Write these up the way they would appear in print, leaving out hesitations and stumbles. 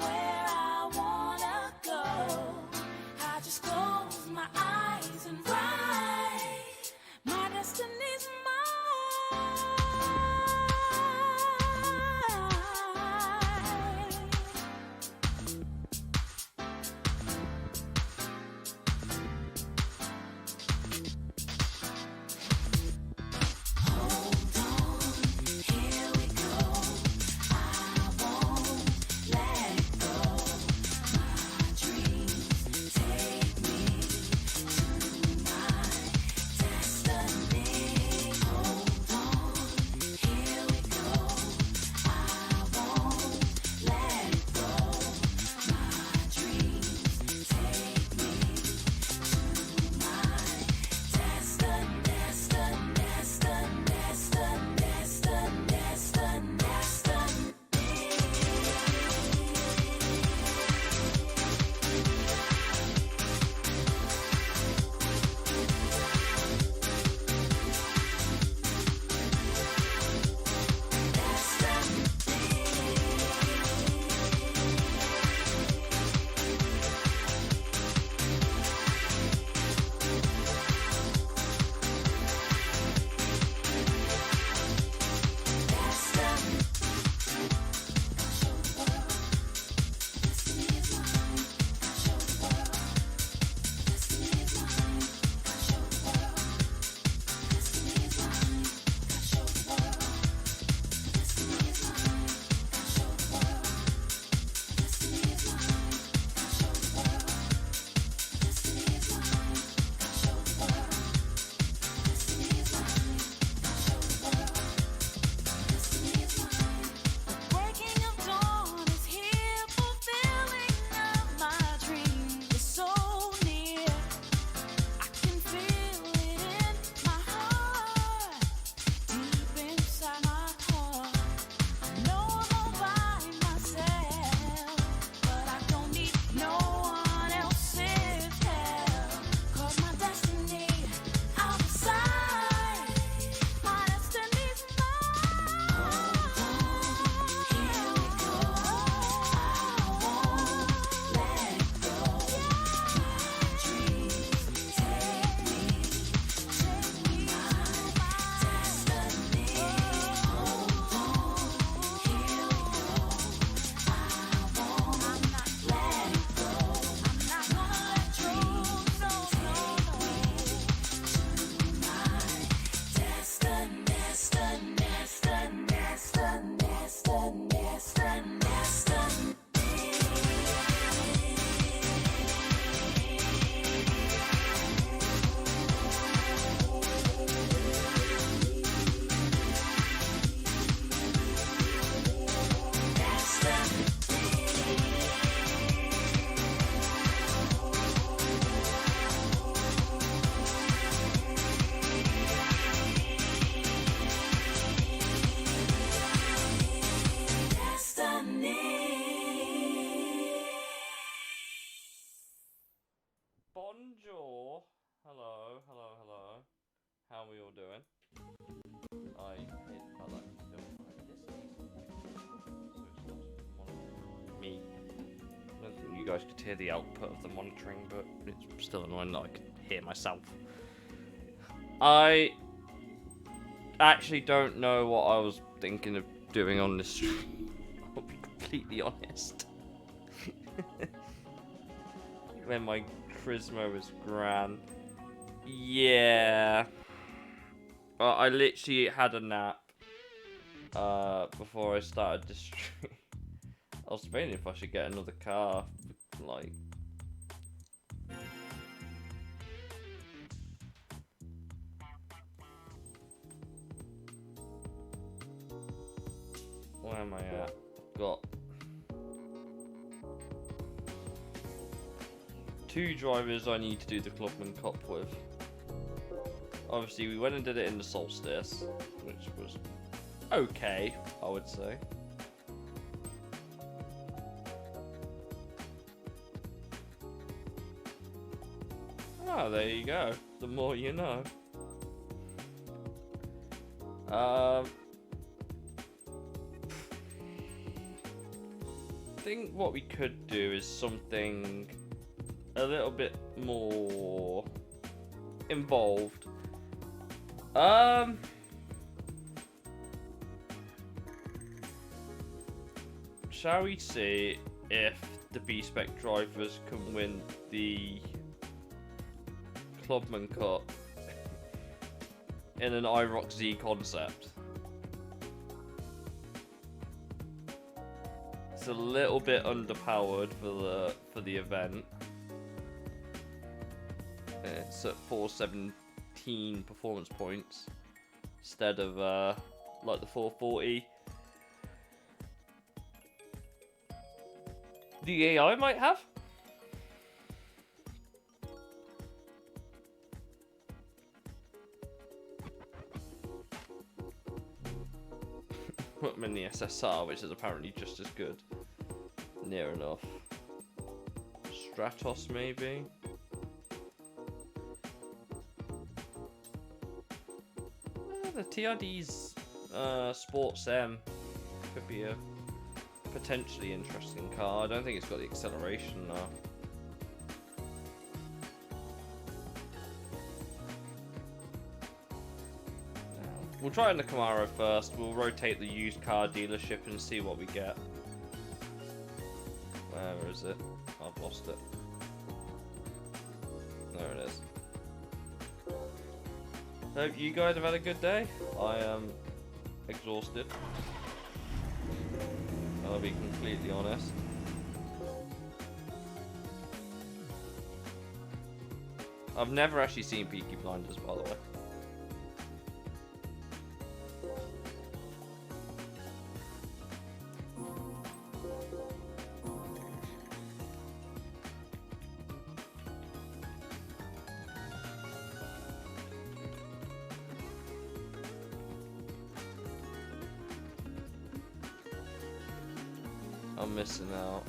where I wanna go. I just close my eyes and ride. My destiny's mine. Hold on, here we go. I won't let it go. My dreams take me to my destiny. Hold on, here we go. I won't let it go. My dreams take me to my destiny. Breaking of dawn is here, fulfilling of my dreams. It's so near, I can feel it in my heart, deep inside my heart. I know I'm all by myself, but I don't need no one else's help. 'Cause my destiny outside, my destiny's mine. Hold on, here we go. I won't let it go. My dreams take me to my destiny. Hold on, here we go. I won't let it go. I'm not gonna let dreams take me to my destiny. Bonjour. Hello. How are we all doing? Me. I don't think you guys could hear the output of the monitoring, but it's still annoying that I could hear myself. I actually don't know what I was thinking of doing on this stream. I'll be completely honest. When my Turismo was Gran. Yeah. I literally had a nap before I started this stream. I was debating if I should get another car, like. Where am I at? I've got 2 drivers I need to do the Clubman Cup with. Obviously, we went and did it in the Solstice, which was okay, I would say. Oh, there you go. The more you know. think what we could do is something a little bit more involved. Shall we see if the B-Spec drivers can win the Clubman Cup in an IROC Z concept? It's a little bit underpowered for the event. It's at 417 performance points instead of like the 440. The AI might have. Put them in the SSR, which is apparently just as good. Near enough. Stratos, maybe? The TRD's Sports M could be a potentially interesting car. I don't think it's got the acceleration though. We'll try it in the Camaro first. We'll rotate the used car dealership and see what we get. Where is it? I've lost it. There it is. Hope you guys have had a good day. I am exhausted. I'll be completely honest. I've never actually seen Peaky Blinders, by the way. I'm missing out.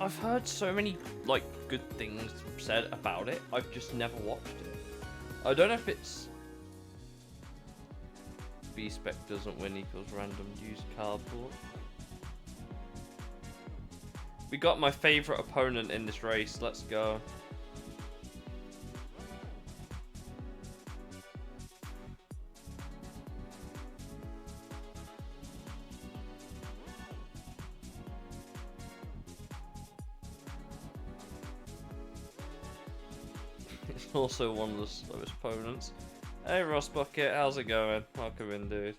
I've heard so many like good things said about it. I've just never watched it. I don't know if it's B-Spec doesn't win equals random used cardboard. We got my favorite opponent in this race. Let's go. Also one of the slowest opponents. Hey Ross Bucket, how's it going? Welcome in, dude.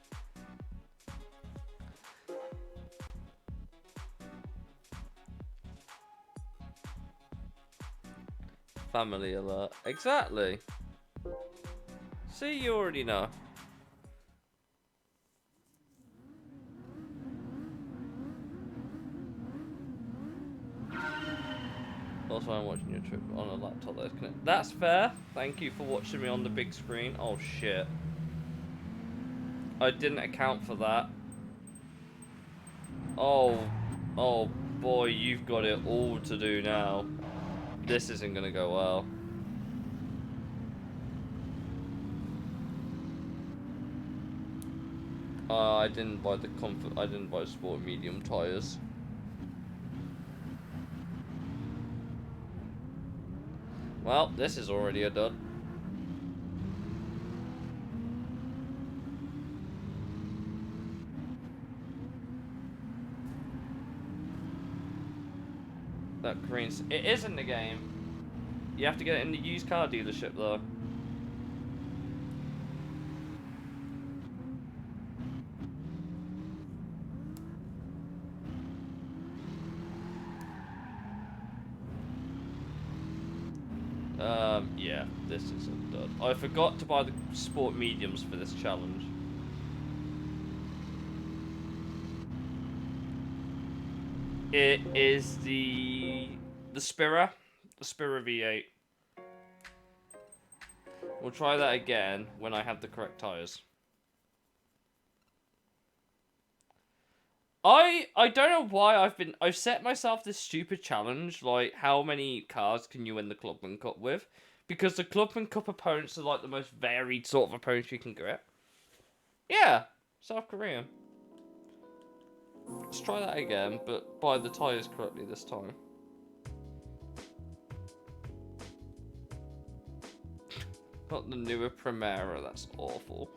Family alert. Exactly. See, you already know. Also, I'm watching your trip on a laptop that's connected. That's fair. Thank you for watching me on the big screen. Oh shit. I didn't account for that. Oh boy, you've got it all to do now. This isn't gonna go well. I didn't buy the comfort. I didn't buy the sport medium tires. Well, this is already a dud. That green... It is in the game. You have to get it in the used car dealership, though. Yeah, this is a dud. I forgot to buy the sport mediums for this challenge. It is the Spira V8. We'll try that again when I have the correct tires. I don't know why I've set myself this stupid challenge, like how many cars can you win the Clubman Cup with? Because the Clubman Cup opponents are like the most varied sort of opponents you can get. Yeah, South Korean. Let's try that again, but buy the tyres correctly this time. Not the newer Primera, that's awful.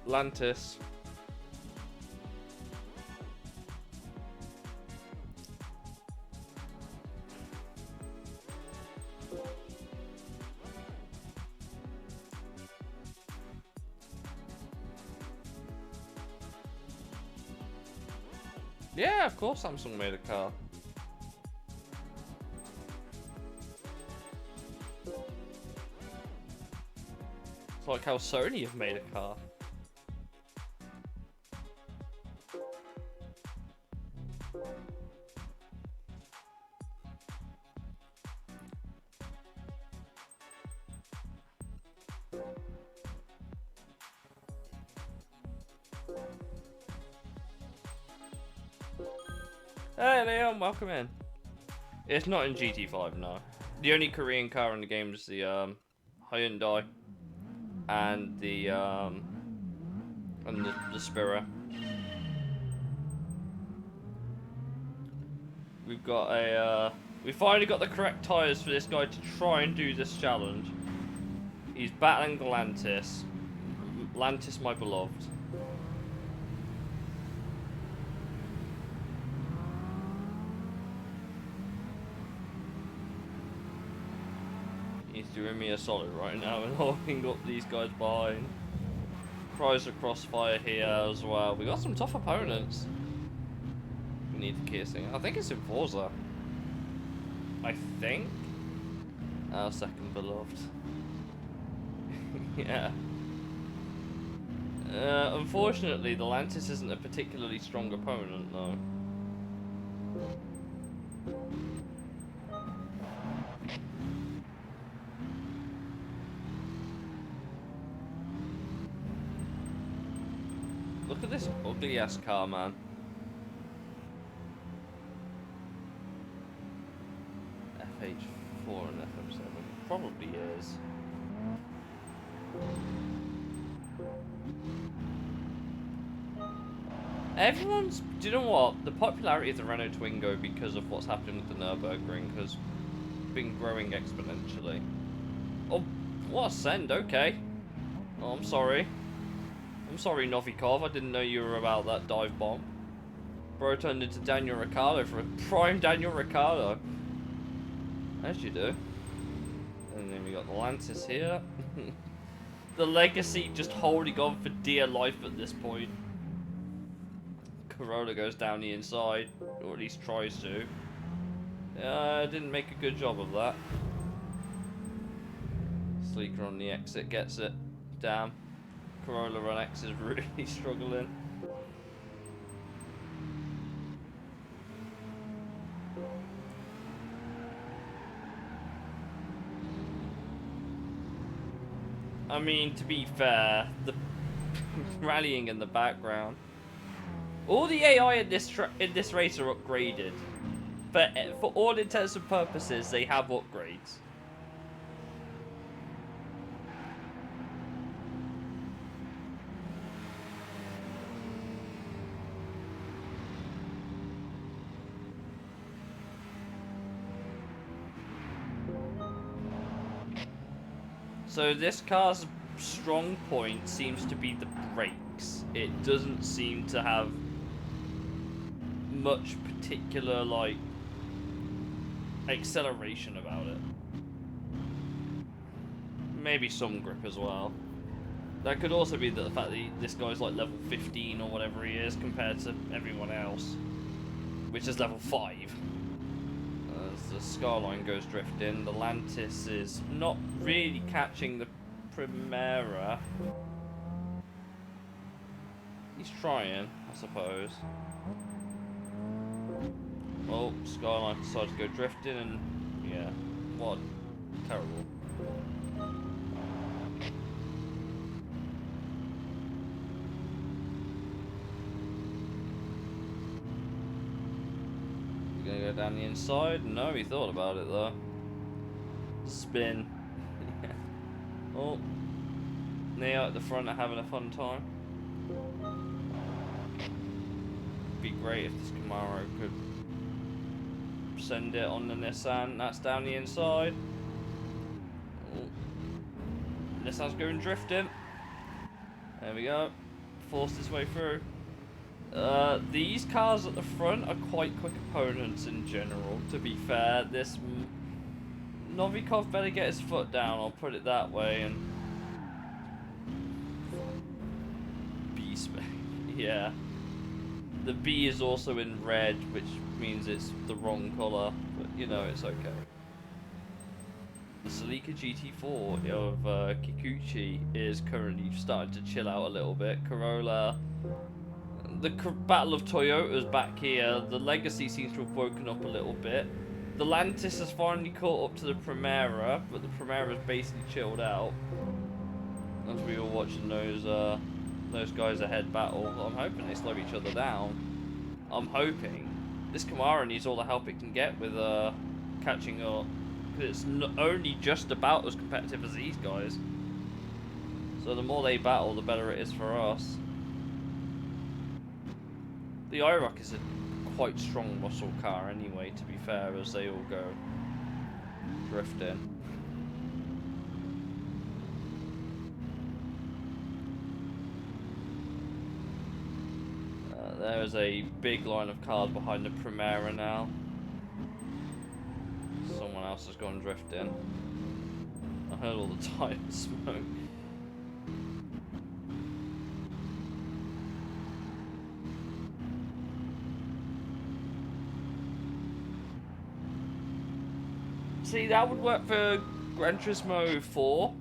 Lantis. Yeah, of course Samsung made a car. It's like how Sony have made a car. Hey Leon, welcome in. It's not in GT5, no. The only Korean car in the game is the Hyundai and the Spira. We've got a we finally got the correct tyres for this guy to try and do this challenge. He's battling Galantis. Lantis, my beloved. He's doing me a solid right now and holding up these guys behind. Tries a crossfire here as well. We got some tough opponents. We need the kissing. I think it's in Forza. I think. Our second beloved. Yeah. Unfortunately, the Lantis isn't a particularly strong opponent, though. Look at this ugly ass car, man. FH4 and FM7 probably is. Everyone's. Do you know what? The popularity of the Renault Twingo because of what's happened with the Nürburgring has been growing exponentially. Oh, what a send, okay. Oh, I'm sorry. I'm sorry, Novikov. I didn't know you were about that dive bomb. Bro turned into Daniel Ricciardo for a prime Daniel Ricciardo. As you do. And then we got the Lantis here. The Legacy just holding on for dear life at this point. Corolla goes down the inside, or at least tries to. Didn't make a good job of that. Sleeker on the exit gets it. Damn. Corolla on X is really struggling. I mean, to be fair, the rallying in the background. All the AI in this race are upgraded. But for all intents and purposes, they have upgrades. So this car's strong point seems to be the brakes. It doesn't seem to have much particular, like, acceleration about it. Maybe some grip as well. That could also be the fact that this guy's like level 15 or whatever he is compared to everyone else, which is level 5. As the Skyline goes drifting, the Lantis is not really catching the Primera. He's trying, I suppose. Well, Skyline decides to go drifting, and yeah, what terrible. He's gonna go down the inside. No, he thought about it though. Spin. Oh, Neo at the front are having a fun time. Be great if this Camaro could send it on the Nissan. That's down the inside. Oh. Nissan's going drifting. There we go. Forced his way through. These cars at the front are quite quick opponents in general, to be fair. This Novikov better get his foot down, I'll put it that way, and B-spec, yeah. The B is also in red, which means it's the wrong colour, but you know, it's okay. The Celica GT4 of Kikuchi is currently starting to chill out a little bit. Corolla, the Battle of Toyota's back here. The Legacy seems to have woken up a little bit. The Lantis has finally caught up to the Primera, but the Primera's basically chilled out. As we were watching those guys ahead battle, I'm hoping they slow each other down. I'm hoping. This Camaro needs all the help it can get with catching up. Because it's only just about as competitive as these guys. So the more they battle, the better it is for us. The IROC is a quite strong muscle car anyway, to be fair, as they all go drifting. There's a big line of cars behind the Primera now. Someone else has gone drifting. I heard all the tire smoke. See, that would work for Gran Turismo 4.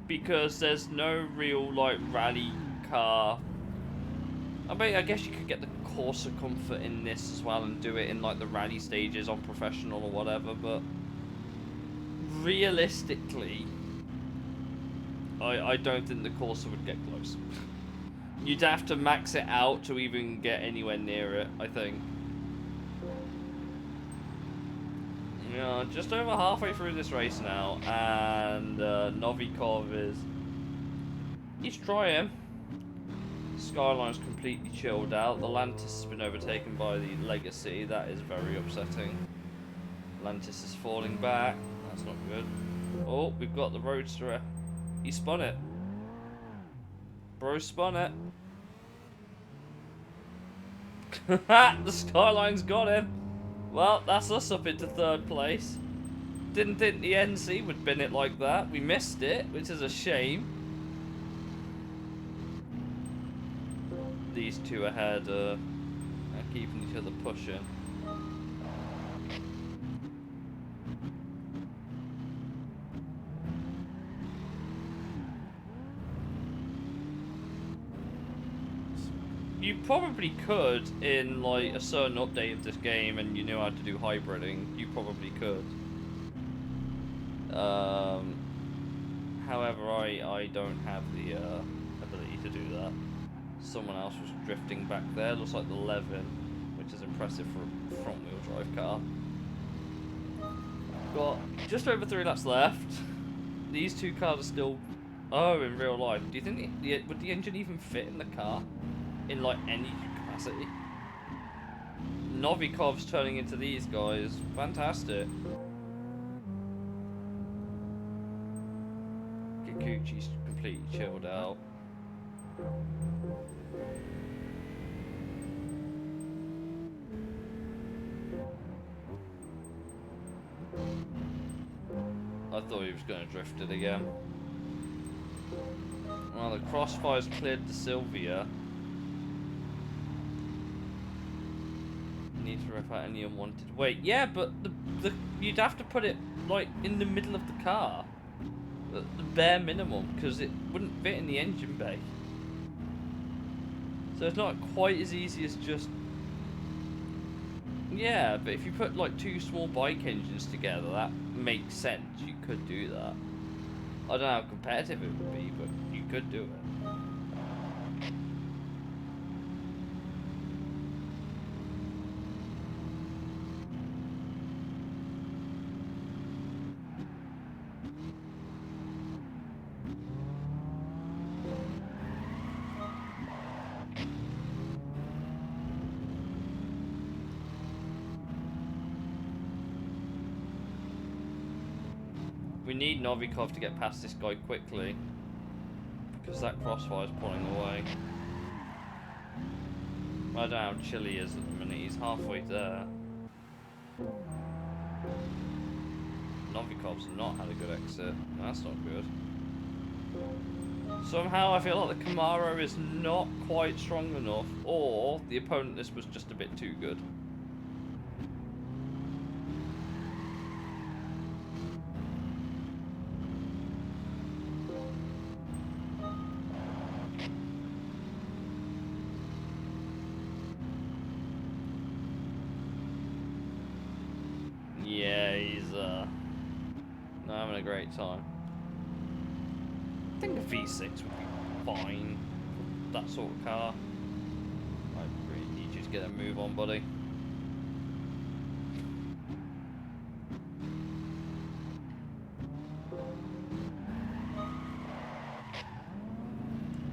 Because there's no real, like, rally car. I mean, I guess you could get the Corsa comfort in this as well and do it in like the rally stages on professional or whatever, but realistically I don't think the Corsa would get close. You'd have to max it out to even get anywhere near it, I think. Yeah, just over halfway through this race now, and Novikov he's trying. Skyline's completely chilled out. The Lantis has been overtaken by the Legacy. That is very upsetting. Lantis is falling back. That's not good. Oh, we've got the Roadster. He spun it. Bro spun it. The Skyline's got him. Well, that's us up into third place. Didn't think the NC would bin it like that. We missed it, which is a shame. These two ahead are keeping each other pushing. You probably could, in like a certain update of this game, and you know how to do hybriding, you probably could. However, I don't have the ability to do that. Someone else was drifting back there. Looks like the Levin, which is impressive for a front-wheel drive car. Got just over 3 laps left. These two cars are still... Oh, in real life. Do you think would the engine even fit in the car? In, like, any capacity? Novikov's turning into these guys. Fantastic. Kikuchi's completely chilled out. I thought he was going to drift it again. Well, the crossfire's cleared the Sylvia. Need to rip out any unwanted weight. Yeah, but the you'd have to put it like in the middle of the car, the bare minimum, because it wouldn't fit in the engine bay. So it's not quite as easy as just... Yeah, but if you put like 2 small bike engines together, that makes sense. You could do that. I don't know how competitive it would be, but you could do it. We need Novikov to get past this guy quickly. Because that crossfire's pulling away. I don't know how chill he is at the minute. He's halfway there. Novikov's not had a good exit. That's not good. Somehow I feel like the Camaro is not quite strong enough, or the opponent list was just a bit too good. Yeah, he's not having a great time. I think a V6 would be fine for that sort of car. I really need you to get a move on, buddy.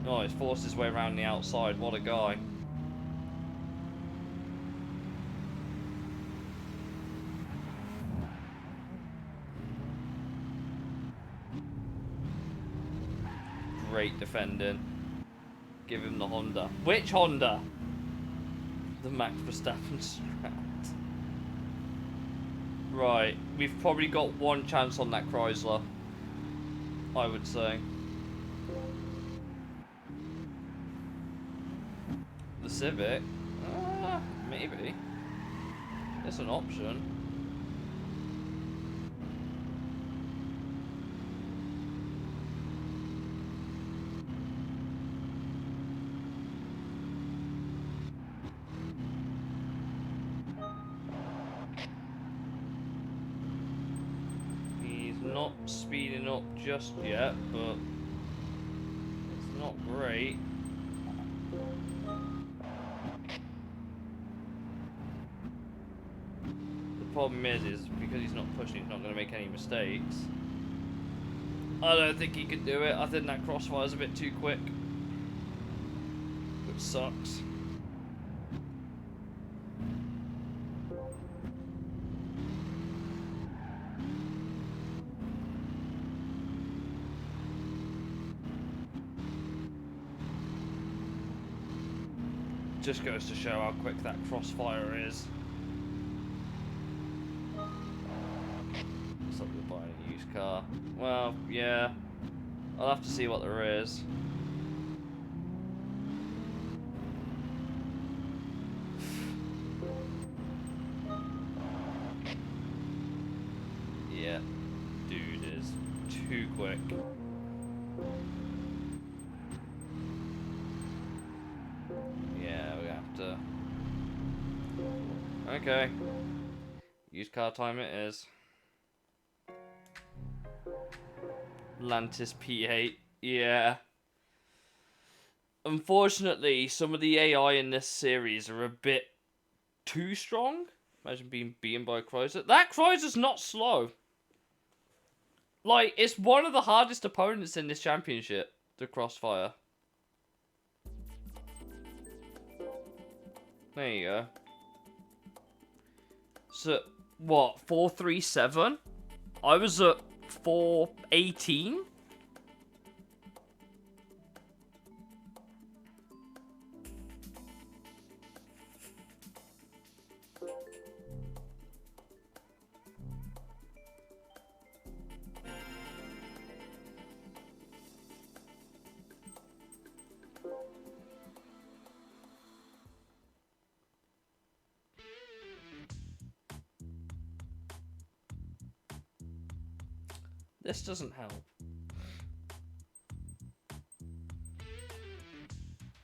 Oh, he's forced his way around the outside. What a guy. Great defending. Give him the Honda. Which Honda? The Max Verstappen Strat. Right, we've probably got one chance on that Chrysler, I would say. The Civic? Maybe. It's an option. He's not speeding up just yet, but it's not great. The problem is because he's not pushing, he's not going to make any mistakes. I don't think he can do it. I think that crossfire's a bit too quick, which sucks. Just goes to show how quick that crossfire is. Looks like we're buying a used car. Well, yeah. I'll have to see what there is. Yeah. Dude is too quick. Yeah, we have to. Okay. Used car time it is. Lantis P8. Yeah. Unfortunately, some of the AI in this series are a bit too strong. Imagine being beaten by a Chrysler. That Chrysler's not slow. Like, it's one of the hardest opponents in this championship, the Crossfire. There you go. So, what, 437? I was at 418? This doesn't help.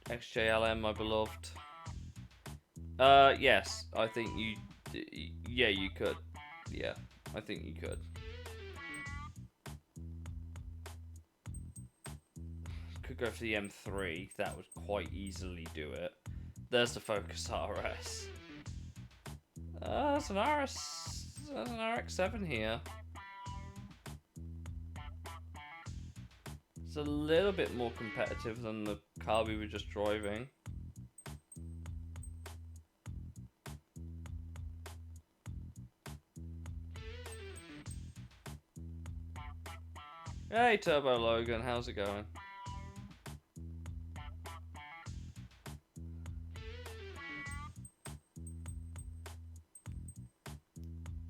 XJLM, my beloved. Yes, I think you... Yeah, you could. Yeah, I think you could. Could go for the M3. That would quite easily do it. There's the Focus RS. There's an There's an RX-7 here. It's a little bit more competitive than the car we were just driving. Hey, Turbo Logan, how's it going?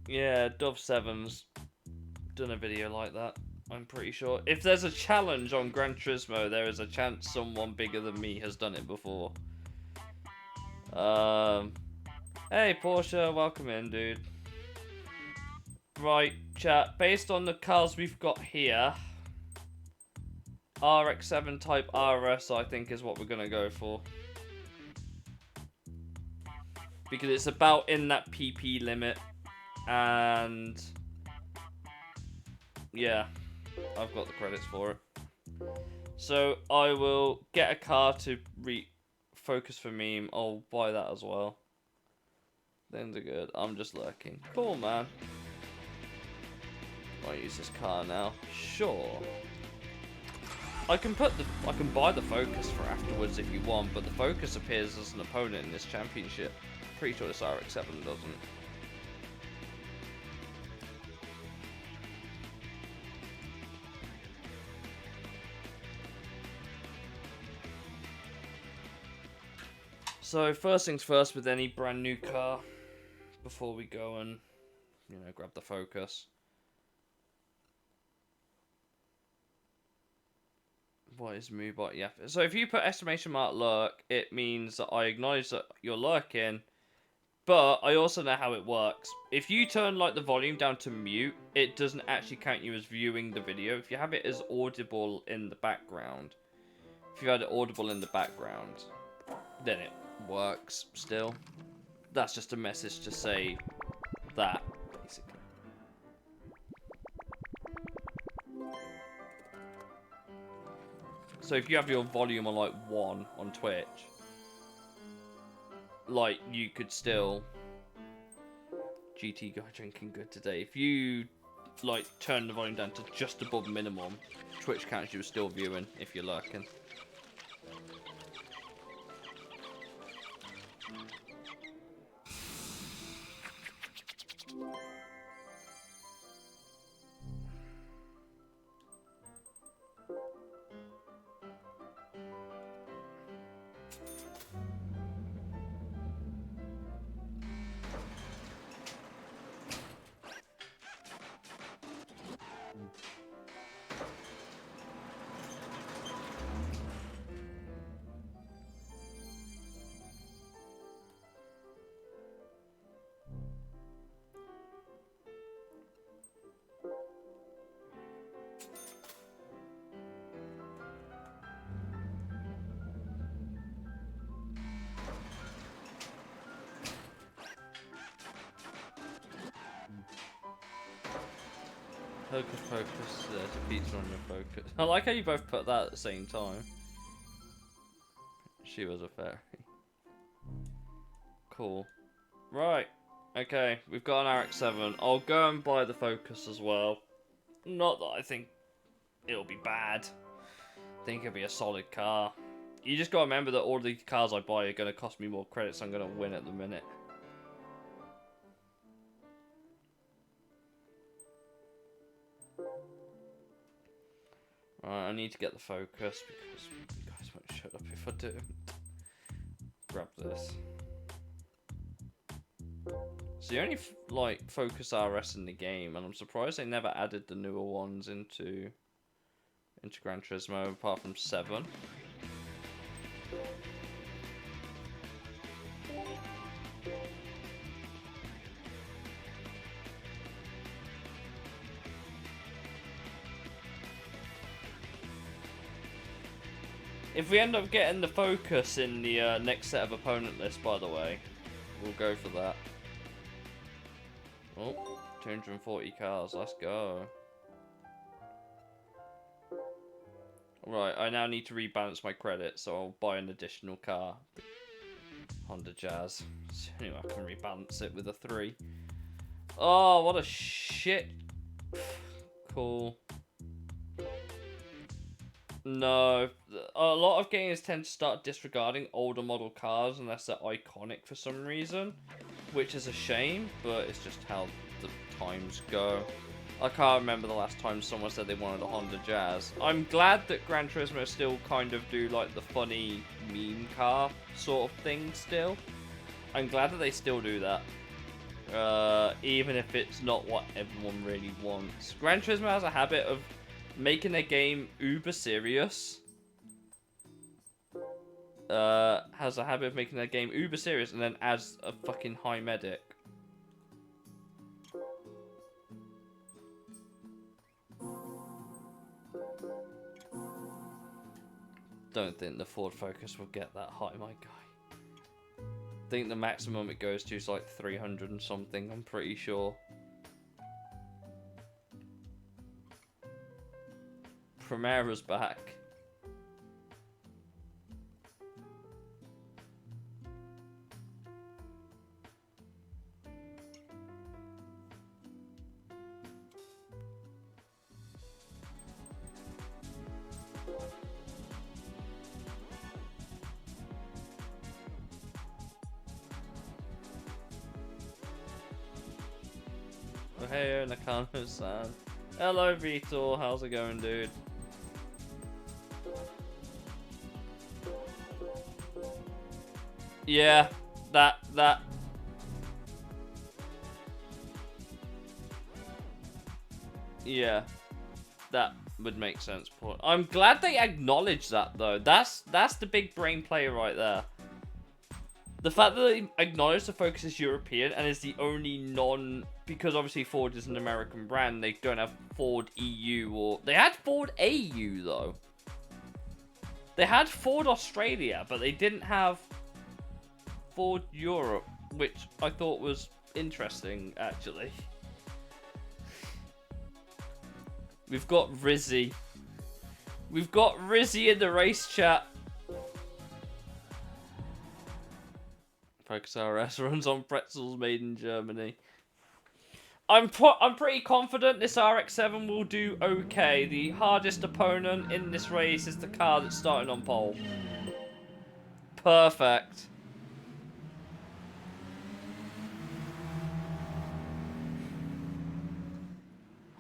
Yeah, Dove7's done a video like that, I'm pretty sure. If there's a challenge on Gran Turismo, there is a chance someone bigger than me has done it before. Hey, Porsche, welcome in, dude. Right, chat, based on the cars we've got here, RX-7 Type RS, I think, is what we're going to go for. Because it's about in that PP limit, and yeah, I've got the credits for it. So I will get a car to focus for meme. I'll buy that as well. Things are good. I'm just lurking. Cool, man. I'll use this car now. Sure. I can buy the Focus for afterwards if you want, but the Focus appears as an opponent in this championship. Pretty sure this RX-7 doesn't. So first things first with any brand new car, before we go and, you know, grab the Focus. What is MooBot? Yeah. So if you put exclamation mark lurk, it means that I acknowledge that you're lurking, but I also know how it works. If you turn like the volume down to mute, it doesn't actually count you as viewing the video. If you have it as audible in the background, if you had it audible in the background, then it works still. That's just a message to say that, basically. So if you have your volume on like 1 on Twitch, like you could still GT guy drinking good today. If you like turn the volume down to just above minimum, Twitch counts you as still viewing if you're lurking. Hocus Pocus defeats on your Focus. I like how you both put that at the same time. She was a fairy. Cool. Right. Okay, we've got an RX-7. I'll go and buy the Focus as well. Not that I think it'll be bad. I think it'll be a solid car. You just gotta remember that all the cars I buy are gonna cost me more credits. I'm gonna win at the minute. Alright, I need to get the Focus because you guys won't shut up if I do. Grab this. It's the only like Focus RS in the game, and I'm surprised they never added the newer ones into Gran Turismo apart from 7. If we end up getting the Focus in the next set of opponent list, by the way, we'll go for that. Oh, 240 cars, let's go. Right, I now need to rebalance my credit, so I'll buy an additional car. Honda Jazz. So anyway, I can rebalance it with a 3. Oh, what a shit. Cool. No, a lot of gamers tend to start disregarding older model cars unless they're iconic for some reason, which is a shame, but it's just how the times go. I can't remember the last time someone said they wanted a Honda Jazz. I'm glad that Gran Turismo still kind of do like the funny meme car sort of thing still. I'm glad that they still do that. Even if it's not what everyone really wants. Gran Turismo has a habit of making a game uber serious. Has a habit of making a game uber serious and then adds a fucking high medic. Don't think the Ford Focus will get that high, my guy. I think the maximum it goes to is like 300 and something, I'm pretty sure. Primera's back. Oh, hey, Nakano-san. Hello, Vitor. How's it going, dude? Yeah, that. Yeah, that would make sense. I'm glad they acknowledge that, though. That's the big brain play right there. The fact that they acknowledge the Focus is European and is the only because obviously Ford is an American brand, they don't have Ford EU or... They had Ford AU, though. They had Ford Australia, but they didn't have Ford Europe, which I thought was interesting, actually. We've got Rizzy. We've got Rizzy in the race chat. Focus RS runs on pretzels made in Germany. I'm pretty confident this RX-7 will do okay. The hardest opponent in this race is the car that's starting on pole. Perfect.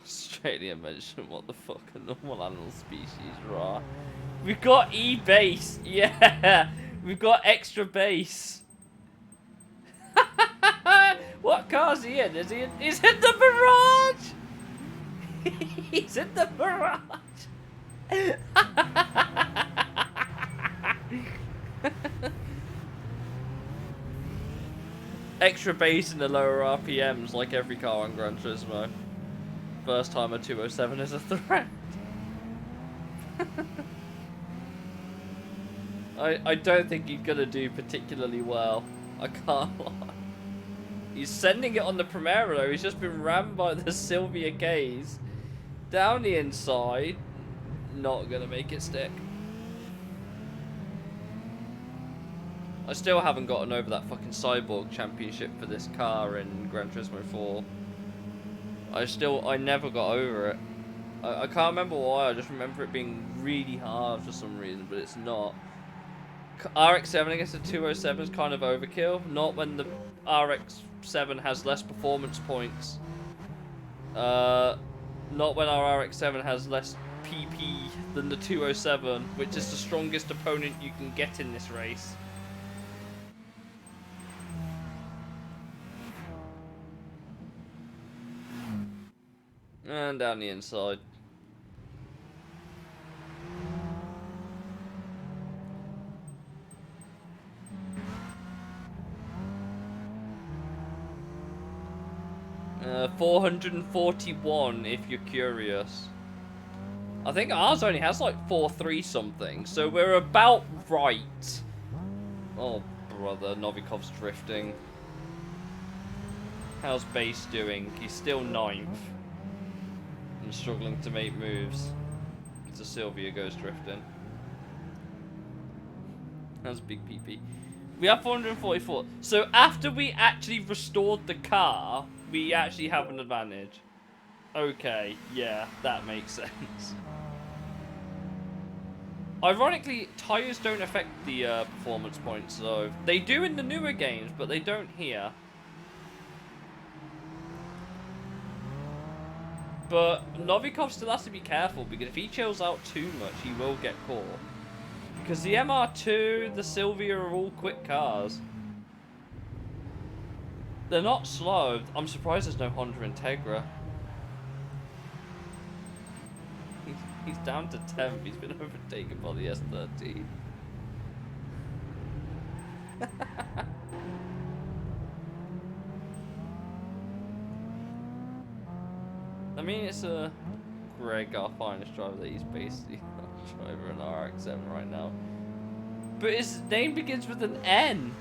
Australia mentioned what the fuck a normal animal species are. We've got E-base. Yeah. We've got extra base. What car's he in? Is he in? He's in the barrage! He's in the barrage! Extra bass in the lower RPMs like every car on Gran Turismo. First time a 207 is a threat. I don't think he's gonna do particularly well. I can't lie. He's sending it on the Primera though. He's just been rammed by the Sylvia K's. Down the inside. Not gonna make it stick. I still haven't gotten over that fucking Cyborg Championship for this car in Gran Turismo 4. I never got over it. I can't remember why, I just remember it being really hard for some reason, but it's not. RX-7 against the 207 is kind of overkill. Not when the RX-7 has less performance points. Not when our RX-7 has less PP than the 207, which is the strongest opponent you can get in this race. And down the inside. Uh, 441 if you're curious. I think ours only has like 4.3 something, so we're about right. Oh brother, Novikov's drifting. How's Base doing? He's still 9th. And struggling to make moves. So Sylvia goes drifting. How's Big PP? We have 444. So after we actually restored the car, we actually have an advantage. Okay, yeah, that makes sense. Ironically, tyres don't affect the performance points, though. They do in the newer games, but they don't here. But Novikov still has to be careful, because if he chills out too much, he will get caught. Because the MR2, the Silvia are all quick cars. They're not slow. I'm surprised there's no Honda Integra. He's down to 10th. He's been overtaken by the S13. I mean, it's Greg, our finest driver, that he's basically driving an RX-7 right now. But his name begins with an N.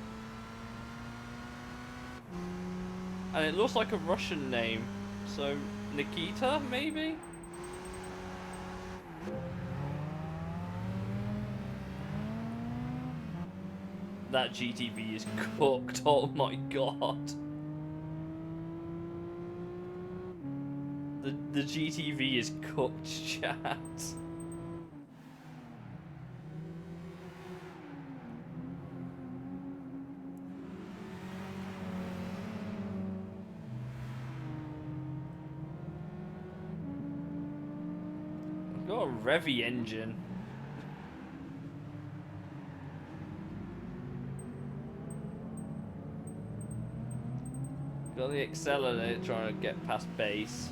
And it looks like a Russian name. So, Nikita, maybe? That GTV is cooked, oh my god. The GTV is cooked, chat. I've got a Revy engine. Got the accelerator trying to get past base.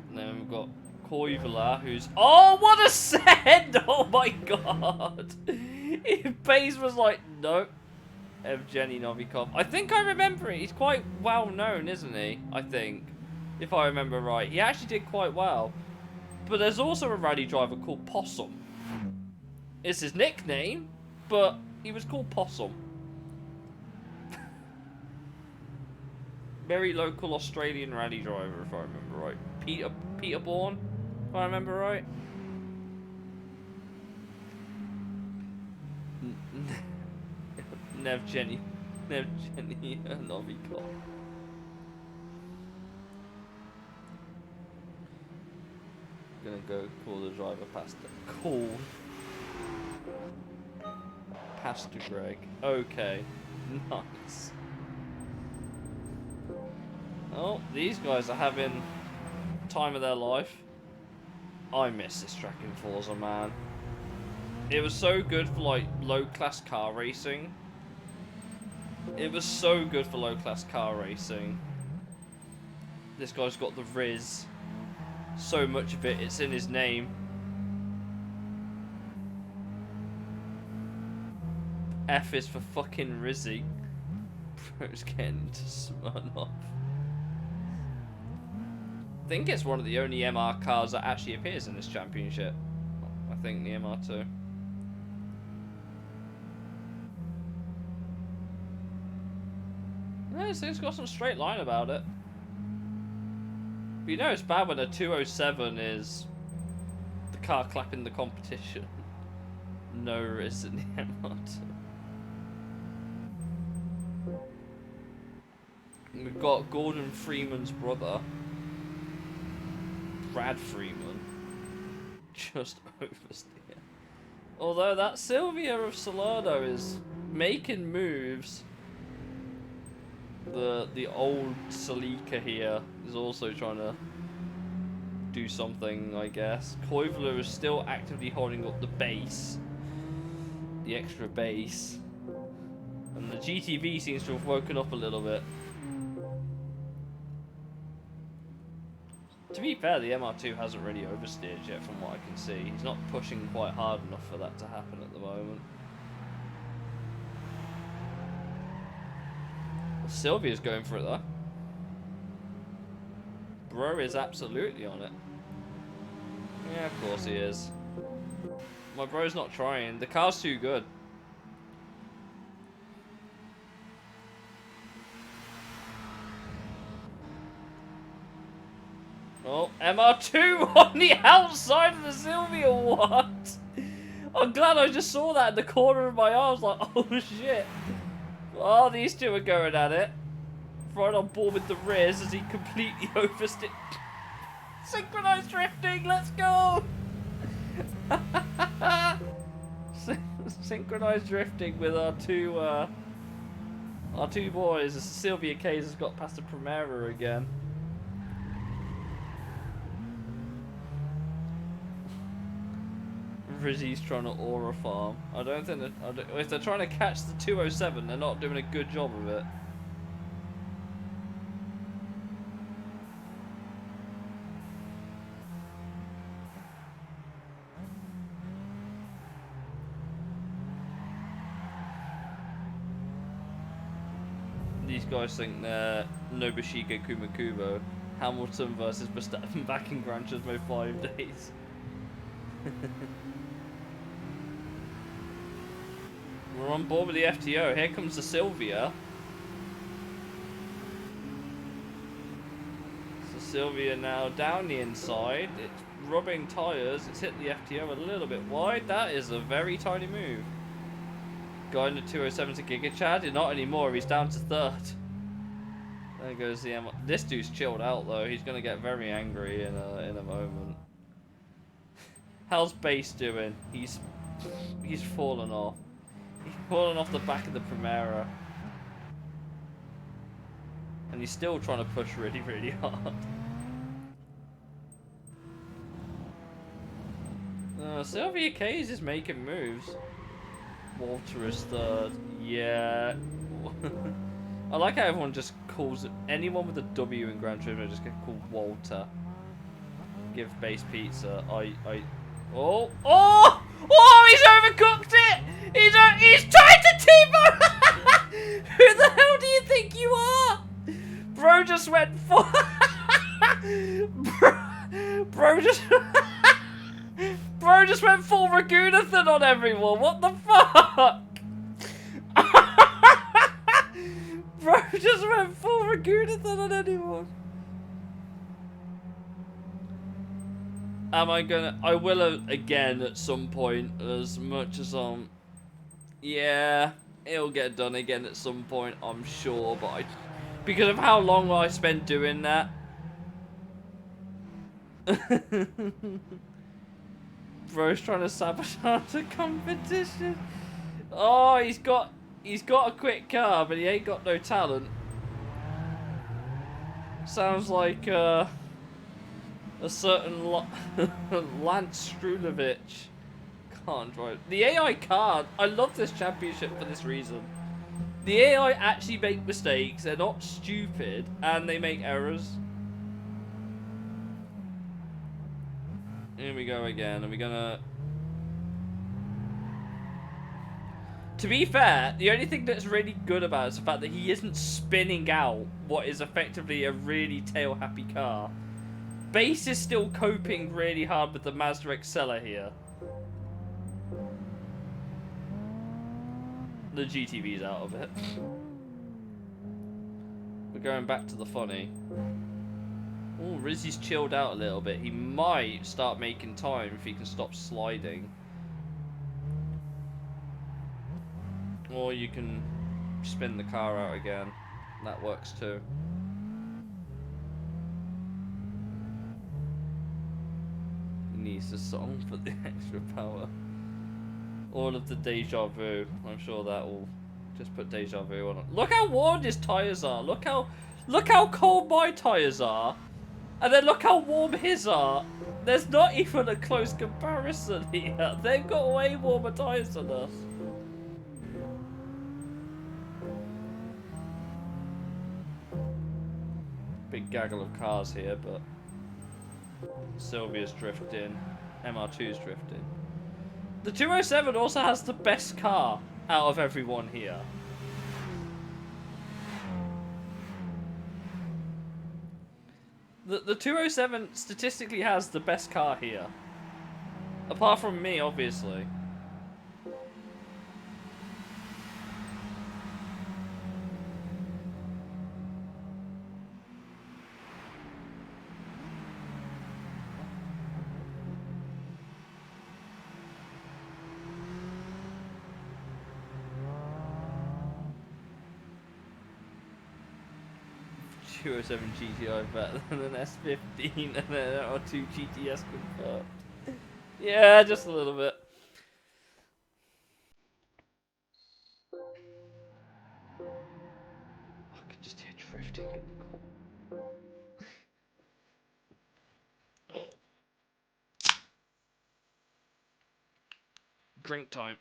And then we've got Koivola, who's... Oh, what a send! Oh my god! Base was like, nope. Evgeny Novikov. I think I remember it. He's quite well known, isn't he? I think. If I remember right. He actually did quite well. But there's also a rally driver called Possum. It's his nickname, but he was called Possum. Very local Australian rally driver, if I remember right. Peterbourne, if I remember right. Nevgeny Novikov. Gonna go call the driver past the call. Past to Greg. Okay. Nice. Oh, these guys are having time of their life. I miss this track in Forza, man. It was so good for like low-class car racing. It was so good for low-class car racing. This guy's got the Riz. So much of it, it's in his name. F is for fucking Rizzy. Bro's getting into Smirnoff. I think it's one of the only MR cars that actually appears in this championship. I think the MR2. Yeah, this thing's got some straight line about it. But you know it's bad when a 207 is the car clapping the competition. No risk in the MR2. And we've got Gordon Freeman's brother, Brad Freeman, just oversteer. Although that Silvia of Salerno is making moves. The old Celica here is also trying to do something, I guess. Koivola is still actively holding up the base. The extra base. And the GTV seems to have woken up a little bit. To be fair, the MR2 hasn't really oversteered yet from what I can see. He's not pushing quite hard enough for that to happen at the moment. Sylvia's going for it though. Bro is absolutely on it. Yeah, of course he is. My bro's not trying. The car's too good. Oh, MR2 on the outside of the Sylvia, what? I'm glad I just saw that in the corner of my eye. I was like, oh shit. Oh, these two are going at it. Right on board with the Riz as he completely oversteered. Synchronized drifting, let's go! Synchronized drifting with our two boys. Sylvia Kays has got past the Primera again. Rizzy's trying to aura farm. I don't think that, if they're trying to catch the 207, they're not doing a good job of it. These guys think they're Nobushige Kumakubo. Hamilton versus Verstappen back in Gran Turismo 5 days. We're on board with the FTO. Here comes the Sylvia. So Sylvia now down the inside. It's rubbing tyres. It's hit the FTO a little bit wide. That is a very tiny move. Going to 207 to Giga Chad. Not anymore. He's down to third. There goes the M. This dude's chilled out though. He's gonna get very angry in a moment. How's Base doing? He's fallen off. He's fallen off the back of the Primera. And he's still trying to push really, really hard. Sylvia Kays is making moves. Walter is third. Yeah. I like how everyone just calls it, anyone with a W in Gran Turismo just get called Walter. Give Base Pizza. Oh! He's overcooked it! He's trying to T-bone! Who the hell do you think you are? Bro just went full. Bro just went full Ragunathan on everyone. What the fuck? Bro just went full Ragunathan on anyone. I will again at some point, as much as yeah, it'll get done again at some point, I'm sure, but because of how long I spent doing that. Bro's trying to sabotage the competition. Oh, he's got a quick car, but he ain't got no talent. Sounds like a certain Lance Strulovic can't drive. The AI card. I love this championship for this reason. The AI actually make mistakes. They're not stupid, and they make errors. Here we go again. Are we gonna? To be fair, the only thing that's really good about it is the fact that he isn't spinning out what is effectively a really tail-happy car. Base is still coping really hard with the Mazda Excella here. The GTV's out of it. We're going back to the funny. Oh, Rizzy's chilled out a little bit. He might start making time if he can stop sliding. Or you can spin the car out again. That works too. He needs a song for the extra power. All of the deja vu. I'm sure that will just put deja vu on it. Look how warm his tyres are. Look how cold my tyres are. And then look how warm his are. There's not even a close comparison here. They've got way warmer tyres than us. Big gaggle of cars here, but Sylvia's drifting. MR2's drifting. The 207 also has the best car out of everyone here. The 207 statistically has the best car here. Apart from me, obviously. .207 GTI better than an S15 and an R2 GTS confirmed. Yeah, just a little bit. I can just hear drifting. Drink time.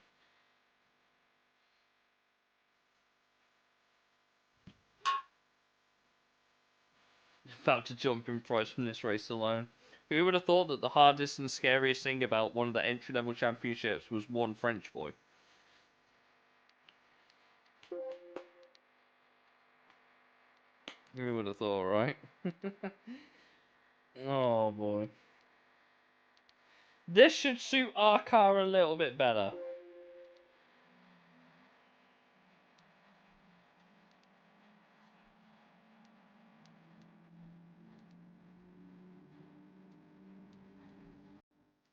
About to jump in price from this race alone. Who would have thought that the hardest and scariest thing about one of the entry-level championships was one French boy? Who would have thought, right? Oh boy. This should suit our car a little bit better.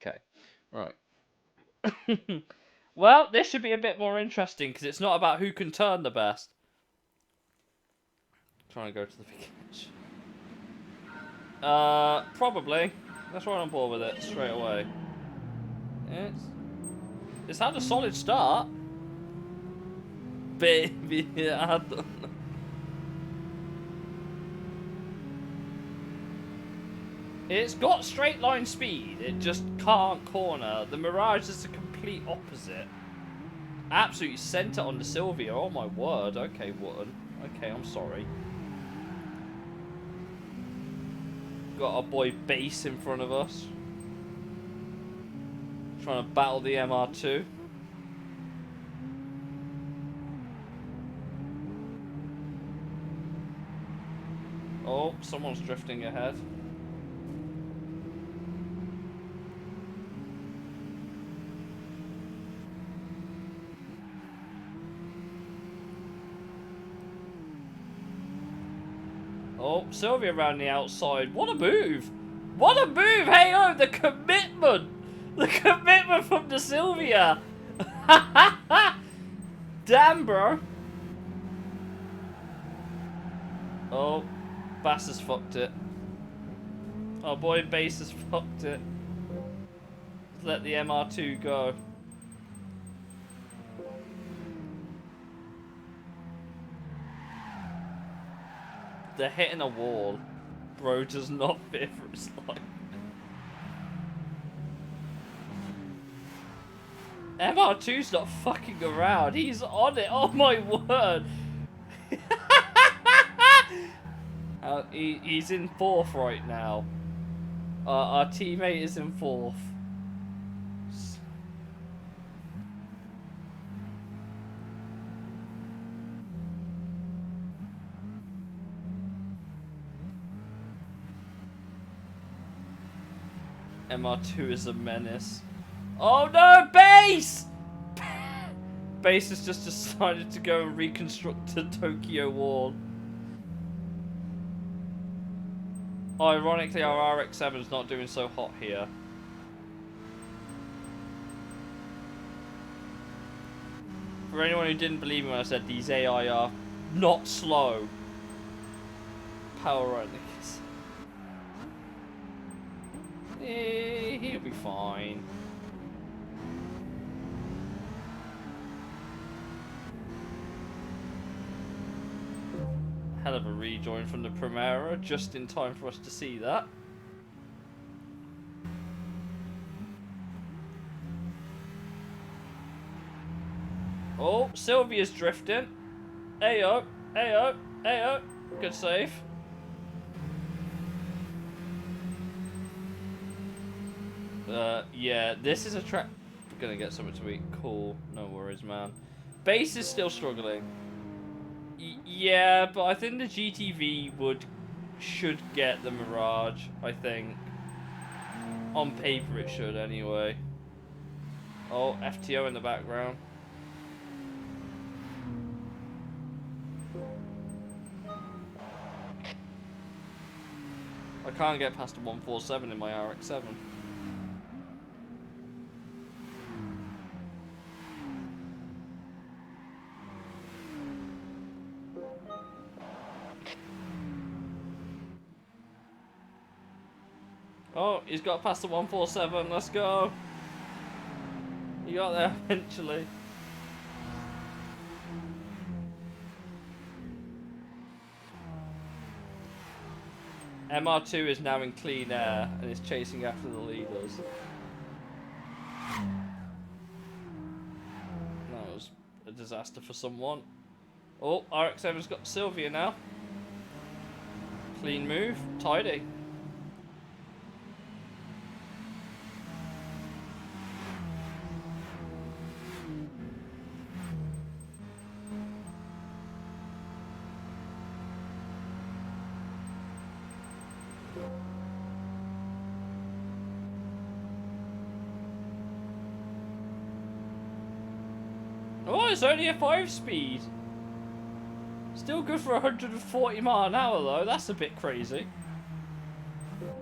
Okay, right. Well, this should be a bit more interesting because it's not about who can turn the best. Trying to go to the beginning. Probably. Let's run on board with it straight away. It's had a solid start. Baby, I don't know. It's got straight line speed, it just can't corner. The Mirage is the complete opposite. Absolutely sent it on the Sylvia, oh my word. Okay, Wootton. Okay, I'm sorry. Got our boy Base in front of us. Trying to battle the MR2. Oh, someone's drifting ahead. Oh, Sylvia around the outside. What a move! What a move! Hey, oh, the commitment! The commitment from the Sylvia! Damn, bro. Oh, Bass has fucked it. Oh boy, Base has fucked it. Let the MR2 go. They're hitting a wall. Bro does not fear for his life. MR2's not fucking around. He's on it. Oh my word. He's in fourth right now. Our teammate is in fourth. MR2 is a menace. Oh no, Base! Base has just decided to go and reconstruct the Tokyo wall. Ironically, our RX-7 is not doing so hot here. For anyone who didn't believe me when I said these AI are not slow. Power runnings. He'll be fine. Hell of a rejoin from the Primera, just in time for us to see that. Oh, Sylvia's drifting. Ayo, ayo, ayo. Good save. Yeah, this is a track. We're gonna get something to eat. Cool, no worries, man. Base is still struggling. Yeah, but I think the GTV should get the Mirage, I think. On paper it should anyway. Oh, FTO in the background. I can't get past a 147 in my RX-7. Oh, he's got past the 147. Let's go. He got there eventually. MR2 is now in clean air and is chasing after the leaders. disaster for someone. Oh, RX-7's got Sylvia now. Clean move, tidy. Oh, it's only a 5-speed. Still good for 140 mile an hour though, that's a bit crazy.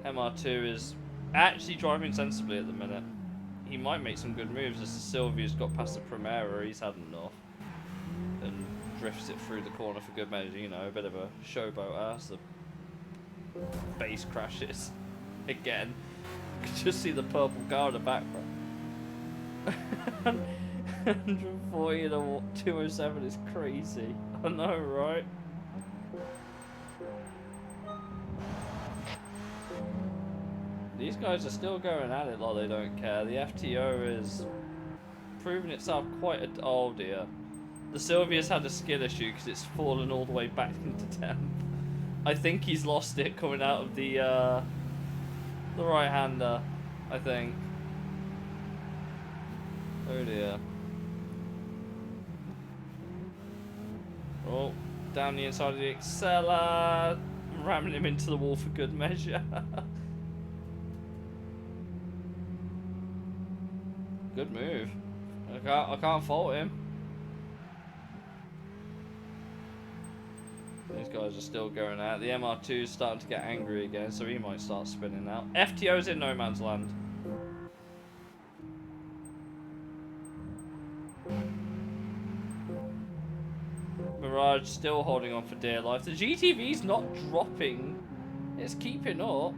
MR2 is actually driving sensibly at the minute. He might make some good moves as Sylvia's got past the Primera, he's had enough. And drifts it through the corner for good measure, you know, a bit of a showboat as the base crashes again. You can just see the purple car in the background. 140 and a 207 is crazy. I know, right? These guys are still going at it like they don't care. The FTO is proving itself quite a... Oh dear. The Sylvia's had a skill issue because it's fallen all the way back into 10th. I think he's lost it coming out of the right-hander, I think. Oh dear. Oh, down the inside of the Acceler, ramming him into the wall for good measure. Good move. I can't fault him. These guys are still going out. The MR2 is starting to get angry again, so he might start spinning out. FTO's in no man's land. Mirage still holding on for dear life. The GTV's not dropping. It's keeping up.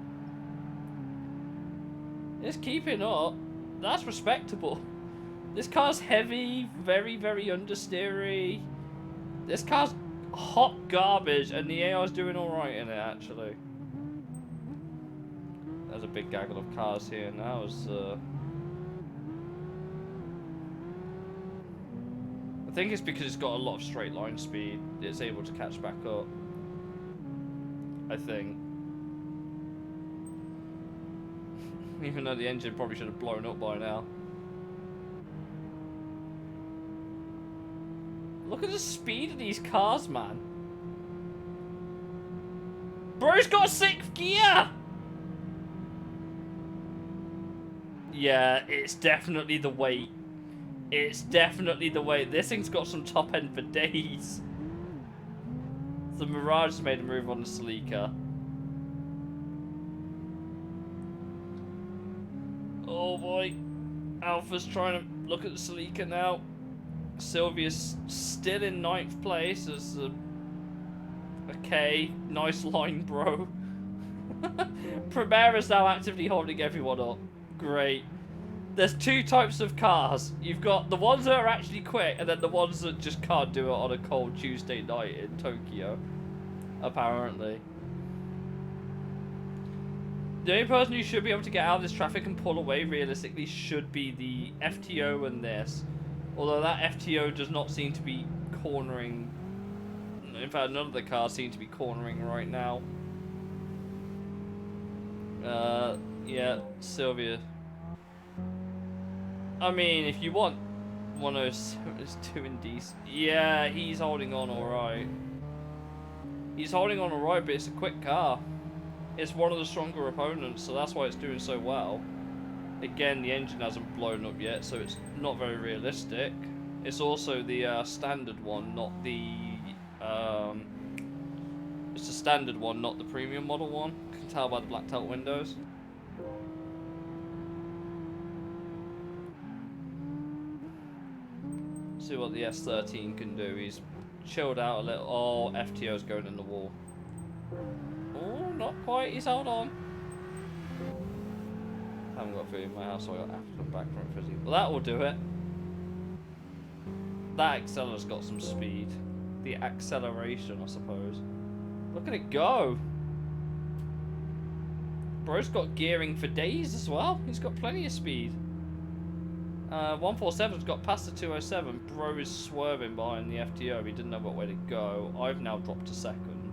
It's keeping up. That's respectable. This car's heavy, very, very understeery. This car's hot garbage, and the AR's doing alright in it, actually. There's a big gaggle of cars here now. I think it's because it's got a lot of straight line speed. It's able to catch back up. I think. Even though the engine probably should have blown up by now. Look at the speed of these cars, man. Bro's got a 6th gear! Yeah, it's definitely the weight. It's definitely the weight. This thing's got some top end for days. The Mirage has made a move on the Celica. Oh boy. Alpha's trying to look at the Celica now. Sylvia's still in 9th place as a K. Nice line, bro. Primera's now actively holding everyone up. Great. There's 2 types of cars. You've got the ones that are actually quick, and then the ones that just can't do it on a cold Tuesday night in Tokyo. Apparently. The only person who should be able to get out of this traffic and pull away realistically should be the FTO and this. Although that FTO does not seem to be cornering. In fact, none of the cars seem to be cornering right now. Yeah, Sylvia. I mean, if you want 107 in decent. Yeah, he's holding on alright. He's holding on alright, but it's a quick car. It's one of the stronger opponents, so that's why it's doing so well. Again, the engine hasn't blown up yet, so it's not very realistic. It's also the standard one, not the... it's the standard one, not the premium model one. You can tell by the blacked out windows. See what the S13 can do. He's chilled out a little. Oh, FTO's going in the wall. Oh, not quite. He's held on. I haven't got food in my house, so I got African back front fizzy. Well, that will do it. That Acceler's got some speed. The acceleration, I suppose. Look at it go. Bro's got gearing for days as well. He's got plenty of speed. 147's got past the 207. Bro is swerving behind the FTO. He didn't know what way to go. I've now dropped to second.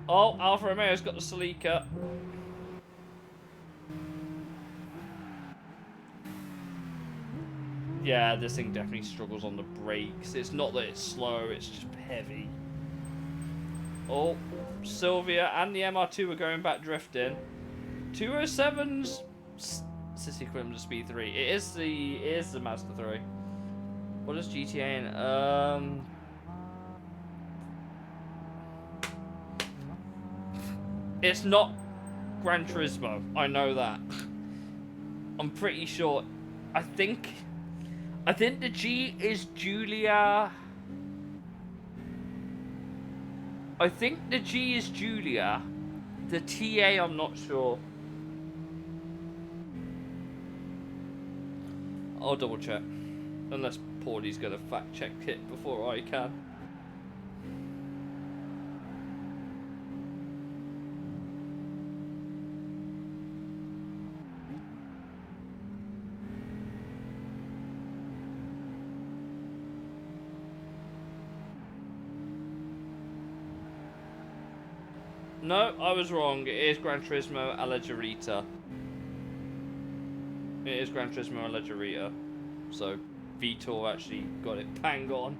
Oh, Alfa Romeo's got the Celica. Yeah, this thing definitely struggles on the brakes. It's not that it's slow, it's just heavy. Oh, Sylvia and the MR2 are going back drifting. 207's it's the equivalent to Speed 3. It is the Mazda 3. What is GTA in? It's not Gran Turismo. I know that. I'm pretty sure. I think the G is Julia. I think the G is Julia. The TA, I'm not sure. I'll double check. Unless Paulie's gonna fact check it before I can. No, I was wrong. It is Gran Turismo Alleggerita. It is Gran Turismo Alleggerita. So, Vitor actually got it bang on.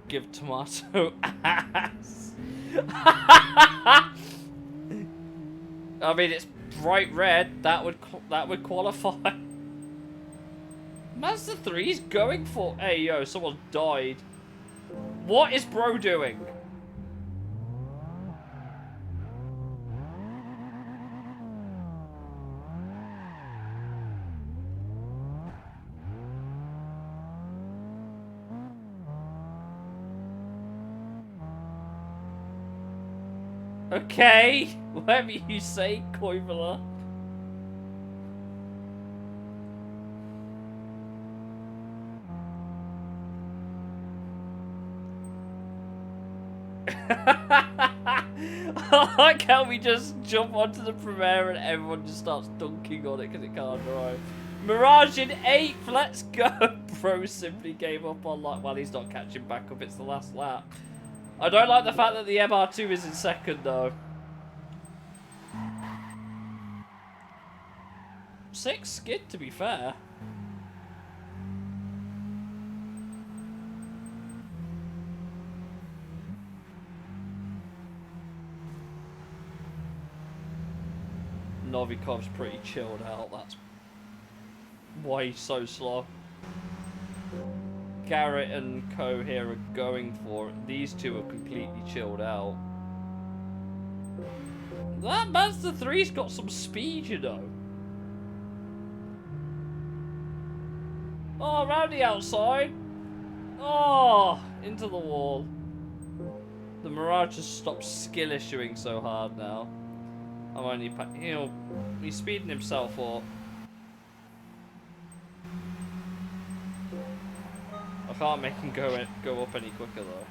Give Tomato ass. I mean, it's bright red. That would qualify. Mazda 3's going for... Hey, yo, someone died. What is bro doing? Okay, whatever you say, Koivula. I like how we just jump onto the Primera and everyone just starts dunking on it because it can't drive. Mirage in 8th, let's go. Bro simply gave up on like, well, he's not catching back up, it's the last lap. I don't like the fact that the MR2 is in second though. 6 skid to be fair. Novikov's pretty chilled out, that's why he's so slow. Garrett and co here are going for it. These two are completely chilled out. That Mazda 3's got some speed, you know. Oh, around the outside. Oh, into the wall. The Mirage has stopped skill issuing so hard now. I'm only, you know, he's speeding himself up. I can't make him go up any quicker though.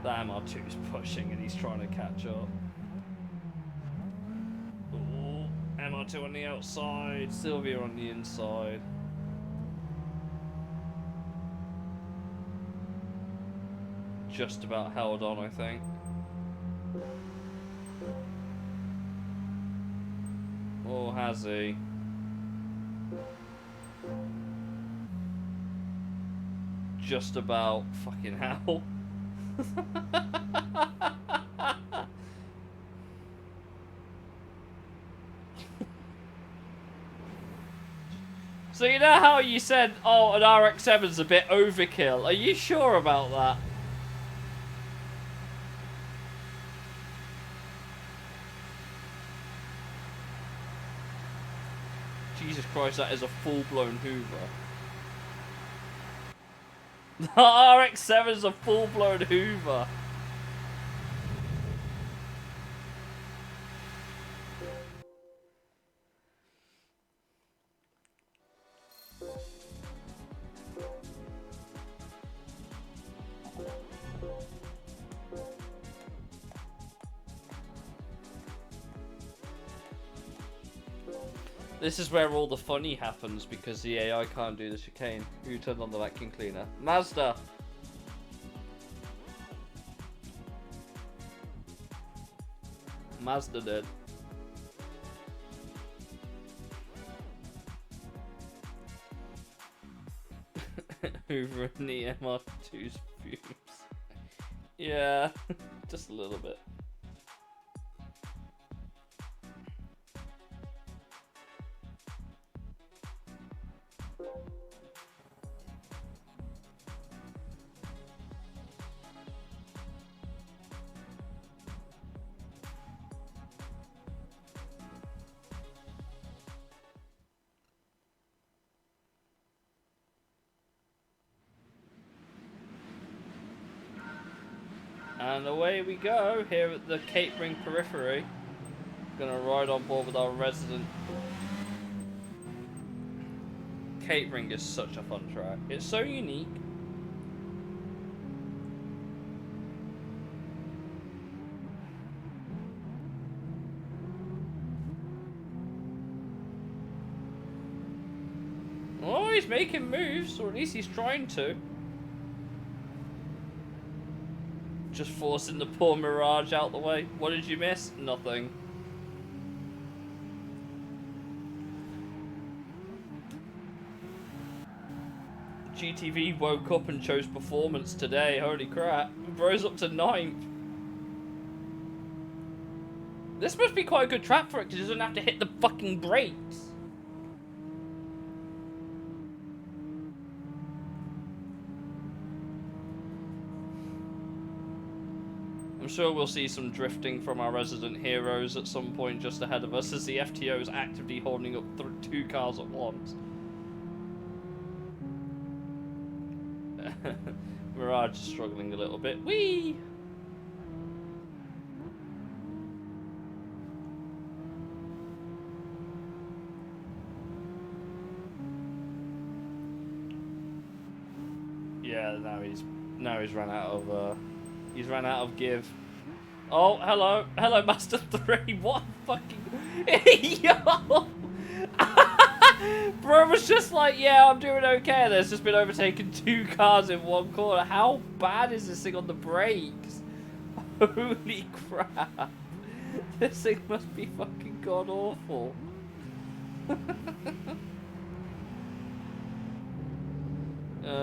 The MR2's pushing and he's trying to catch up. Ooh, MR2 on the outside, Sylvia on the inside. Just about held on, I think. Oh, has he? Just about. Fucking hell. So you know how you said, oh, an RX-7's a bit overkill? Are you sure about that? Jesus Christ, that is a full-blown Hoover. The RX-7's a full-blown Hoover. This is where all the funny happens because the AI can't do the chicane. Who turned on the vacuum cleaner? Mazda! Mazda did. Over in the MR2's fumes. Yeah, just a little bit. And away we go here at the catering periphery. Gonna ride on board with our resident. Catering is such a fun track. It's so unique. Oh, he's making moves, or at least he's trying to. Just forcing the poor Mirage out the way. What did you miss? Nothing. GTV woke up and chose performance today. Holy crap. Bro's up to 9th. This must be quite a good track for it because it doesn't have to hit the fucking brakes. I'm sure we'll see some drifting from our resident heroes at some point just ahead of us as the FTO is actively holding up 2 cars at once. Mirage is struggling a little bit. Whee! Yeah, now he's run out of give. Oh, hello, Master 3. What fucking yo! Bro was just like, yeah, I'm doing okay. There's just been overtaken 2 cars in 1 corner. How bad is this thing on the brakes? Holy crap! This thing must be fucking god awful.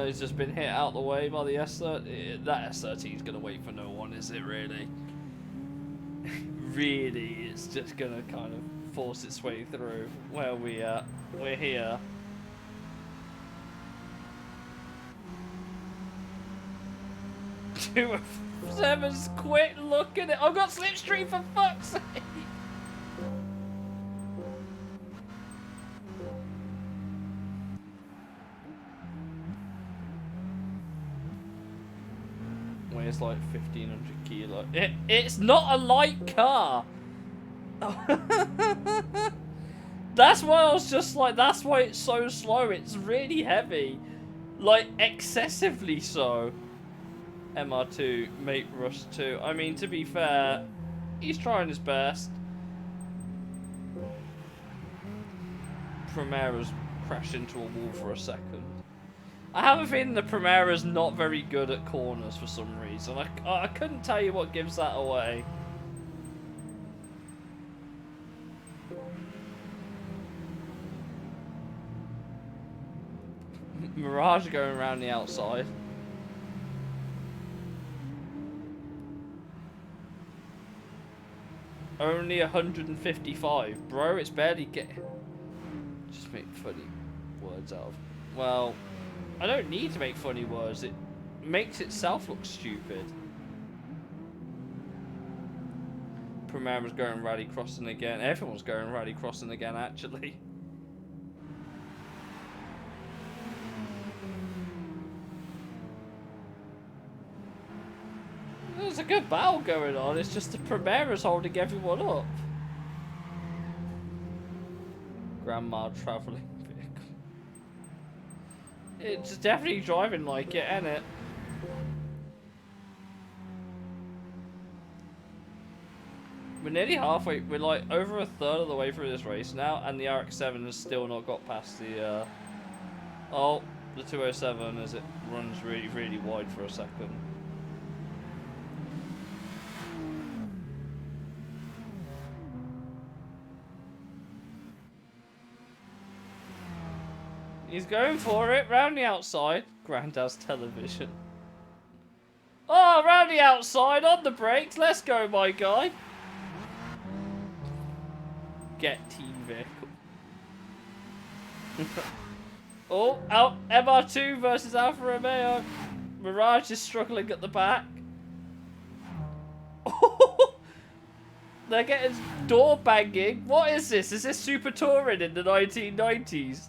He's just been hit out the way by the S30. That S30 is gonna wait for no one, is it really? Really, it's just gonna kind of force its way through. Where we at? We're here. Two of Seven's quit. Look at it. I've got slipstream for fuck's sake. Weighs like 1,500 kilo. It's not a light car. That's why I was just like, that's why it's so slow. It's really heavy. Like, excessively so. MR2, Mate Rush 2. I mean, to be fair, he's trying his best. Primera's crashed into a wall for a second. I have a feeling the Primera's not very good at corners for some reason. I couldn't tell you what gives that away. Mirage going around the outside. Only 155. Bro, it's barely getting... Just make funny words out of... Well, I don't need to make funny words. It makes itself look stupid. Primera's going rally crossing again. Everyone's going rally crossing again, actually. There's a good battle going on. It's just the Primera's holding everyone up. Grandma travelling vehicle. It's definitely driving like it, ain't it? We're nearly halfway. We're like over a third of the way through this race now, and the RX-7 has still not got past the. Oh, the 207 as it runs really, really wide for a second. He's going for it, round the outside. Grandad's television. Oh, round the outside, on the brakes. Let's go, my guy. Get team vehicle. Oh, out MR2 versus Alfa Romeo. Mirage is struggling at the back. They're getting door banging. What is this? Is this Super Touring in the 1990s?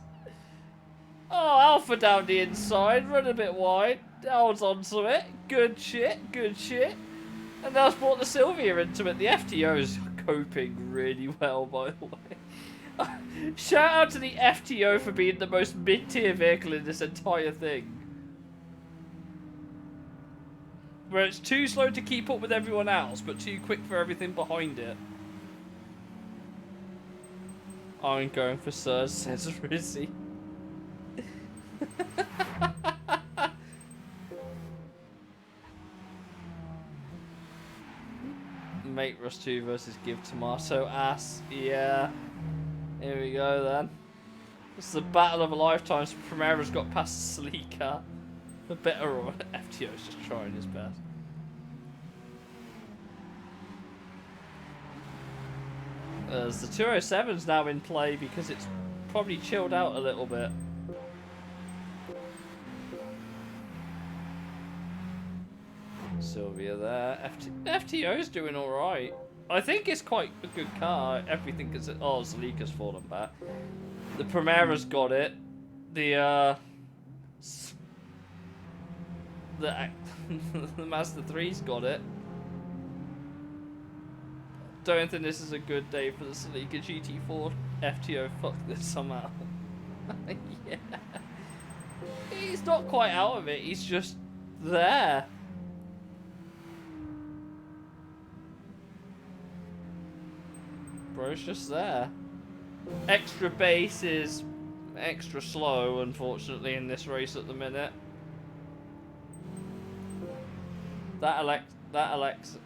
Oh, Alpha down the inside, run a bit wide. Holds onto it. Good shit, good shit. And that's brought the Sylvia into it. The FTO's coping really well, by the way. Shout out to the FTO for being the most mid-tier vehicle in this entire thing. Where it's too slow to keep up with everyone else, but too quick for everything behind it. I'm going for Sirs, says Rizzy. Mate Rush 2 versus Give Tomato Ass. Yeah. Here we go then. This is the battle of a lifetime. So Primera's got past the Sleeker. For better or FTO's just trying his best. As the 207's now in play because it's probably chilled out a little bit. Sylvia there. FTO's doing alright. I think it's quite a good car. Everything is. Oh, Zalika's fallen back. The Primera's got it. The the Mazda 3's got it. Don't think this is a good day for the Celica GT4 FTO. Fuck this somehow. Yeah. He's not quite out of it. He's just there. Bro's just there. Extra base is extra slow, unfortunately, in this race at the minute. That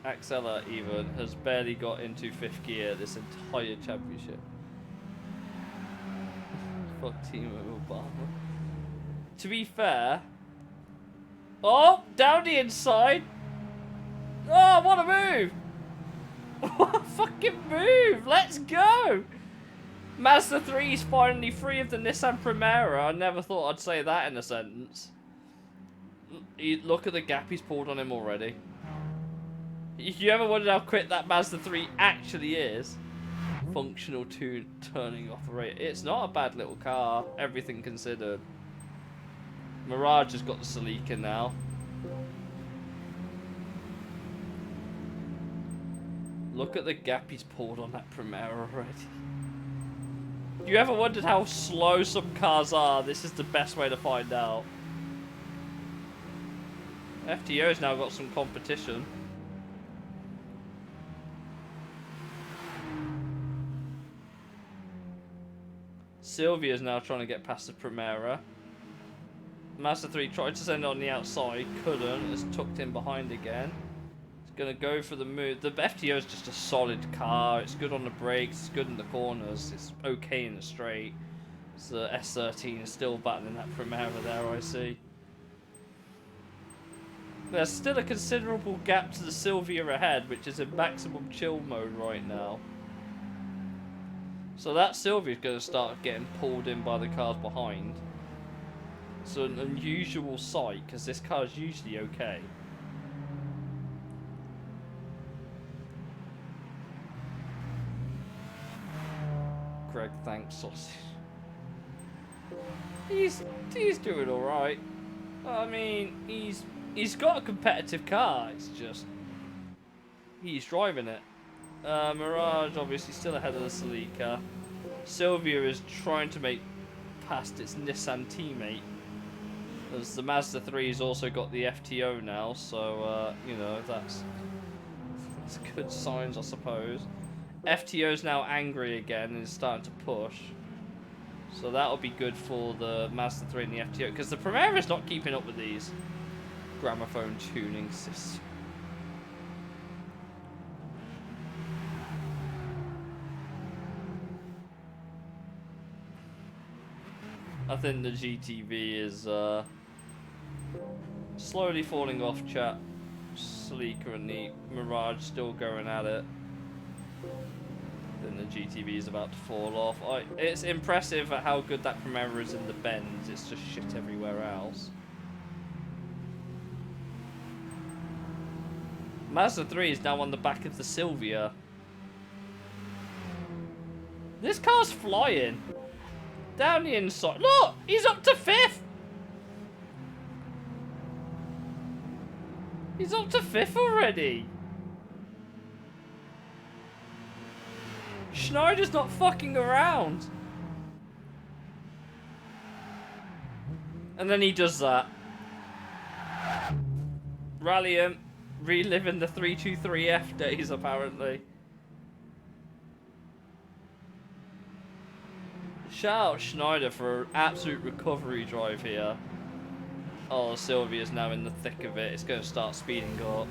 Axela even has barely got into 5th gear this entire championship. Fuck Team Obama. To be fair... Oh! Down the inside! Oh, what a move! What a fucking move! Let's go! Mazda 3 is finally free of the Nissan Primera. I never thought I'd say that in a sentence. Look at the gap he's pulled on him already. If you ever wondered how quick that Mazda 3 actually is, functional turning operator. It's not a bad little car, everything considered. Mirage has got the Celica now. Look at the gap he's pulled on that Primera already. You ever wondered how slow some cars are? This is the best way to find out. FTO's now got some competition. Sylvia's now trying to get past the Primera. Mazda 3 tried to send it on the outside, couldn't, has tucked in behind again. It's going to go for the move. The FTO is just a solid car. It's good on the brakes, it's good in the corners, it's okay in the straight. So the S13 is still battling that Primera there, I see. There's still a considerable gap to the Sylvia ahead, which is in maximum chill mode right now. So that Sylvia's going to start getting pulled in by the cars behind. It's an unusual sight, because this car is usually okay. Greg, thanks, sausage. He's doing alright. I mean, he's got a competitive car, it's just he's driving it. Mirage obviously still ahead of the Celica. Sylvia is trying to make past its Nissan teammate. As the Mazda 3 has also got the FTO now, so you know, that's good signs, I suppose. FTO's now angry again and is starting to push. So that'll be good for the Mazda 3 and the FTO, because the Primera's not keeping up with these gramophone tuning systems. I think the GTV is slowly falling off, chat. Sleeker and the Mirage still going at it. Then the GTV is about to fall off. It's impressive at how good that Primera is in the bends. It's just shit everywhere else. Mazda 3 is now on the back of the Silvia. This car's flying. Down the inside. Look! He's up to 5th! He's up to 5th already! Schneider's not fucking around. And then he does that. Rally him. Reliving the 323F days, apparently. Shout out Schneider for an absolute recovery drive here. Oh, Sylvia's now in the thick of it. It's going to start speeding up.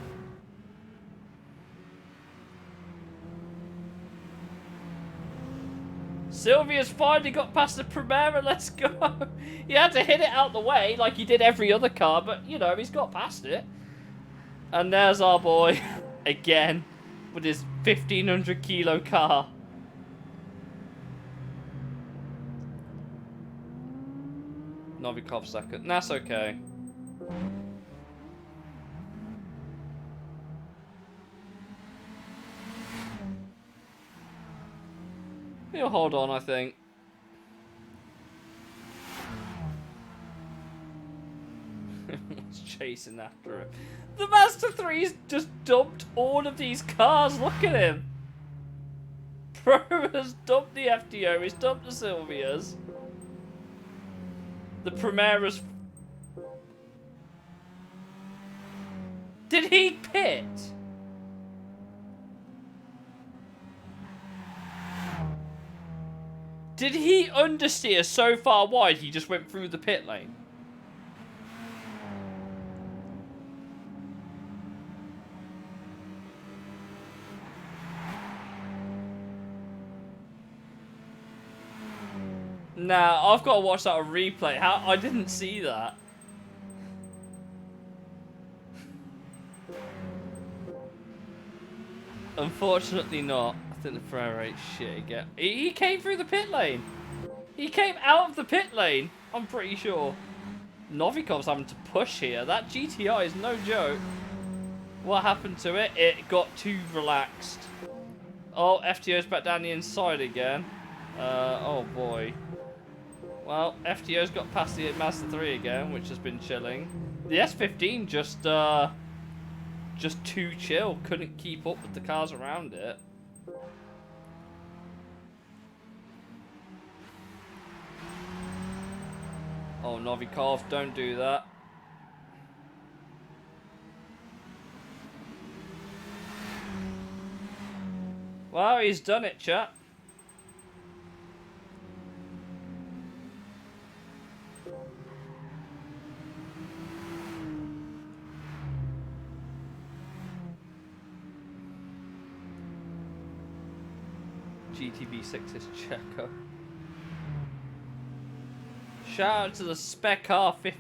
Sylvia's finally got past the Primera, let's go! He had to hit it out the way like he did every other car, but, you know, he's got past it. And there's our boy, again, with his 1,500 kilo car. Novikov second, that's okay. He'll hold on, I think. Everyone's chasing after him. The Mazda 3's just dumped all of these cars. Look at him. Pro has dumped the FTO. He's dumped the Silvias. The Primera's. Did he pit? Did he understeer so far wide he just went through the pit lane? Nah, I've got to watch that on replay. How I didn't see that. Unfortunately not. I think the Ferrari ate shit again. He came through the pit lane. He came out of the pit lane. I'm pretty sure. Novikov's having to push here. That GTI is no joke. What happened to it? It got too relaxed. Oh, FTO's back down the inside again. Oh boy. Well, FTO's got past the Mazda 3 again, which has been chilling. The S15 just too chill. Couldn't keep up with the cars around it. Oh, Novikov, don't do that. Well, he's done it, chat. GTV6 is Checo. Shout out to the Spec R50.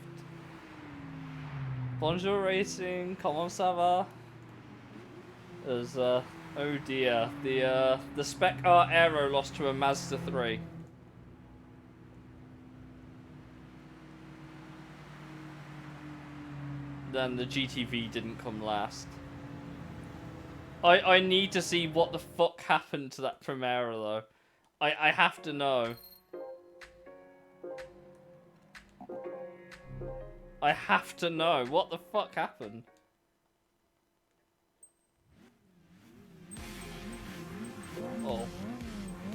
Bonjour Racing, comment ça va? There's oh dear, the Spec R Aero lost to a Mazda 3. Then the GTV didn't come last. I need to see what the fuck happened to that Primera though. I have to know. I have to know what the fuck happened. Oh,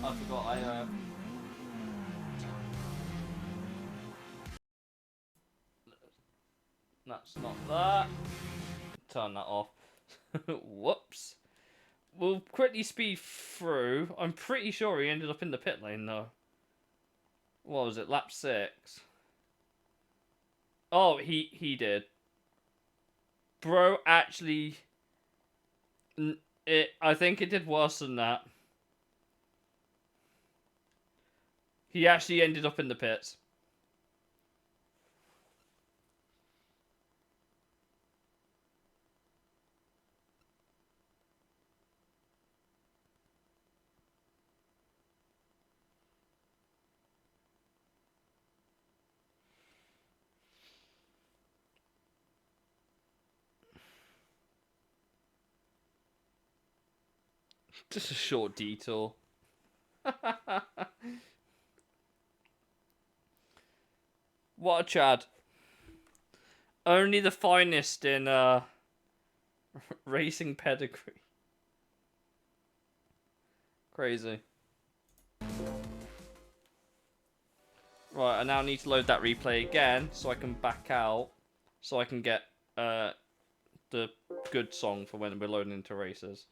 I forgot. That's not that. Turn that off. Whoops. we'll quickly speed through. I'm pretty sure he ended up in the pit lane, though. What was it, lap 6? Oh, he did. Bro, actually... I think it did worse than that. He actually ended up in the pits. Just a short detour. What a Chad. Only the finest in racing pedigree. Crazy. Right, I now need to load that replay again so I can back out. So I can get the good song for when we're loading into races.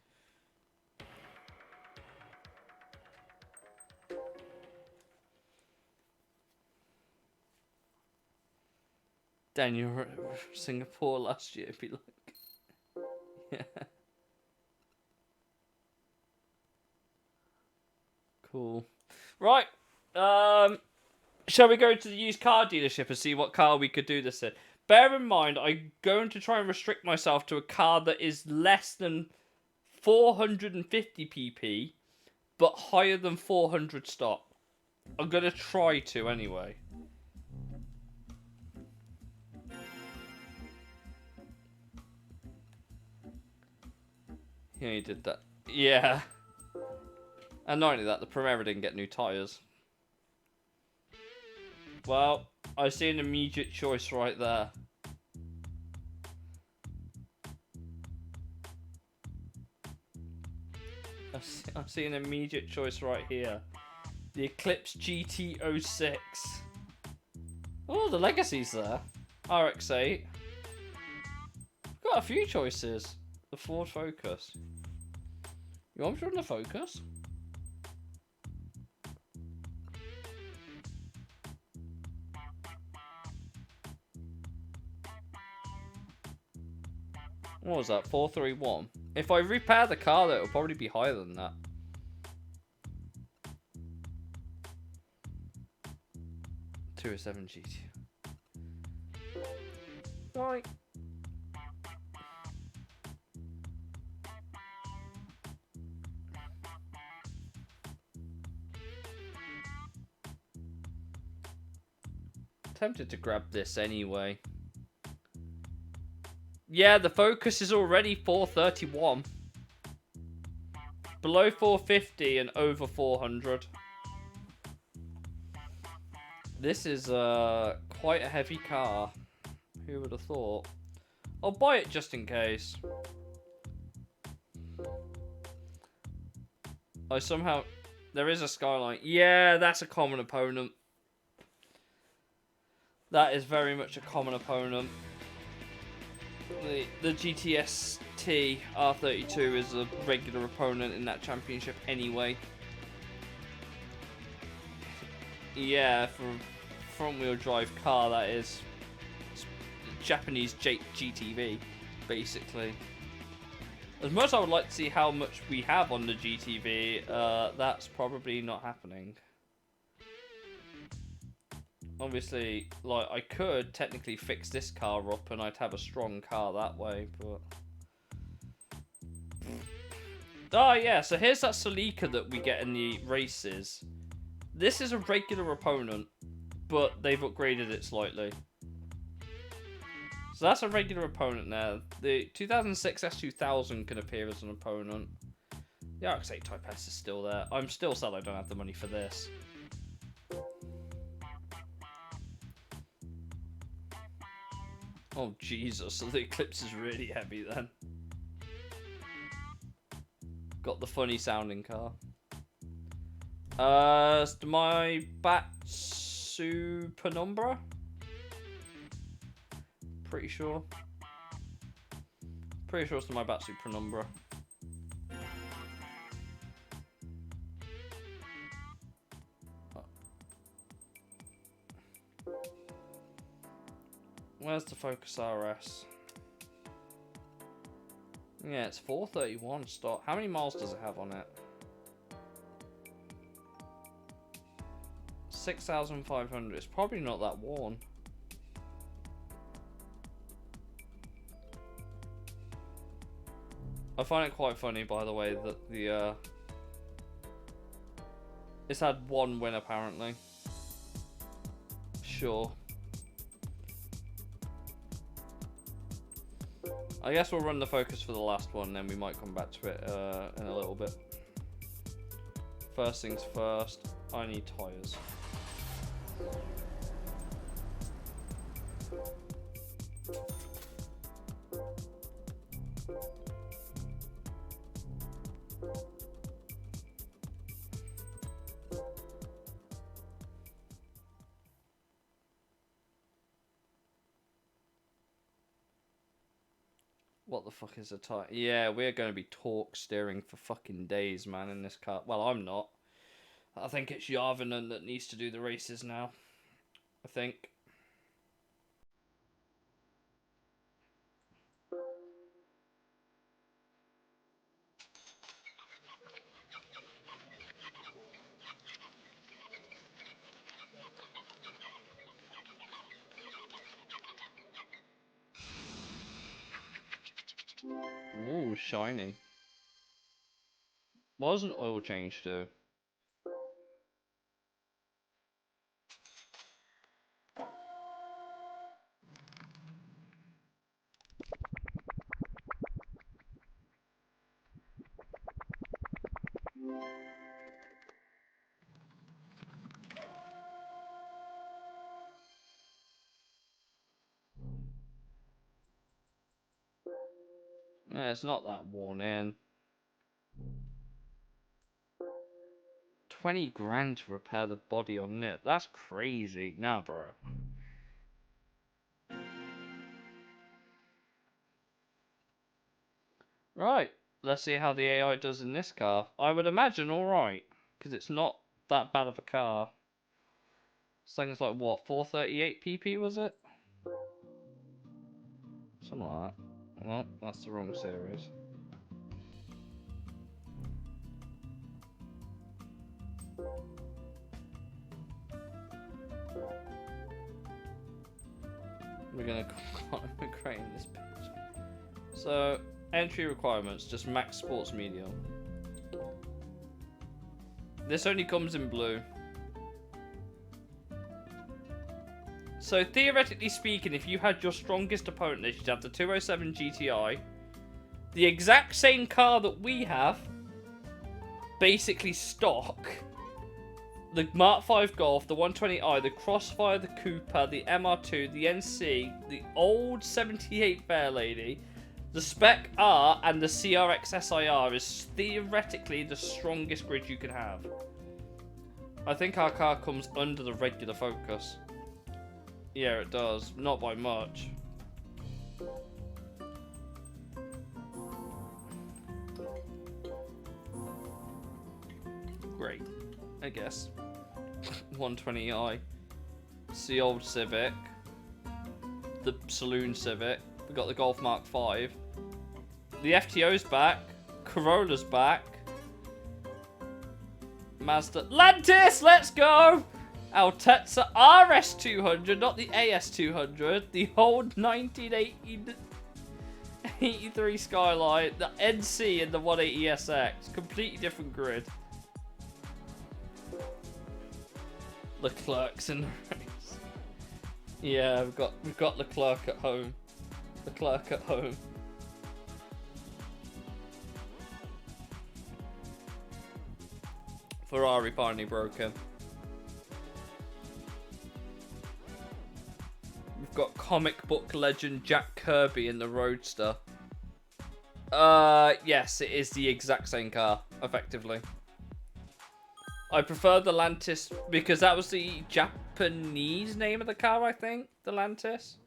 Dan, you were at Singapore last year, be like. Yeah. Cool. Right. Shall we go to the used car dealership and see what car we could do this in? Bear in mind, I'm going to try and restrict myself to a car that is less than 450 pp, but higher than 400 stock. I'm going to try to anyway. Yeah, he did that. Yeah. And not only that, the Primera didn't get new tyres. Well, I see an immediate choice right there. I see an immediate choice right here. The Eclipse GT06. Oh, the Legacy's there. RX-8. Got a few choices. The Ford Focus. You want me to run the Focus? What was that? 431. If I repair the car, though, it'll probably be higher than that. .207 GT. Right. Tempted to grab this anyway. Yeah, the Focus is already 431. Below 450 and over 400. This is quite a heavy car. Who would have thought? I'll buy it just in case. I somehow... There is a Skyline. Yeah, that's a common opponent. That is very much a common opponent. The GTS-T R32 is a regular opponent in that championship anyway. Yeah, for a front-wheel drive car, that is. It's Japanese GTV, basically. As much as I would like to see how much we have on the GTV, that's probably not happening. Obviously, like, I could technically fix this car up and I'd have a strong car that way, but... Oh, yeah, so here's that Celica that we get in the races. This is a regular opponent, but they've upgraded it slightly. So that's a regular opponent there. The 2006 S2000 can appear as an opponent. The RX-8 Type S is still there. I'm still sad I don't have the money for this. Oh, Jesus. So the Eclipse is really heavy then. Got the funny sounding car. My Batsu Penumbra? Pretty sure. Pretty sure it's my Batsu Penumbra. Where's the Focus RS? Yeah, it's 431 stock. How many miles does it have on it? 6,500. It's probably not that worn. I find it quite funny, by the way, that the it's had one win apparently. Sure. I guess we'll run the Focus for the last one, then we might come back to it in a little bit. First things first, I need tyres. What the fuck is a tyre? Yeah, we're going to be torque steering for fucking days, man, in this car. Well, I'm not. I think it's Yarvinen that needs to do the races now. I think. Ooh, shiny. What does an oil change do? Yeah, it's not that worn in. 20 grand to repair the body on it. That's crazy. Nah, bro. Right. Let's see how the AI does in this car. I would imagine alright. Because it's not that bad of a car. This thing's like, what, 438 PP was it? Something like that. Well, that's the wrong series. We're gonna create this page. So, entry requirements, just max sports medium. This only comes in blue. So theoretically speaking, if you had your strongest opponent, you'd have the 207 GTI, the exact same car that we have, basically stock, the Mark 5 Golf, the 120i, the Crossfire, the Cooper, the MR2, the NC, the old 78 Fairlady, the Spec R, and the CRX SIR is theoretically the strongest grid you can have. I think our car comes under the regular Focus. Yeah, it does. Not by much. Great. I guess. 120i. It's the old Civic. The Saloon Civic. We got the Golf Mark 5. The FTO's back. Corolla's back. Mazda. Lantis! Let's go! Altezza RS200, not the AS200. The old 1983 Skyline. The NC and the 180SX. Completely different grid. Leclerc's in the race. Yeah, we've got Leclerc at home. Leclerc at home. Ferrari finally broken. We've got comic book legend Jack Kirby in the Roadster. Yes, it is the exact same car, effectively. I prefer the Lantis because that was the Japanese name of the car, I think. The Lantis.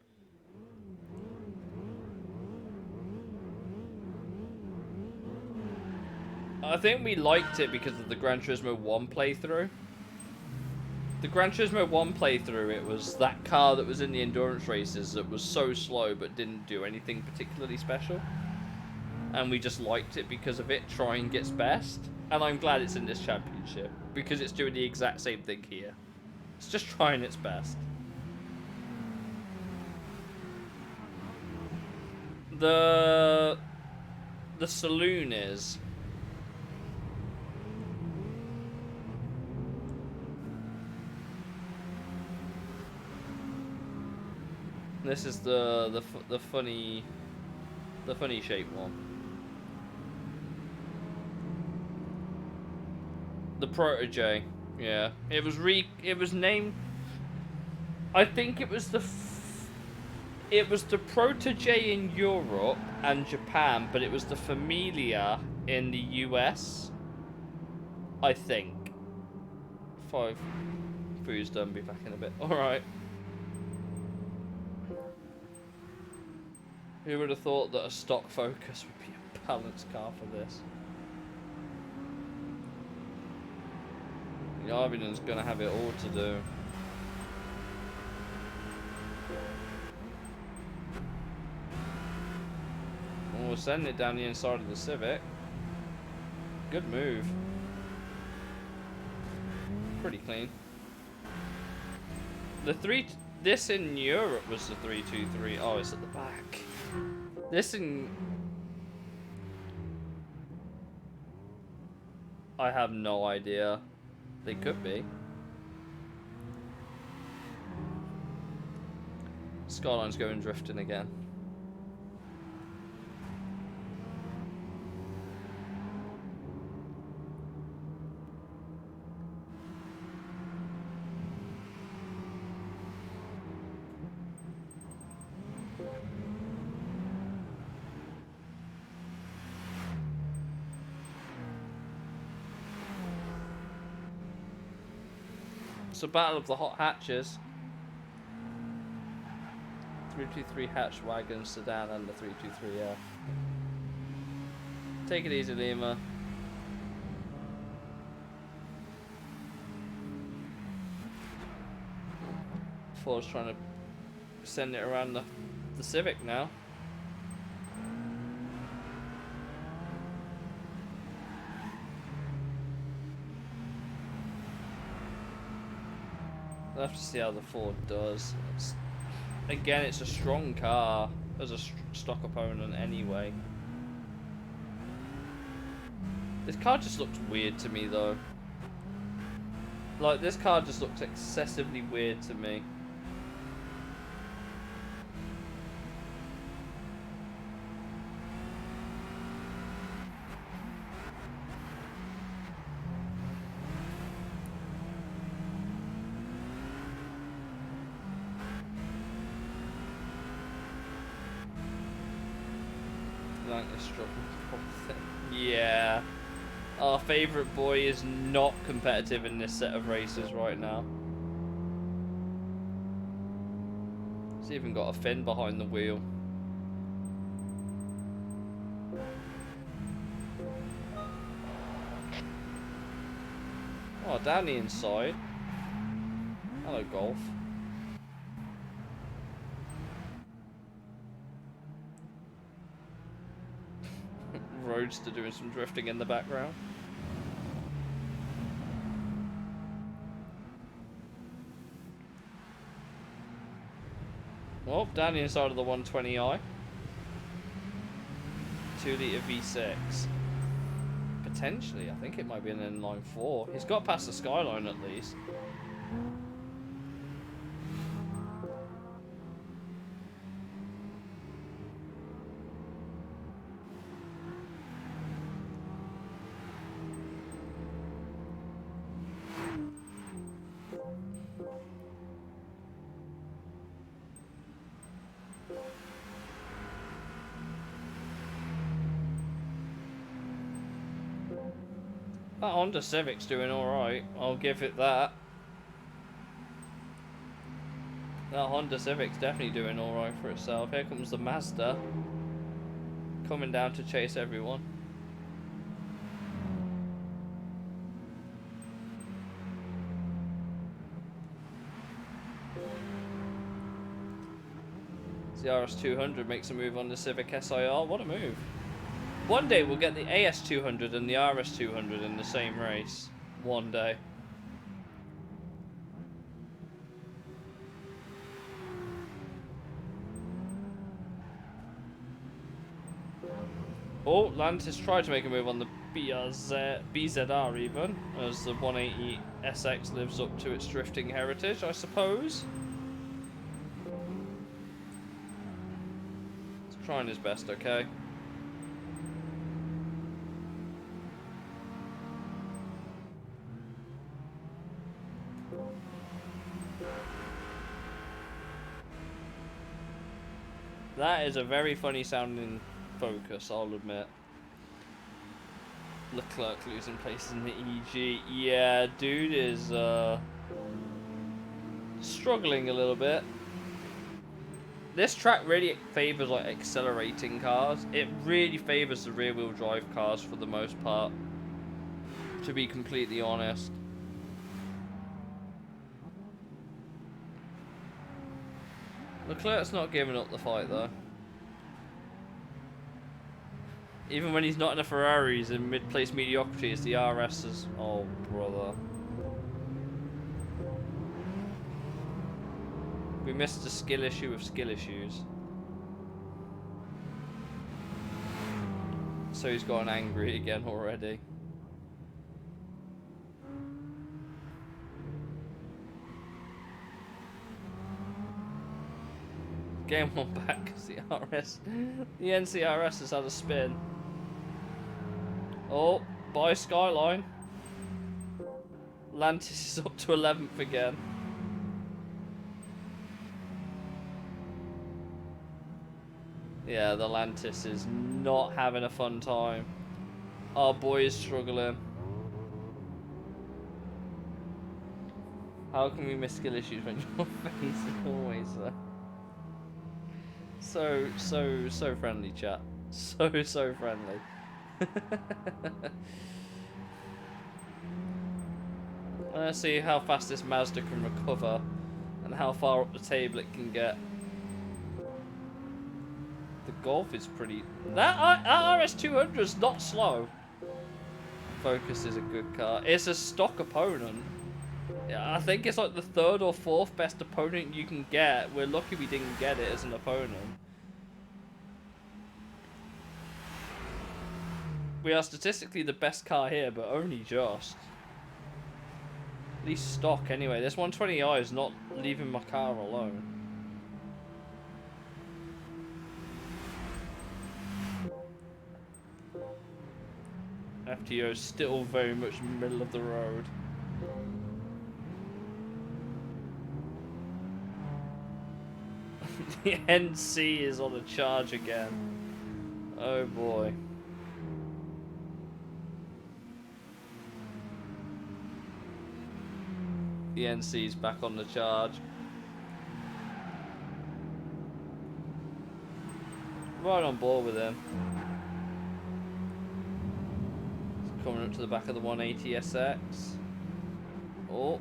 I think we liked it because of the Gran Turismo 1 playthrough. The Gran Turismo 1 playthrough, it was that car that was in the endurance races that was so slow but didn't do anything particularly special. And we just liked it because of it trying its best. And I'm glad it's in this championship because it's doing the exact same thing here. It's just trying its best. The saloon is... This is the funny shaped one. The Protege. Yeah. It was named, I think it was the Protege in Europe and Japan, but it was the Familia in the US. I think. 5 food's done, be back in a bit. Alright. Who would have thought that a stock Focus would be a balanced car for this? Yarvinen's gonna have it all to do. Oh, we're sending it down the inside of the Civic. Good move. Pretty clean. This in Europe was the 323. Oh, it's at the back. This in... I have no idea. They could be. Skyline's going drifting again. It's a battle of the hot hatches. 323 hatch wagon, sedan, and the 323F. Take it easy, Lima. Ford's trying to send it around the Civic now. We'll have to see how the Ford does. Again, it's a strong car as a stock opponent anyway. This car just looks weird to me though. Like, this car just looks excessively weird to me. Yeah. Our favourite boy is not competitive in this set of races right now. He's even got a fin behind the wheel. Oh, down the inside. Hello, Golf. Roadster doing some drifting in the background. Oh, down the inside of the 120i. 2-litre V6. Potentially, I think it might be an inline 4. He's got past the Skyline at least. That Honda Civic's doing alright, I'll give it that. That Honda Civic's definitely doing alright for itself. Here comes the Mazda. Coming down to chase everyone. The RS200 makes a move on the Civic SIR. What a move. One day we'll get the AS200 and the RS200 in the same race. One day. Oh, Lantis tried to make a move on the BZR even, as the 180 SX lives up to its drifting heritage, I suppose. He's trying his best, okay? That is a very funny sounding Focus, I'll admit. Leclerc losing places in the EG. Yeah, dude is struggling a little bit. This track really favours like accelerating cars. It really favours the rear wheel drive cars for the most part, to be completely honest. Leclerc's not giving up the fight though. Even when he's not in a Ferrari, he's in mid-place mediocrity as the RS is... Oh, brother. We missed a skill issue with skill issues. So he's gotten angry again already. Game one back because the NCRS has had a spin. Oh, by Skyline. Lantis is up to 11th again. Yeah, the Lantis is not having a fun time. Our boy is struggling. How can we miss skill issues when your face is always there? So friendly, chat. So friendly. Let's see how fast this Mazda can recover and how far up the table it can get. The Golf is pretty... That RS200 is not slow. Focus is a good car. It's a stock opponent. Yeah, I think it's like the 3rd or 4th best opponent you can get. We're lucky we didn't get it as an opponent. We are statistically the best car here, but only just. At least stock anyway. This 120i is not leaving my car alone. FTO is still very much middle of the road. The NC is on a charge again. Oh boy. The NC's back on the charge. Right on board with him. He's coming up to the back of the 180SX. Oh.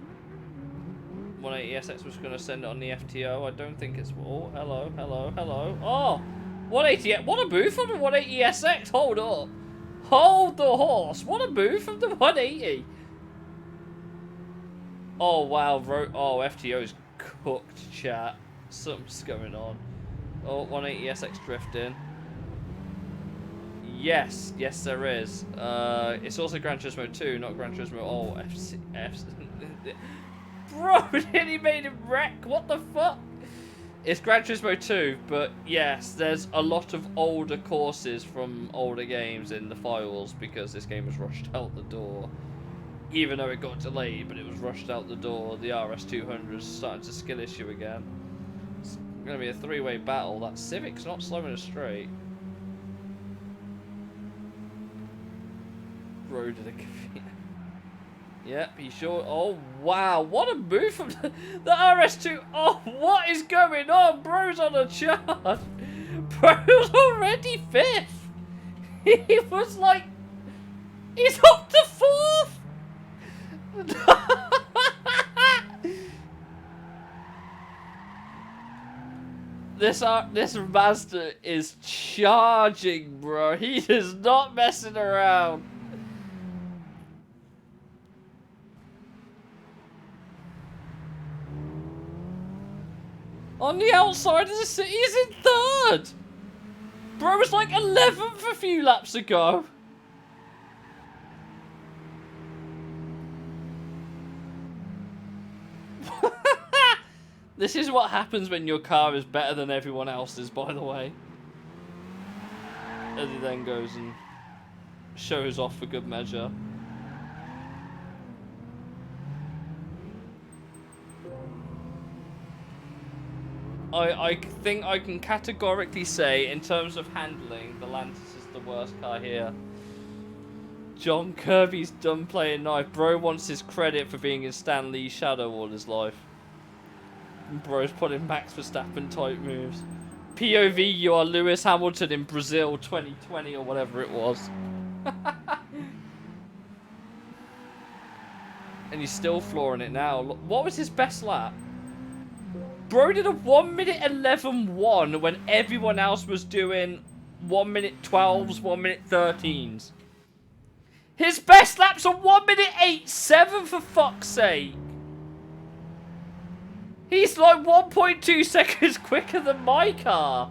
180SX was going to send it on the FTO. I don't think it's... Oh, hello. Oh! 180... What a booth from the 180SX! Hold up. Hold the horse! What a booth from the 180! Oh, wow. Oh, FTO's cooked, chat. Something's going on. Oh, 180SX drifting. Yes, there is. It's also Gran Turismo 2, not Gran Turismo... Oh, Bro, he made him wreck. What the fuck? It's Gran Turismo 2, but yes, there's a lot of older courses from older games in the files because this game was rushed out the door. Even though it got delayed, but it was rushed out the door. The RS200 is starting to skill issue again. It's going to be a 3-way battle. That Civic's not slowing us straight. Road to the Cavina. Yep, he sure... Oh, wow. What a move from the RS2. Oh, what is going on? Bro's on a charge. Bro's already 5th. He was like... He's up to 4th. This Mazda is charging, bro. He is not messing around. On the outside of the city, he's in third. Bro was like 11th a few laps ago. This is what happens when your car is better than everyone else's, by the way. As he then goes and shows off for good measure. I think I can categorically say, in terms of handling, the Lantis is the worst car here. John Kirby's done playing knife. Bro wants his credit for being in Stan Lee's shadow all his life. And bro's putting Max Verstappen type moves. POV, you are Lewis Hamilton in Brazil 2020 or whatever it was. And he's still flooring it now. What was his best lap? Bro did a 1 minute 11.1 when everyone else was doing 1 minute 12s, 1 minute 13s. His best lap's a 1 minute 8.7 for fuck's sake. He's like 1.2 seconds quicker than my car.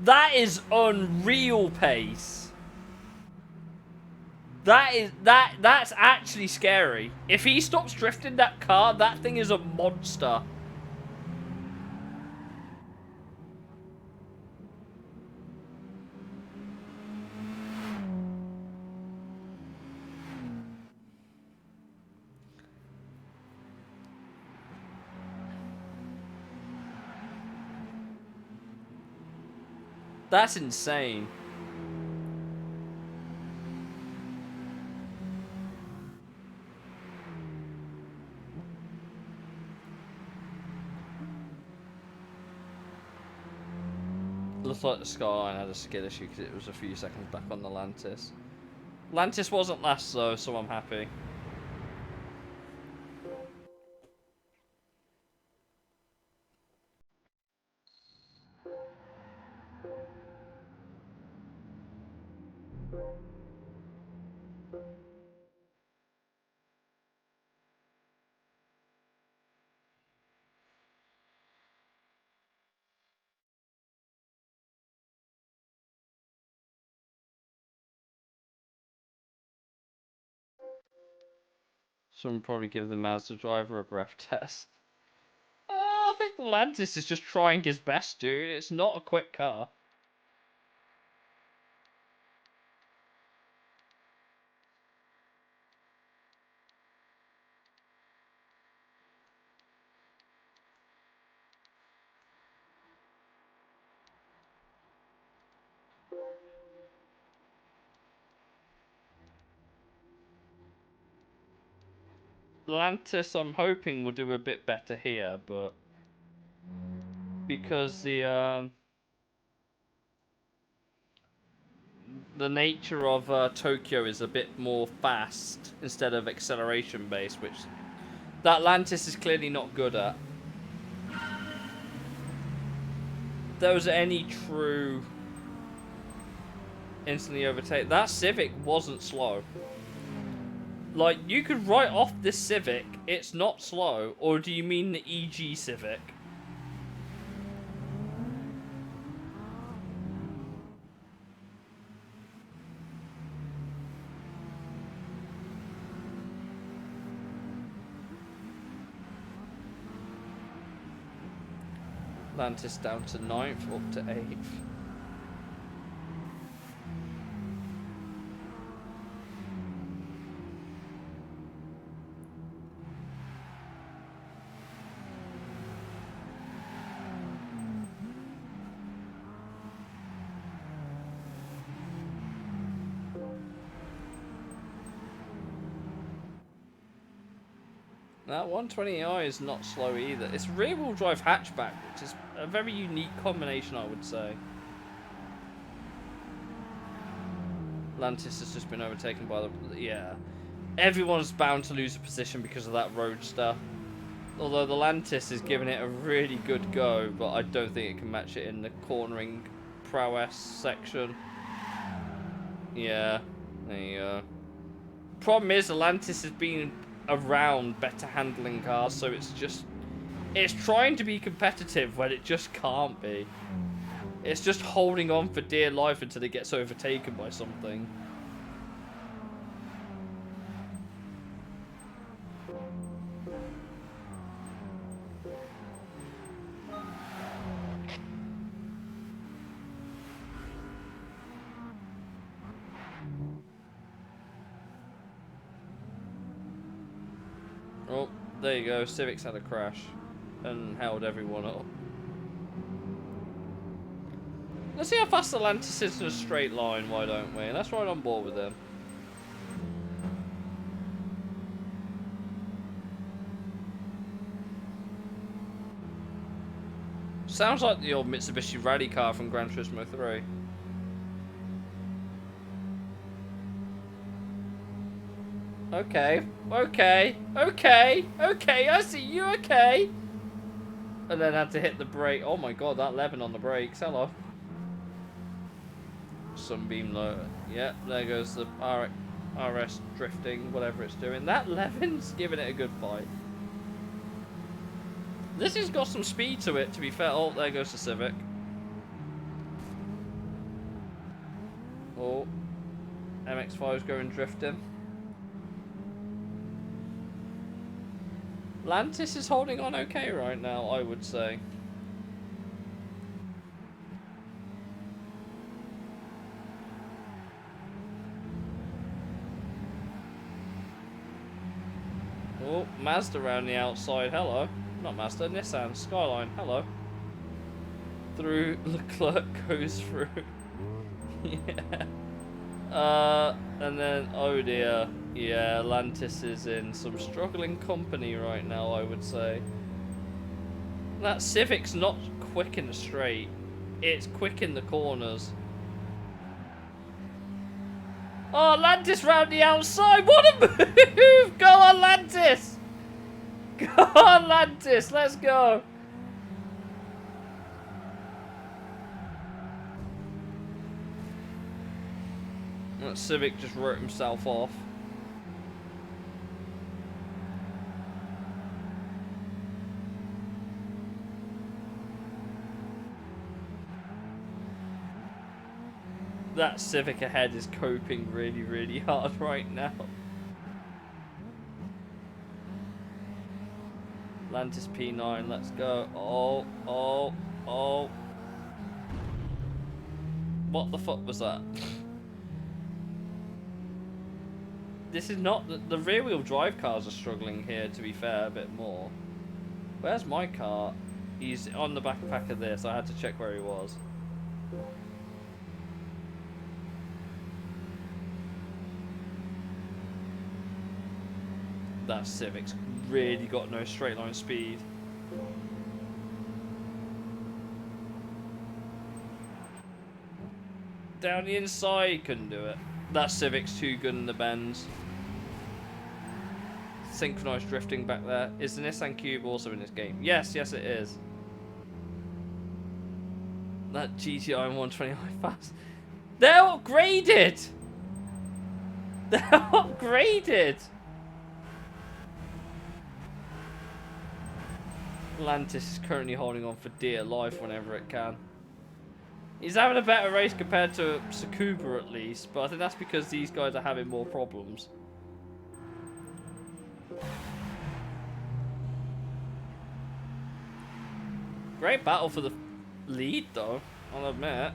That is unreal pace. That's actually scary. If he stops drifting that car, that thing is a monster. That's insane. Looks like the Skyline had a skill issue because it was a few seconds back on the Lantis. Lantis wasn't last though, so I'm happy. Someone probably give the Mazda driver a breath test. I think the Lantis is just trying his best, dude. It's not a quick car. Lantis, I'm hoping, will do a bit better here, but because the nature of Tokyo is a bit more fast instead of acceleration based, which that Lantis is clearly not good at. If there was any true instantly overtake, that Civic wasn't slow. Like, you could write off this Civic, it's not slow, or do you mean the EG Civic? Atlantis down to 9th, up to 8th. That 120i is not slow either. It's rear-wheel drive hatchback, which is a very unique combination, I would say. Lantis has just been overtaken by the... yeah. Everyone's bound to lose a position because of that Roadster. Although the Lantis is giving it a really good go, but I don't think it can match it in the cornering prowess section. Yeah, there you go. Problem is, the Lantis has been around better handling cars, so it's trying to be competitive when it just can't be. It's just holding on for dear life until it gets overtaken by something. Oh, there you go. Civic's had a crash and held everyone up. Let's see how fast Atlantis is in a straight line, why don't we? Let's ride on board with him. Sounds like the old Mitsubishi rally car from Gran Turismo 3. Okay, okay, okay, okay, I see you, okay. And then had to hit the brake. Oh my god, that Levin on the brakes, hello. Sunbeam low. Yeah, there goes the RS drifting, whatever it's doing. That Levin's giving it a good fight. This has got some speed to it, to be fair. Oh, there goes the Civic. Oh, MX-5's going drifting. Lantis is holding on okay right now, I would say. Oh, Mazda around the outside, hello. Not Mazda, Nissan, Skyline, hello. Through, Leclerc goes through. Yeah. And then, oh dear. Yeah, Lantis is in some struggling company right now, I would say. That Civic's not quick in the straight. It's quick in the corners. Oh, Lantis round the outside. What a move! Go on, Lantis! Go on, Lantis. Let's go. That Civic just wrote himself off. That Civic ahead is coping really, really hard right now. Lantis P9, let's go. Oh, oh, oh. What the fuck was that? This is not... The rear-wheel drive cars are struggling here, to be fair, a bit more. Where's my car? He's on the backpack of this. I had to check where he was. That Civic's really got no straight line speed. Down the inside, couldn't do it. That Civic's too good in the bends. Synchronized drifting back there. Is the Nissan Cube also in this game? Yes, yes it is. That GTI 129 fast. They're upgraded! They're upgraded! Lantis is currently holding on for dear life whenever it can. He's having a better race compared to Tsukuba at least, but I think that's because these guys are having more problems. Great battle for the lead though, I'll admit.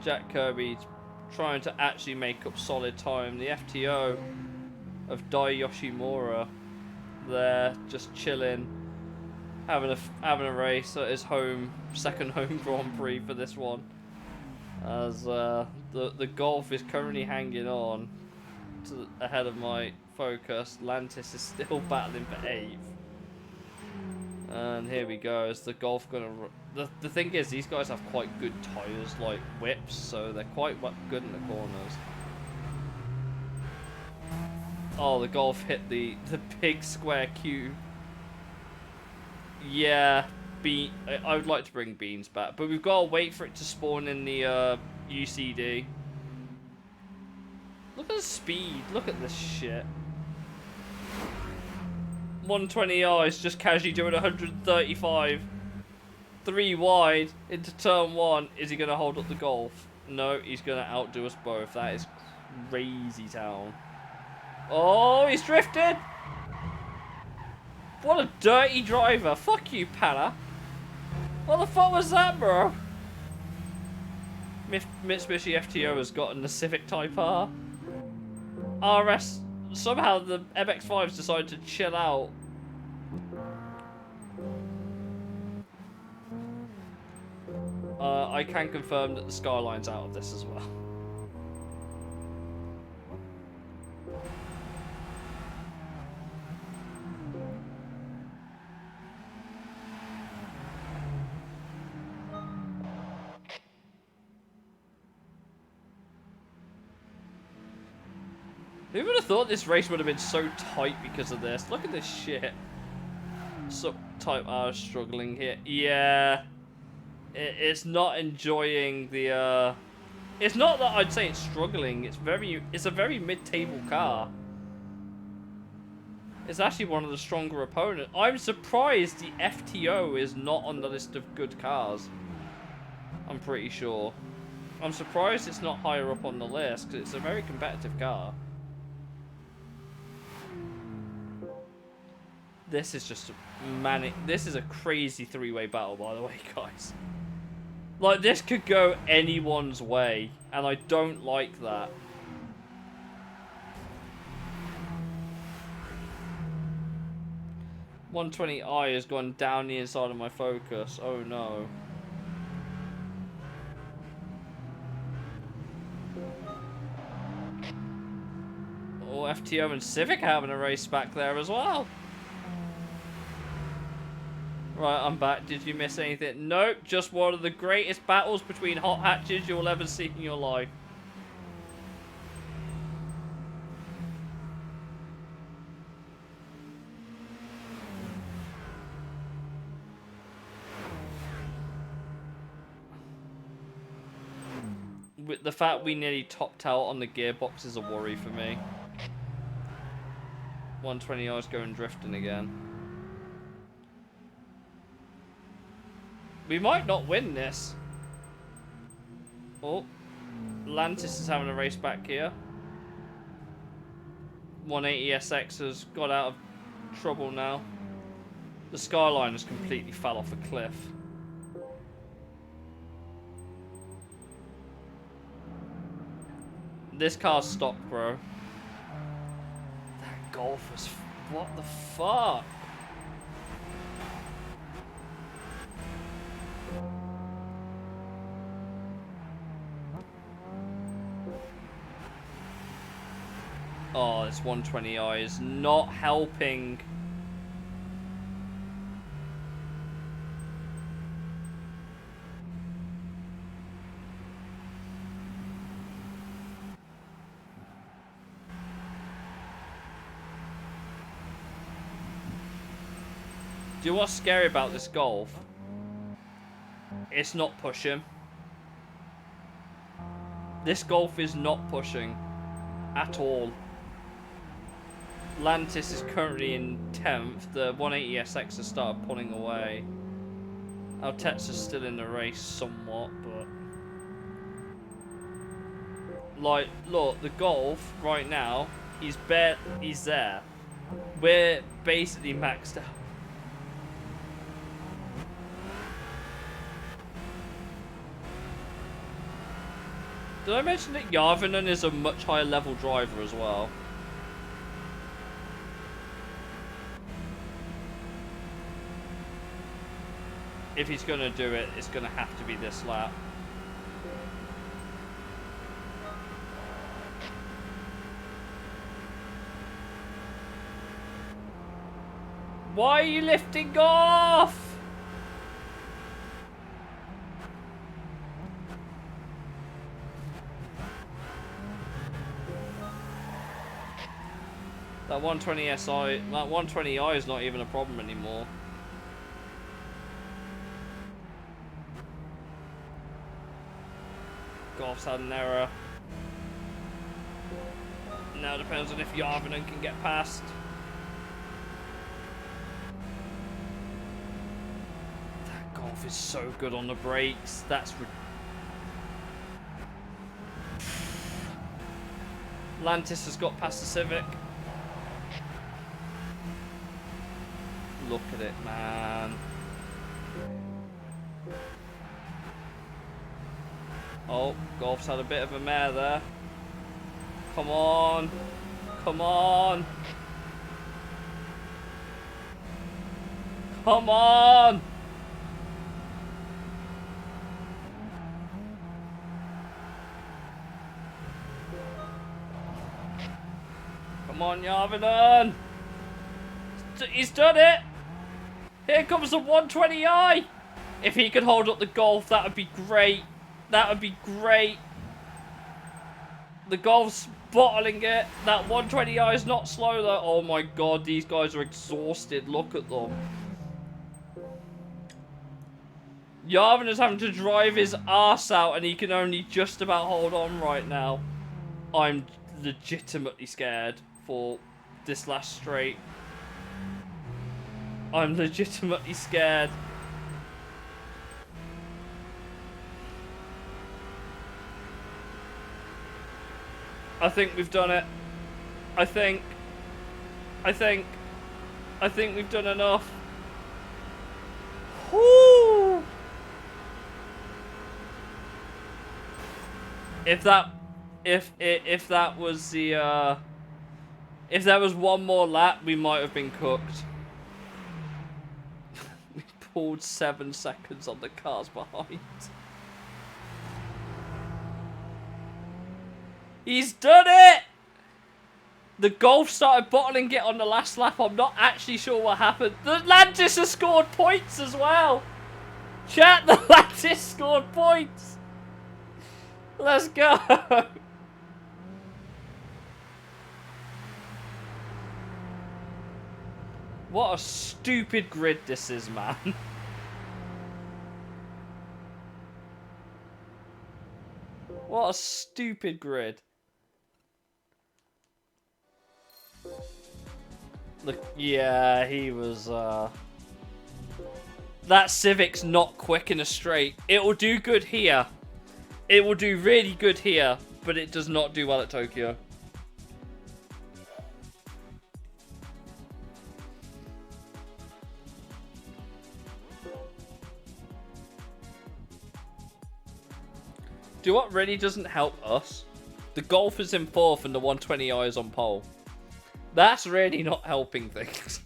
Jack Kirby's trying to actually make up solid time. The FTO of Dai Yoshimura there, just chilling, having a race at his second home Grand Prix for this one. As the Golf is currently hanging on to ahead of my focus. Lantis is still battling for 8th. And here we go. Is the Golf gonna... The thing is, these guys have quite good tyres, like whips, so they're quite good in the corners. Oh, the Golf hit the big square cube. Yeah, I would like to bring Beans back, but we've got to wait for it to spawn in the UCD. Look at the speed. Look at this shit. 120R is just casually doing 135. 3 wide into turn 1. Is he going to hold up the Golf? No, he's going to outdo us both. That is crazy town. Oh, he's drifted. What a dirty driver. Fuck you, Pala. What the fuck was that, bro? Mitsubishi FTO has gotten the Civic Type R. RS, somehow the MX-5's decided to chill out. I can confirm that the Skyline's out of this as well. Who would have thought this race would have been so tight because of this? Look at this shit. So, Type R is struggling here. Yeah. It's not enjoying the, It's not that I'd say it's struggling. It's a very mid-table car. It's actually one of the stronger opponents. I'm surprised the FTO is not on the list of good cars. I'm pretty sure. I'm surprised it's not higher up on the list because it's a very competitive car. This is just a manic. This is a crazy 3-way battle, by the way, guys. Like, this could go anyone's way, and I don't like that. .120i has gone down the inside of my Focus. Oh no. Oh, FTO and Civic having a race back there as well. Right, I'm back. Did you miss anything? Nope, just one of the greatest battles between hot hatches you'll ever see in your life. With the fact we nearly topped out on the gearbox is a worry for me. 120 hours going drifting again. We might not win this. Oh, Lantis is having a race back here. 180SX has got out of trouble now. The Skyline has completely fell off a cliff. This car's stopped, bro. That Golf was... What the fuck? Oh, this 120i is not helping. Do you know what's scary about this Golf? It's not pushing. This Golf is not pushing at all. Lantis is currently in 10th. The 180SX has started pulling away. Altet's still in the race somewhat, but... Like, look, the Golf right now, he's there. We're basically maxed out. Did I mention that Yarvinen is a much higher level driver as well? If he's going to do it, it's going to have to be this lap. Why are you lifting off? That 120 SI, that 120i is not even a problem anymore. Golf's had an error. Now it depends on if Yarvinen can get past. That Golf is so good on the brakes. That's Lantis has got past the Civic. Look at it, man. Oh, Golf's had a bit of a mare there. Come on. Come on. Come on. Come on, Yarvinen. He's done it. Here comes the 120i. If he could hold up the Golf, that would be great. That would be great. The Golf's bottling it. That 120i is not slow though. Oh my god, these guys are exhausted. Look at them. Yarvin is having to drive his arse out and he can only just about hold on right now. I'm legitimately scared for this last straight. I'm legitimately scared. I think we've done it. I think we've done enough. Whoo! If that was the if there was one more lap, we might have been cooked. We pulled 7 seconds on the cars behind. He's done it! The Golf started bottling it on the last lap. I'm not actually sure what happened. The Lantis has scored points as well. Chat, the Lantis scored points. Let's go. What a stupid grid this is, man. What a stupid grid. Look, yeah, he was, that Civic's not quick in a straight. It will do good here. It will do really good here, but it does not do well at Tokyo. Do you know what really doesn't help us? The Golf is in 4th and the 120i is on pole. That's really not helping things.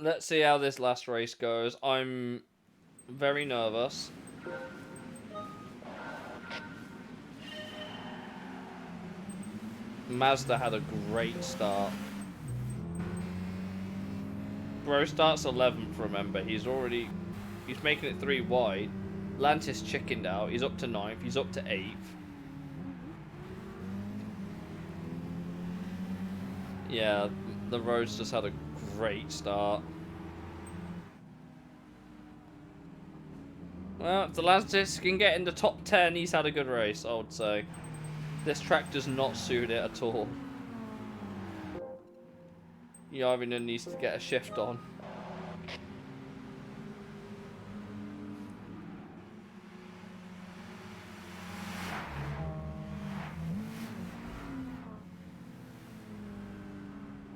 Let's see how this last race goes. I'm very nervous. Mazda had a great start. Bro starts 11th, remember. He's making it 3 wide. Lantis chickened out. He's up to 9th. He's up to 8th. Yeah, the Rhodes just had a great start. Well, if the Lantis can get in the top 10, he's had a good race, I would say. This track does not suit it at all. Yarvinen needs to get a shift on.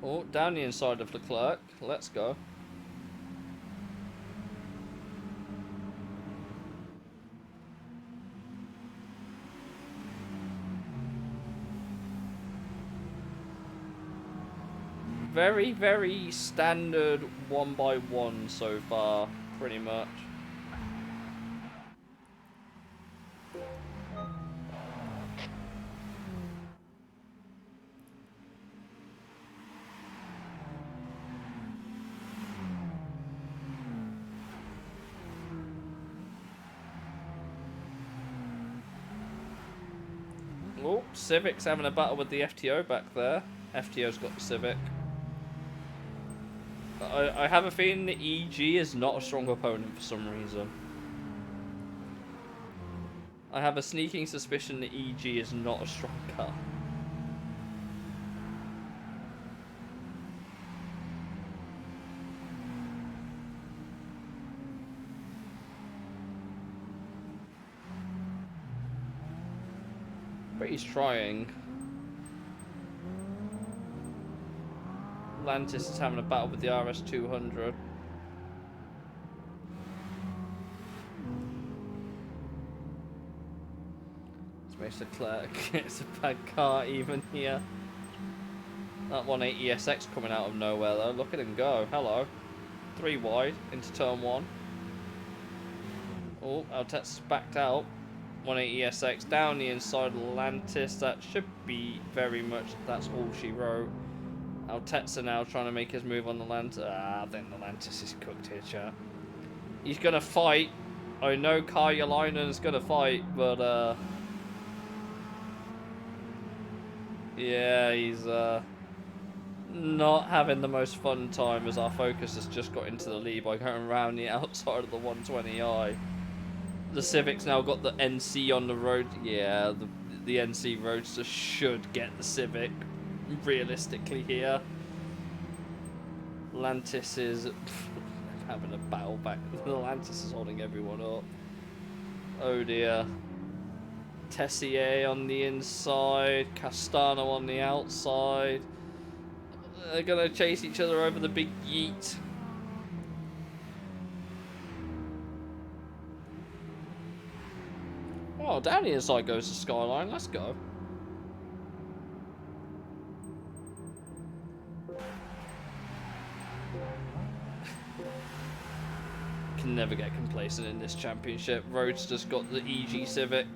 Oh, down the inside of Leclerc. Let's go. very, very standard 1x1 so far, pretty much. Oh, Civic's having a battle with the FTO back there. FTO's got the Civic. I have a feeling the EG is not a strong opponent for some reason. I have a sneaking suspicion the EG is not a strong car. But he's trying. Atlantis is having a battle with the RS200. This makes Leclerc it's a bad car even here. That 180 SX coming out of nowhere though. Look at him go. Hello. 3 wide into turn 1. Oh, Altet's backed out. 180 SX down the inside of Atlantis. That should be very much, that's all she wrote. Altet's now trying to make his move on the Atlantis. I think the Atlantis is cooked here, chat. He's going to fight. I know Karjalainen's going to fight, but yeah, he's not having the most fun time as our Focus has just got into the lead by going around the outside of the 120i. The Civic's now got the NC on the road. Yeah, the NC Roadster should get the Civic, realistically here. Atlantis is having a battle back. Atlantis is holding everyone up. Oh dear. Tessier on the inside, Castano on the outside. They're gonna chase each other over the big yeet. Oh, down the inside goes the Skyline. Let's go. Can never get complacent in this championship. Roadster's got the EG Civic.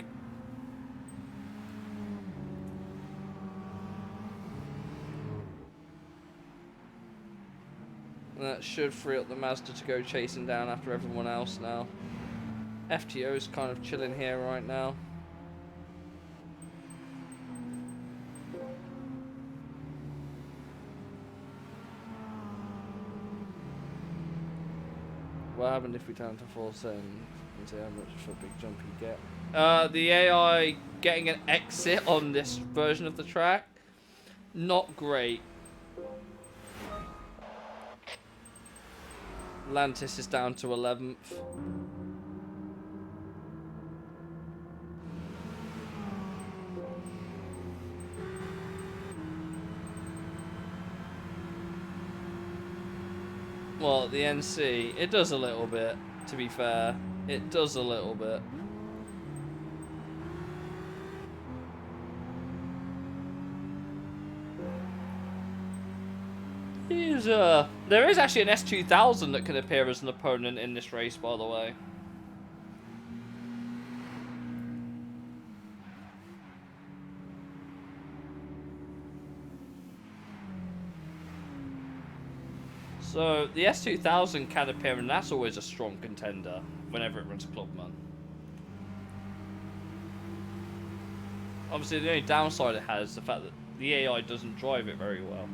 And that should free up the Mazda to go chasing down after everyone else now. FTO is kind of chilling here right now. What happened if we turn to full send and see how much of a big jump you get? The AI getting an exit on this version of the track, not great. Atlantis is down to 11th. Well, the NC, it does a little bit, to be fair. It does a little bit. There is actually an S2000 that can appear as an opponent in this race, by the way. So, the S2000 can appear, and that's always a strong contender whenever it runs Clubman. Obviously, the only downside it has is the fact that the AI doesn't drive it very well.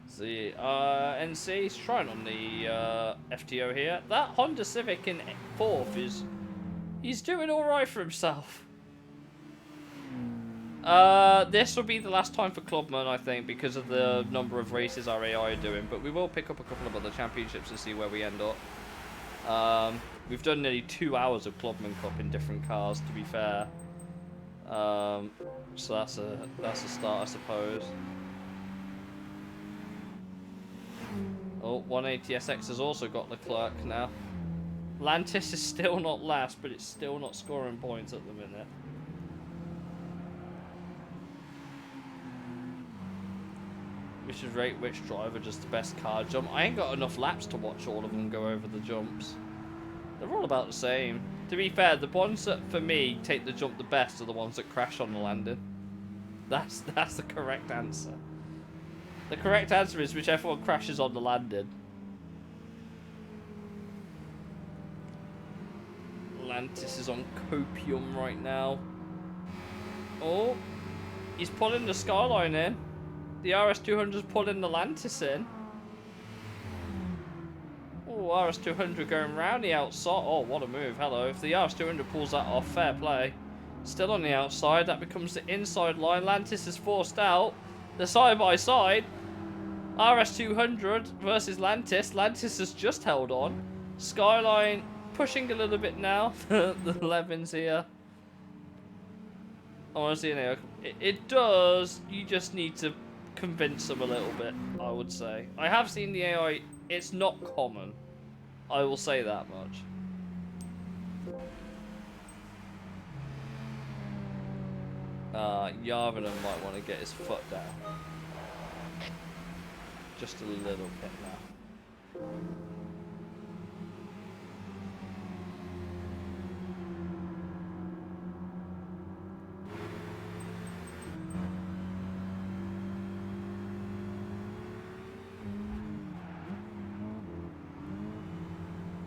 See, NC is trying on the FTO here. That Honda Civic in 4th is... he's doing alright for himself. This will be the last time for Clubman, I think, because of the number of races our AI are doing. But we will pick up a couple of other championships and see where we end up. We've done nearly 2 hours of Clubman Cup in different cars, to be fair. So that's a start, I suppose. Oh, 180 SX has also got Leclerc now. Lantis is still not last, but it's still not scoring points at the minute. Which is rate which driver does the best car jump. I ain't got enough laps to watch all of them go over the jumps. They're all about the same. To be fair, the ones that, for me, take the jump the best are the ones that crash on the landing. That's the correct answer. The correct answer is whichever one crashes on the landing. Lantis is on copium right now. Oh, he's pulling the Skyline in. The RS200's pulling the Lantis in. Oh, RS200 going round the outside. Oh, what a move. Hello. If the RS200 pulls that off, fair play. Still on the outside. That becomes the inside line. Lantis is forced out. They're side by side. RS200 versus Lantis. Lantis has just held on. Skyline pushing a little bit now. The Levins here. Honestly, you know, it does. You just need to convince them a little bit, I would say. I have seen the AI. It's not common. I will say that much. Yarvinen might want to get his foot down. Just a little bit now.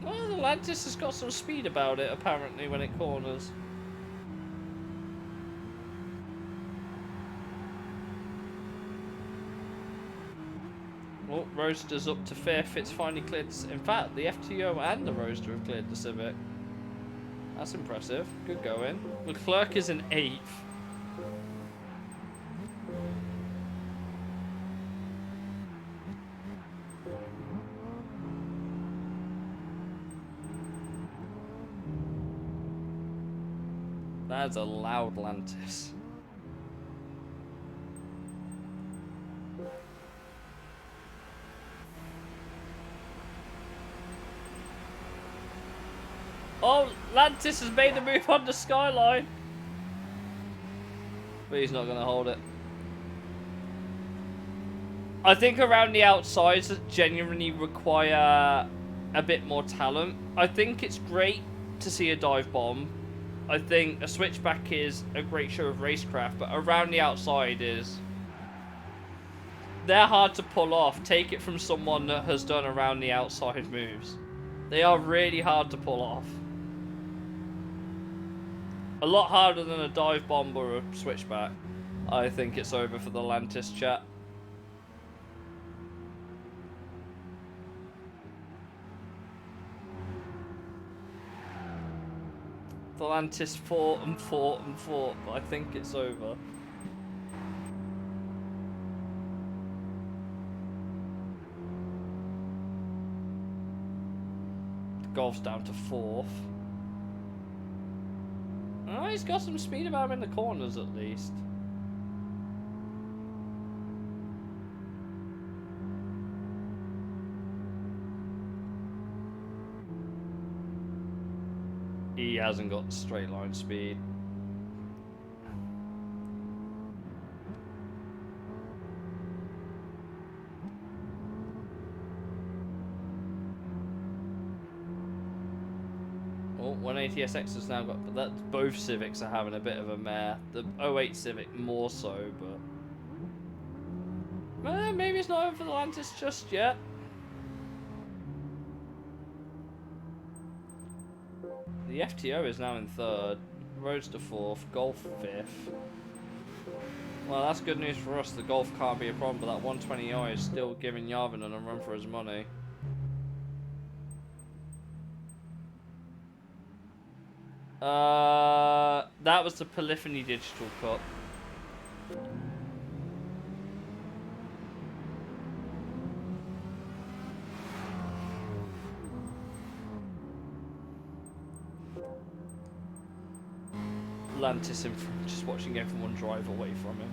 Well, the Lantis has got some speed about it, apparently, when it corners. Oh, Roadster's up to 5th. It's finally cleared. In fact, the FTO and the Roadster have cleared the Civic. That's impressive. Good going. Leclerc is in 8th. That's a loud Lantis. Oh, Lantis has made a move on the Skyline. But he's not going to hold it. I think around the outsides that genuinely require a bit more talent. I think it's great to see a dive bomb. I think a switchback is a great show of racecraft, but around the outside is... They're hard to pull off. Take it from someone that has done around the outside moves. They are really hard to pull off. A lot harder than a dive bomb or a switchback. I think it's over for the Lantis chat. The Lantis fought and fought and fought, but I think it's over. The Golf's down to 4th. Oh, he's got some speed about him in the corners at least. He hasn't got straight line speed. Oh, 180SX has now got, but that both Civics are having a bit of a mare. The 08 Civic more so, but maybe it's not over for the Lantis just yet. The FTO is now in 3rd, Roadster 4th, Golf 5th. Well, that's good news for us. The Golf can't be a problem, but that 120i is still giving Yarvinen a run for his money. That was the Polyphony Digital Cup. Lantis in front, just watching everyone drive away from him.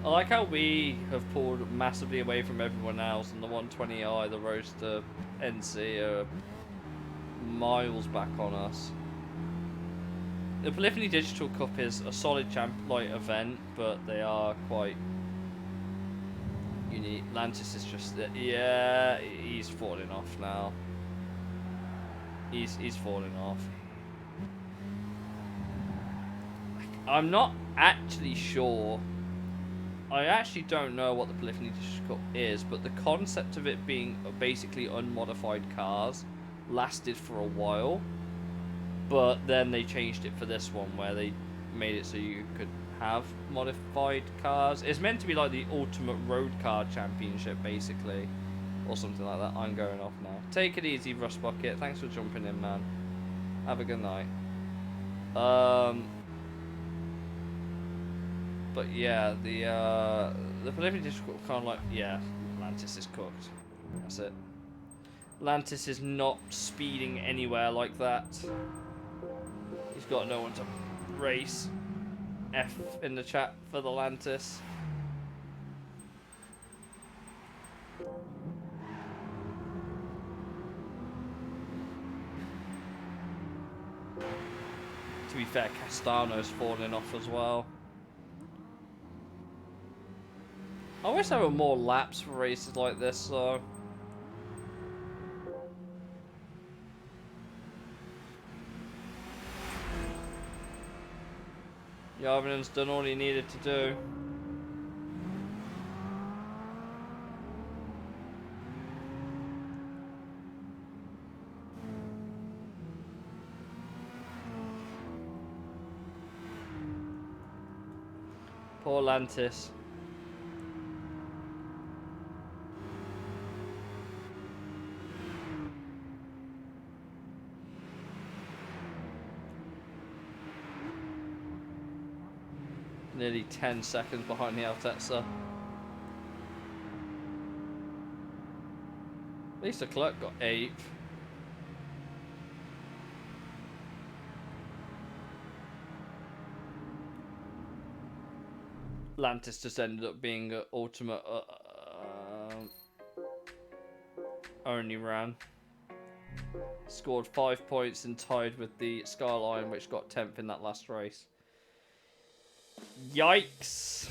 I like how we have pulled massively away from everyone else, and the 120i, the Roadster NC, are miles back on us. The Polyphony Digital Cup is a solid event, but they are quite unique. Lantis is just, yeah, he's falling off now. He's falling off. I'm not actually sure. I actually don't know what the Polyphony Digital Cup is, but the concept of it being basically unmodified cars lasted for a while. But then they changed it for this one, where they made it so you could have modified cars. It's meant to be like the ultimate road car championship, basically, or something like that. I'm going off now. Take it easy, Rust Bucket. Thanks for jumping in, man. Have a good night. But yeah, the Polyphony Digital Cup kind of like, yeah, Lantis is cooked. That's it. Lantis is not speeding anywhere like that. He's got no one to race. F in the chat for the Lantis. To be fair, Castano's falling off as well. I wish there were more laps for races like this, though. Yarvinen's done all he needed to do. Poor Lantis. Nearly 10 seconds behind the Altezza. At least the clerk got 8th. Lantis just ended up being an ultimate only ran. Scored 5 points and tied with the Skyline, which got 10th in that last race. Yikes!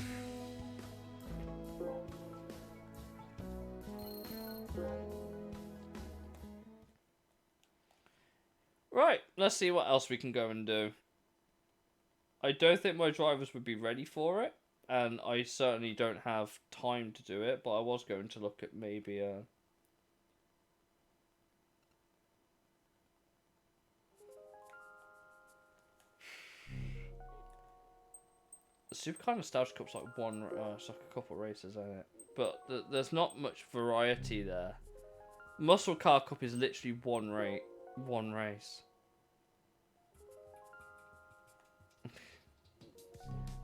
Right, let's see what else we can go and do. I don't think my drivers would be ready for it, and I certainly don't have time to do it, but I was going to look at maybe the Supercar Nostalgia Cup's like it's like a couple races, isn't it? But there's not much variety there. Muscle Car Cup is literally one race.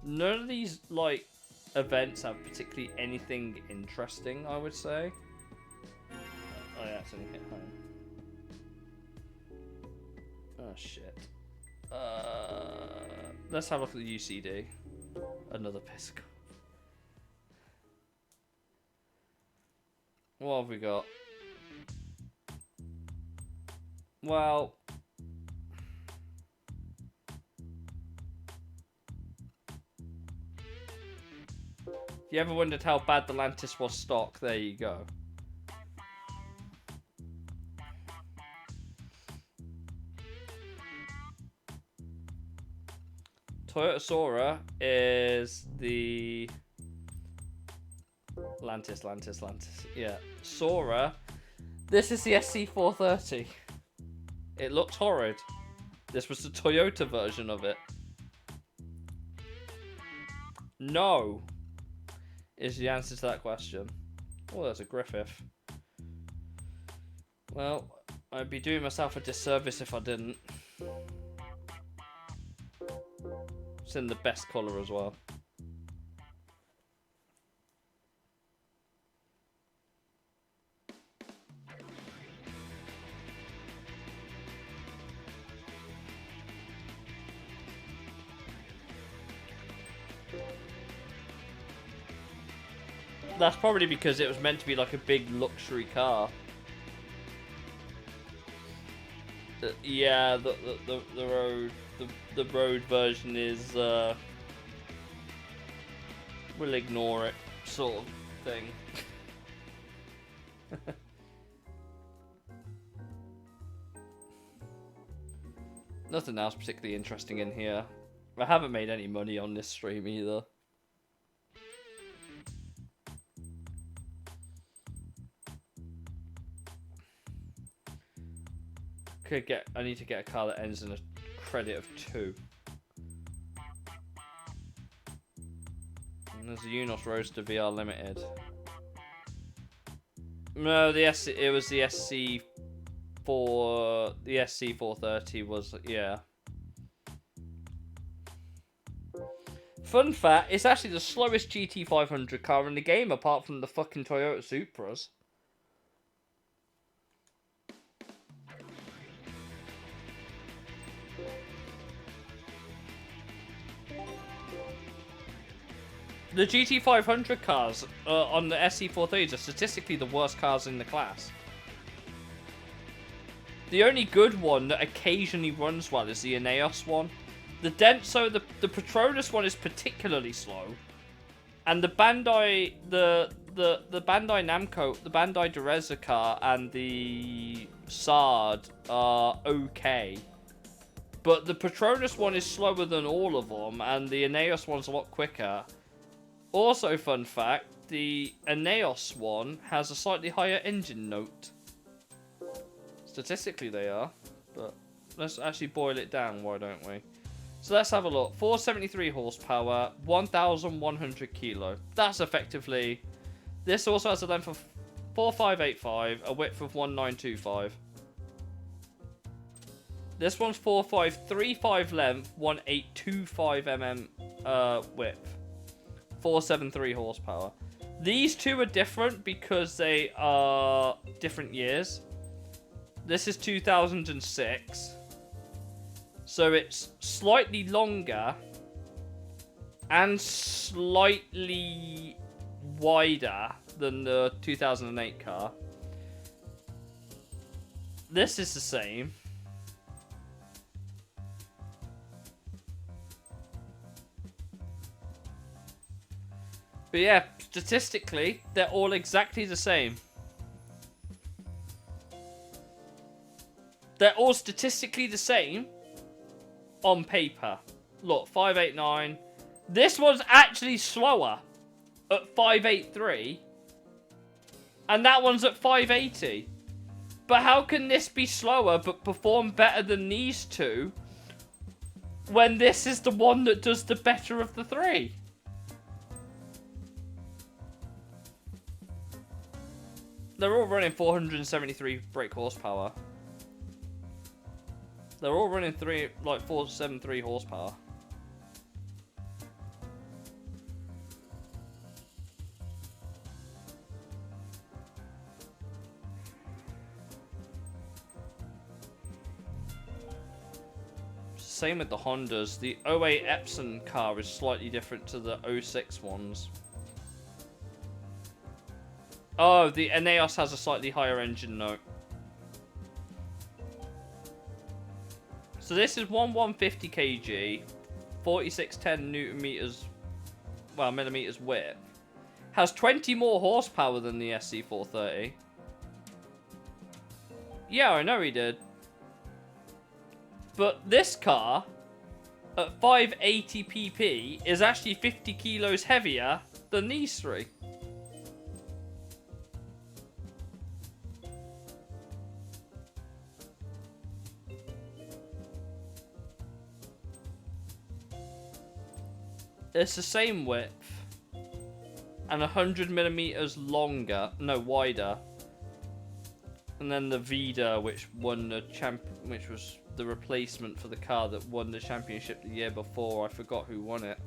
None of these like events have particularly anything interesting, I would say. Oh yeah, it's only hit home. Oh shit. Let's have a look at the UCD. Another piss. What have we got? Well, if you ever wondered how bad the Lantis was stock, there you go. Toyota Sora is the Lantis. Yeah, Sora. This is the SC430. It looked horrid. This was the Toyota version of it. No, is the answer to that question. Oh, there's a Griffith. Well, I'd be doing myself a disservice if I didn't. It's in the best colour as well. That's probably because it was meant to be like a big luxury car. Yeah, the road version is we'll ignore it sort of thing. Nothing else particularly interesting in here. I haven't made any money on this stream either. I need to get a car that ends in a credit of 2. And there's a Unos Roadster VR Limited. No, it was the the SC430 was, yeah. Fun fact, it's actually the slowest GT500 car in the game apart from the fucking Toyota Supras. The GT500 cars on the SC430s are statistically the worst cars in the class. The only good one that occasionally runs well is the Ineos one. The Denso, the Patronus one is particularly slow, and the Bandai Bandai Namco, the Bandai Dereza car, and the Sard are okay. But the Patronus one is slower than all of them, and the Ineos one's a lot quicker. Also, fun fact, the Ineos one has a slightly higher engine note. Statistically they are, but let's actually boil it down, why don't we? So let's have a look. 473 horsepower, 1,100 kilo. That's effectively... This also has a length of 4,585, a width of 1,925. This one's 4,535 length, 1,825 width. 473 horsepower. These two are different because they are different years. This is 2006. So it's slightly longer and slightly wider than the 2008 car. This is the same. But yeah, statistically, they're all exactly the same. They're all statistically the same on paper. Look, 589. This one's actually slower at 583. And that one's at 580. But how can this be slower but perform better than these two when this is the one that does the better of the three? They're all running 473 brake horsepower. They're all running 473 horsepower. Same with the Hondas. The 08 Epson car is slightly different to the 06 ones. Oh, the Ineos has a slightly higher engine note. So this is 150 kg, 4610 newton meters, well, millimeters width. Has 20 more horsepower than the SC430. Yeah, I know he did. But this car, at 580 pp, is actually 50 kilos heavier than these three. It's the same width and 100 millimeters longer, no, wider. And then the Vida, which won the which was the replacement for the car that won the championship the year before. I forgot who won it.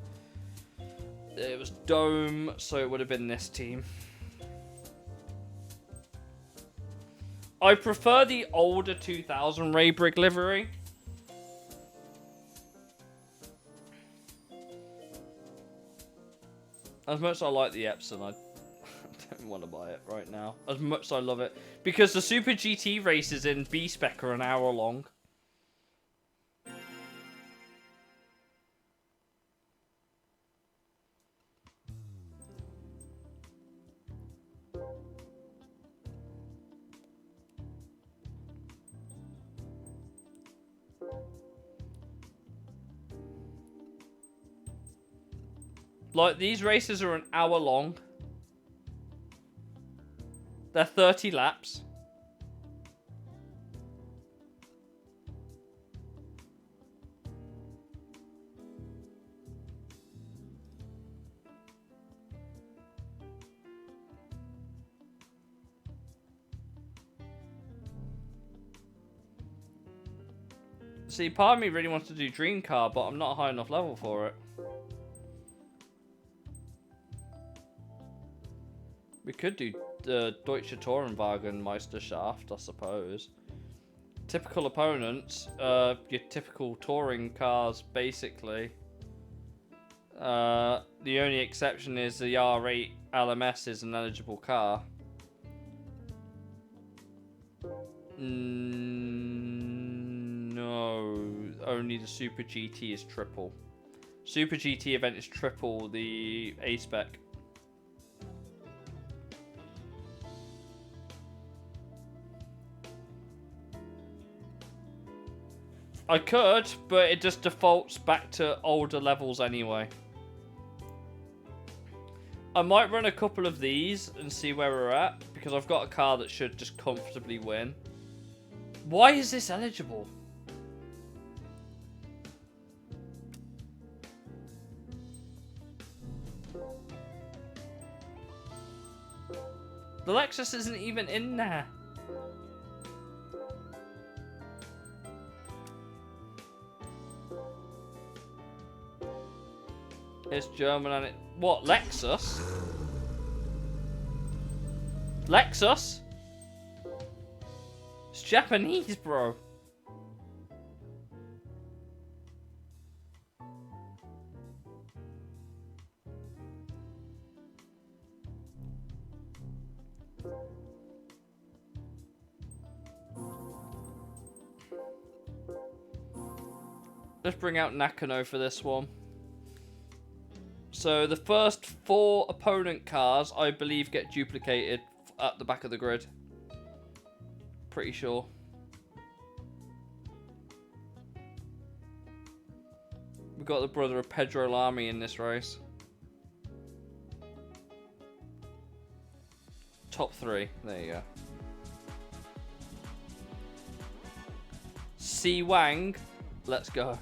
It was Dome, so it would have been this team. I prefer the older 2000 Ray Brigg livery. As much as I like the Epson, don't want to buy it right now. As much as I love it. Because the Super GT races in B-Spec are an hour long. Like, these races are an hour long. They're 30 laps. See, part of me really wants to do Dream Car, but I'm not a high enough level for it. We could do the Deutsche Tourenwagen Meisterschaft, I suppose. Typical opponents, your typical touring cars, basically. The only exception is the R8 LMS is an eligible car. No, only the Super GT is triple. Super GT event is triple the A-Spec. I could, but it just defaults back to older levels anyway. I might run a couple of these and see where we're at, because I've got a car that should just comfortably win. Why is this eligible? The Lexus isn't even in there. It's German and it... What, Lexus? Lexus? It's Japanese, bro. Let's bring out Nakano for this one. So the first 4 opponent cars, I believe, get duplicated at the back of the grid. Pretty sure. We've got the brother of Pedro Lamy in this race. Top 3. There you go. C. Wang. Let's go.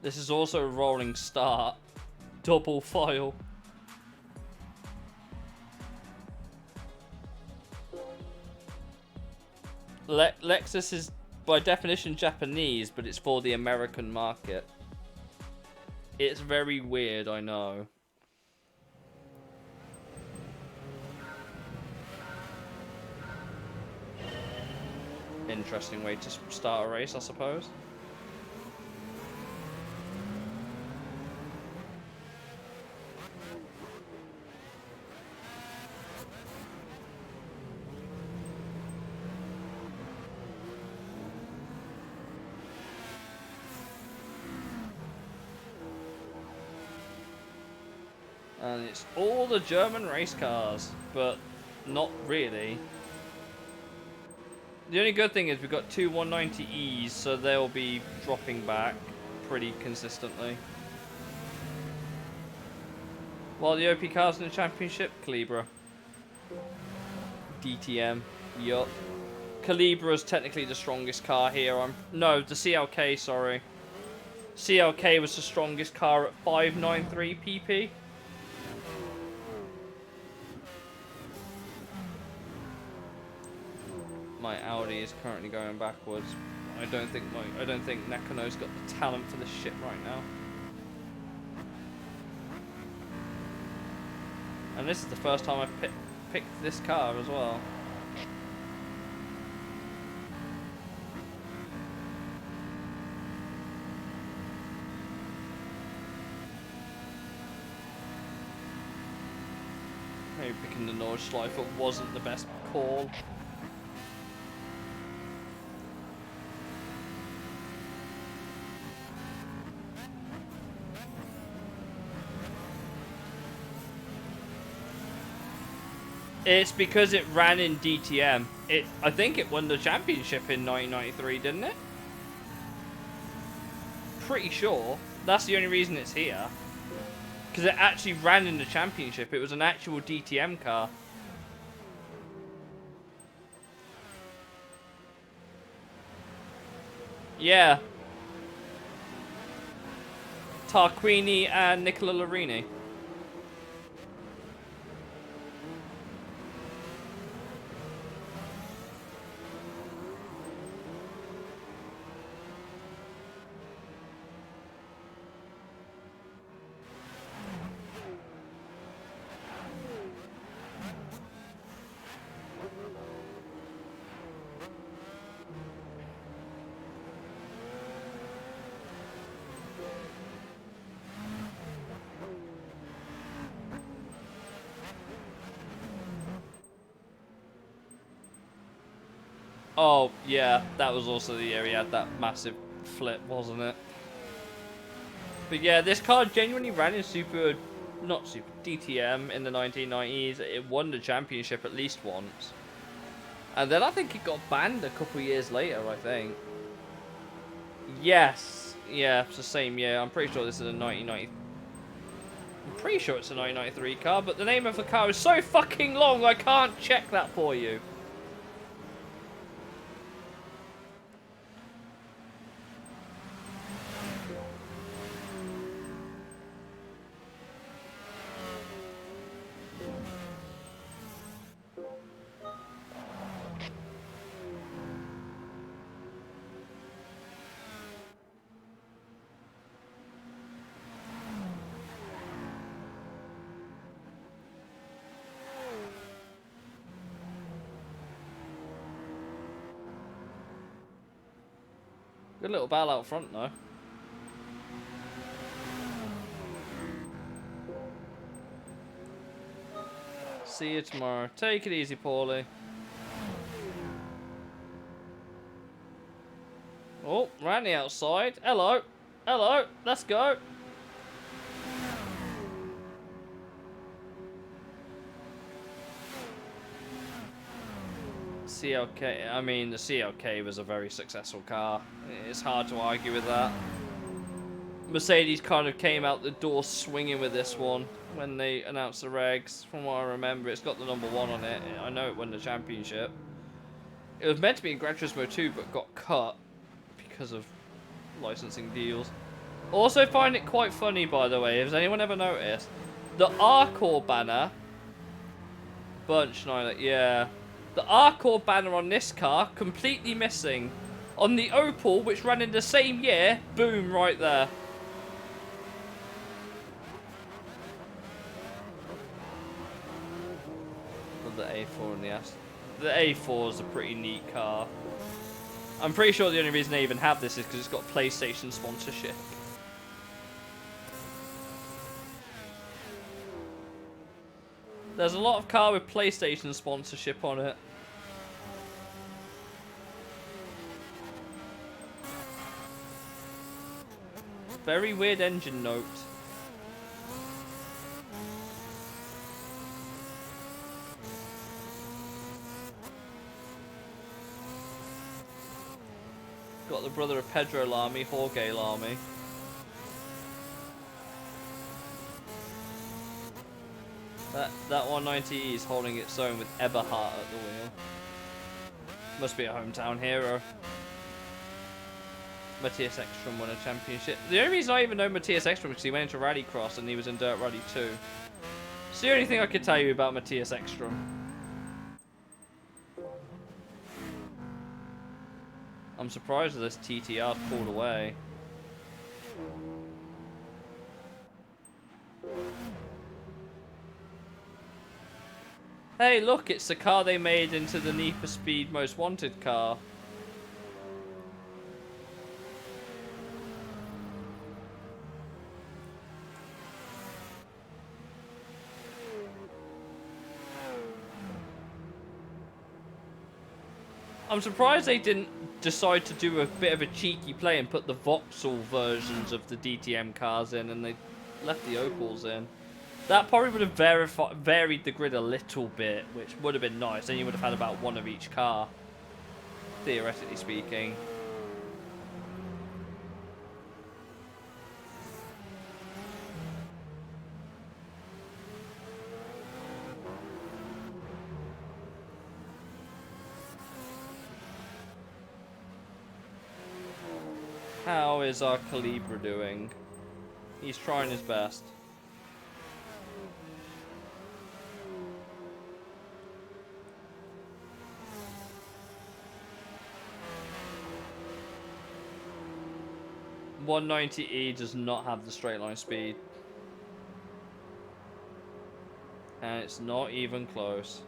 This is also a rolling start. Double file. Lexus is by definition Japanese, but it's for the American market. It's very weird, I know. Interesting way to start a race, I suppose. And it's all the German race cars, but not really. The only good thing is we've got 2 190Es, so they'll be dropping back pretty consistently. While the OP cars in the championship, Calibra. DTM, yup. Calibra's technically the strongest car here. No, the CLK, sorry. CLK was the strongest car at 593 pp. My Audi is currently going backwards. I don't think Nakano's got the talent for this shit right now. And this is the first time I've picked this car as well. Maybe picking the Nordschleifer wasn't the best call. It's because it ran in DTM. I think it won the championship in 1993, didn't it? Pretty sure. That's the only reason it's here. Because it actually ran in the championship. It was an actual DTM car. Yeah. Tarquini and Nicola Larini. Oh, yeah, that was also the year he had that massive flip, wasn't it? But yeah, this car genuinely ran in DTM in the 1990s. It won the championship at least once. And then I think it got banned a couple years later, I think. Yes. Yeah, it's the same year. I'm pretty sure this is a 1990. I'm pretty sure it's a 1993 car, but the name of the car is so fucking long, I can't check that for you. Good little battle out front, though. See you tomorrow. Take it easy, Paulie. Oh, Randy outside. Hello. Hello. Let's go. CLK, I mean, the CLK was a very successful car. It's hard to argue with that. Mercedes kind of came out the door swinging with this one when they announced the regs. From what I remember, it's got the number 1 on it. I know it won the championship. It was meant to be in Gran Turismo 2, but got cut because of licensing deals. Also find it quite funny, by the way, has anyone ever noticed? The R-Core banner... Bunch, yeah. The R-Core banner on this car, completely missing. On the Opel, which ran in the same year, boom, right there. The A4 and the S. The A4 is a pretty neat car. I'm pretty sure the only reason they even have this is because it's got PlayStation sponsorship. There's a lot of car with PlayStation sponsorship on it. Very weird engine note. Got the brother of Pedro Lamy, Jorge Lamy. That 190E is holding its own with Eberhardt at the wheel. Must be a hometown hero. Matthias Ekstrom won a championship. The only reason I even know Matthias Ekstrom is because he went into Rallycross and he was in Dirt Rally 2. It's the only thing I could tell you about Matthias Ekstrom. I'm surprised that this TTR's pulled away. Hey, look, it's the car they made into the Need for Speed Most Wanted car. I'm surprised they didn't decide to do a bit of a cheeky play and put the Vauxhall versions of the DTM cars in, and they left the Opals in. That probably would have varied the grid a little bit, which would have been nice. Then you would have had about one of each car, theoretically speaking. How is our Calibra doing? He's trying his best. .190E does not have the straight line speed. And it's not even close.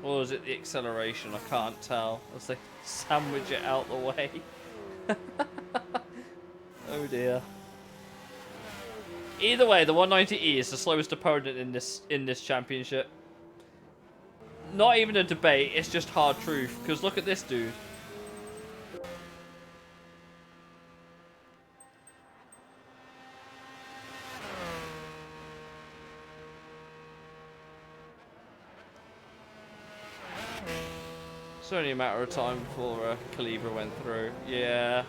Or is it the acceleration? I can't tell as they sandwich it out the way. Oh dear. Either way, the 190E is the slowest opponent in this championship. Not even a debate, it's just hard truth. Because look at this dude. It's only a matter of time before Calibra went through. Yeah.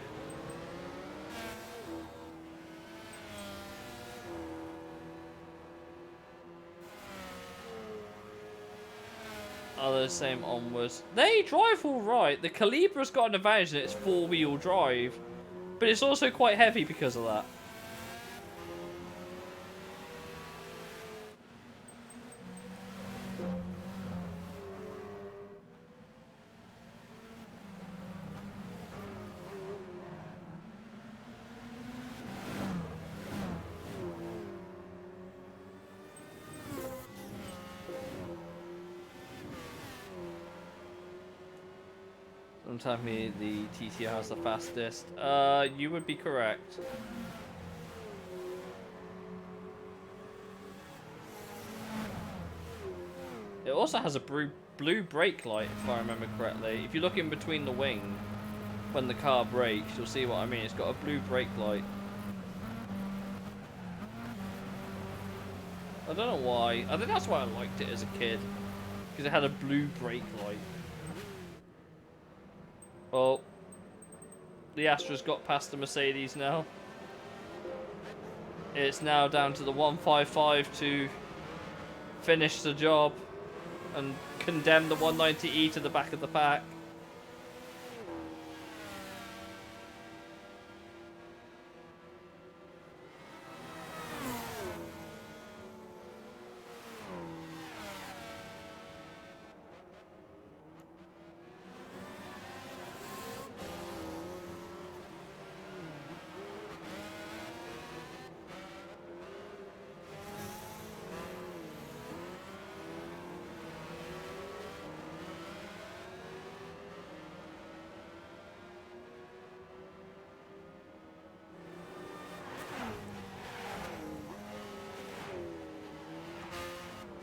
Oh, the same onwards. They drive all right. The Calibra's got an advantage in its four-wheel drive, but it's also quite heavy because of that. Don't tell me the TTR has the fastest. You would be correct. It also has a blue brake light, if I remember correctly. If you look in between the wing, when the car brakes, you'll see what I mean. It's got a blue brake light. I don't know why. I think that's why I liked it as a kid. Because it had a blue brake light. Well, the Astra's got past the Mercedes now. It's now down to the 155 to finish the job and condemn the 190E to the back of the pack.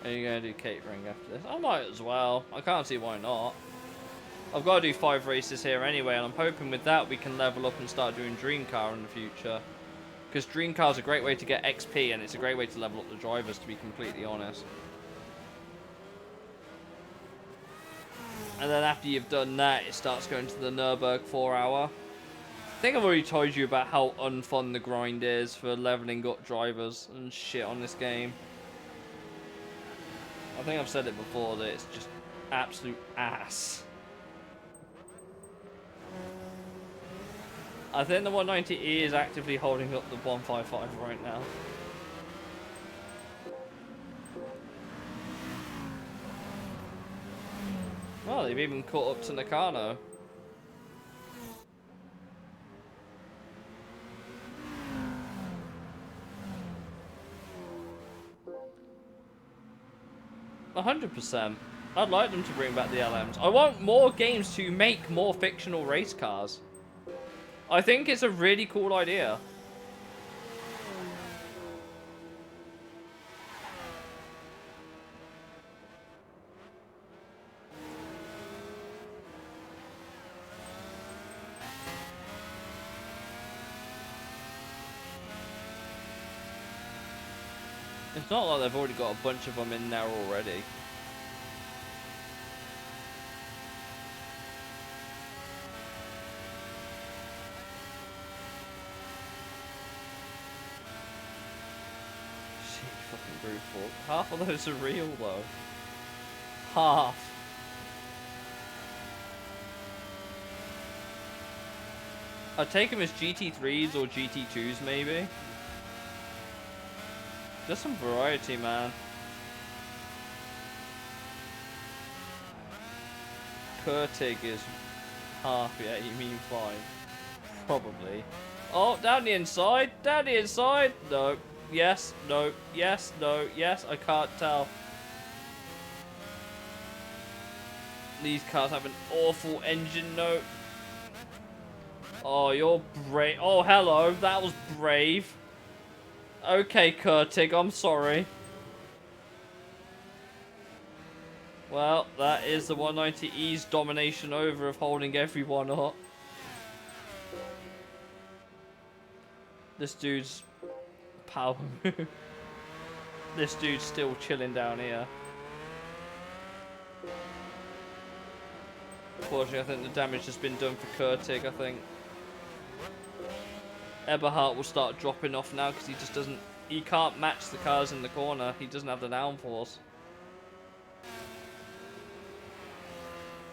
Are you going to do catering after this? I might as well. I can't see why not. I've got to do 5 races here anyway, and I'm hoping with that we can level up and start doing Dream Car in the future. Because Dream Car is a great way to get XP, and it's a great way to level up the drivers, to be completely honest. And then after you've done that, it starts going to the Nürburg 4-hour. I think I've already told you about how unfun the grind is for leveling up drivers and shit on this game. I think I've said it before that it's just absolute ass. I think the 190E is actively holding up the 155 right now. Oh, they've even caught up to Nakano. %. I'd like them to bring back the LMs. I want more games to make more fictional race cars. I think it's a really cool idea. It's not like they've already got a bunch of them in there already. Shit, fucking brute fork. Half of those are real though. Half. I'd take them as GT3s or GT2s maybe. Just some variety, man. Kurtig is half, yeah, you mean 5. Probably. Oh, down the inside, down the inside. No, yes, no, yes, no, yes, I can't tell. These cars have an awful engine note. Oh, you're brave. Oh, hello, that was brave. Okay, Kurtig, I'm sorry. Well, that is the 190E's domination over of holding everyone up. This dude's power move. This dude's still chilling down here. Unfortunately, I think the damage has been done for Kurtig, I think. Eberhardt will start dropping off now because he just doesn't... He can't match the cars in the corner. He doesn't have the downforce.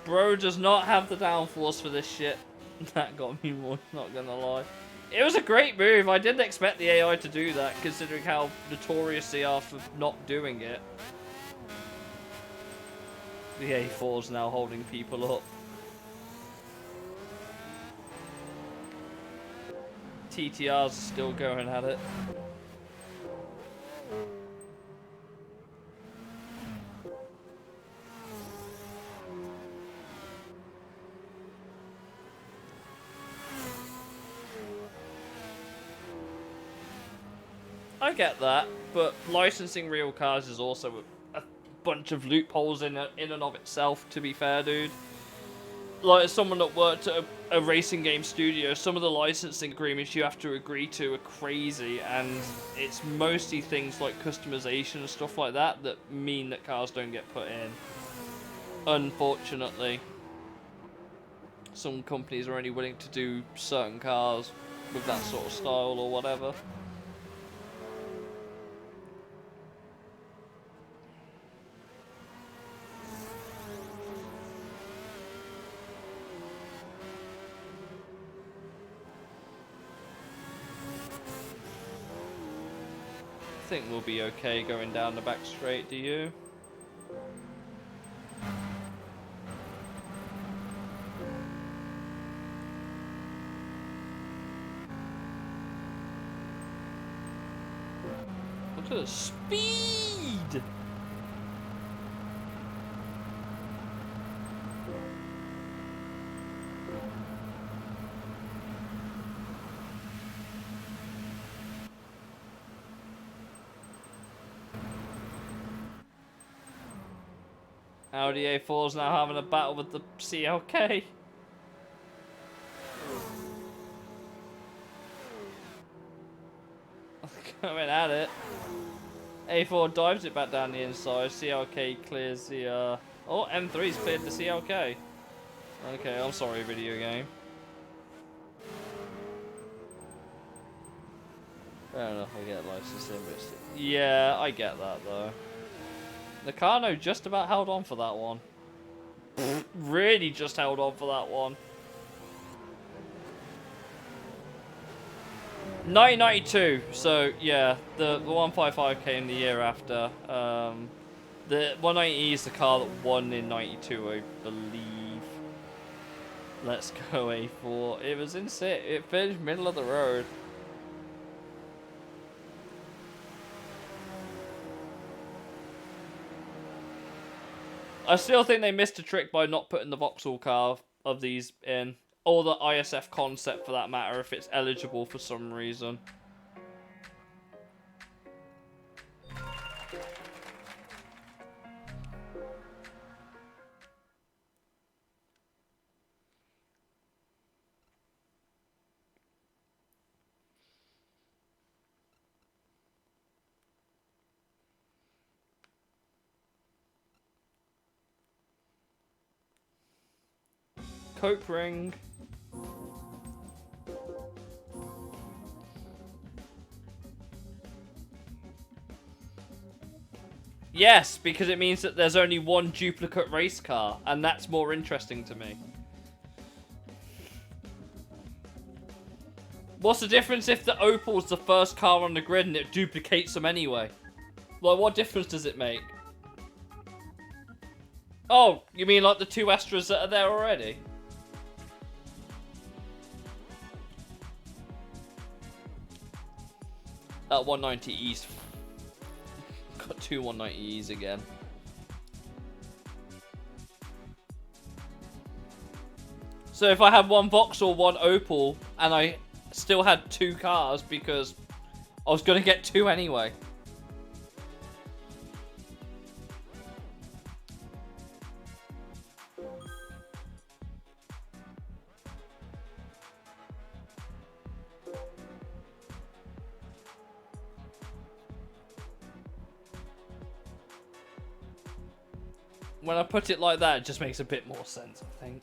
Bro does not have the downforce for this shit. That got me more, not gonna lie. It was a great move. I didn't expect the AI to do that, considering how notorious they are for not doing it. The A4's now holding people up. TTR's still going at it. I get that, but licensing real cars is also a bunch of loopholes in and of itself, to be fair, dude. Like, as someone that worked at a racing game studio, some of the licensing agreements you have to agree to are crazy, and it's mostly things like customization and stuff like that that mean that cars don't get put in. Unfortunately. Some companies are only willing to do certain cars with that sort of style or whatever. I think we'll be okay going down the back straight, do you? Look at the speed! Audi A4's now having a battle with the CLK. Coming at it. A4 dives it back down the inside. CLK clears the Oh, M3's cleared the CLK. Okay, I'm sorry, video game. Fair enough, I get licensing, but yeah, I get that though. Nakano just about held on for that one. Really just held on for that one. 1992, so yeah, the 155 came the year after. The 190E is the car that won in 92, I believe. Let's go A4. It was insane. It finished middle of the road. I still think they missed a trick by not putting the Vauxhall car of these in. Or the ISF concept for that matter, if it's eligible for some reason. Coke ring. Yes, because it means that there's only one duplicate race car, and that's more interesting to me. What's the difference if the Opal's the first car on the grid and it duplicates them anyway? Like, what difference does it make? Oh, you mean like the two Astras that are there already? That 190Es. Got two 190Es again. So if I had one Vauxhall, one Opal, and I still had two cars because I was going to get two anyway. When I put it like that, it just makes a bit more sense, I think.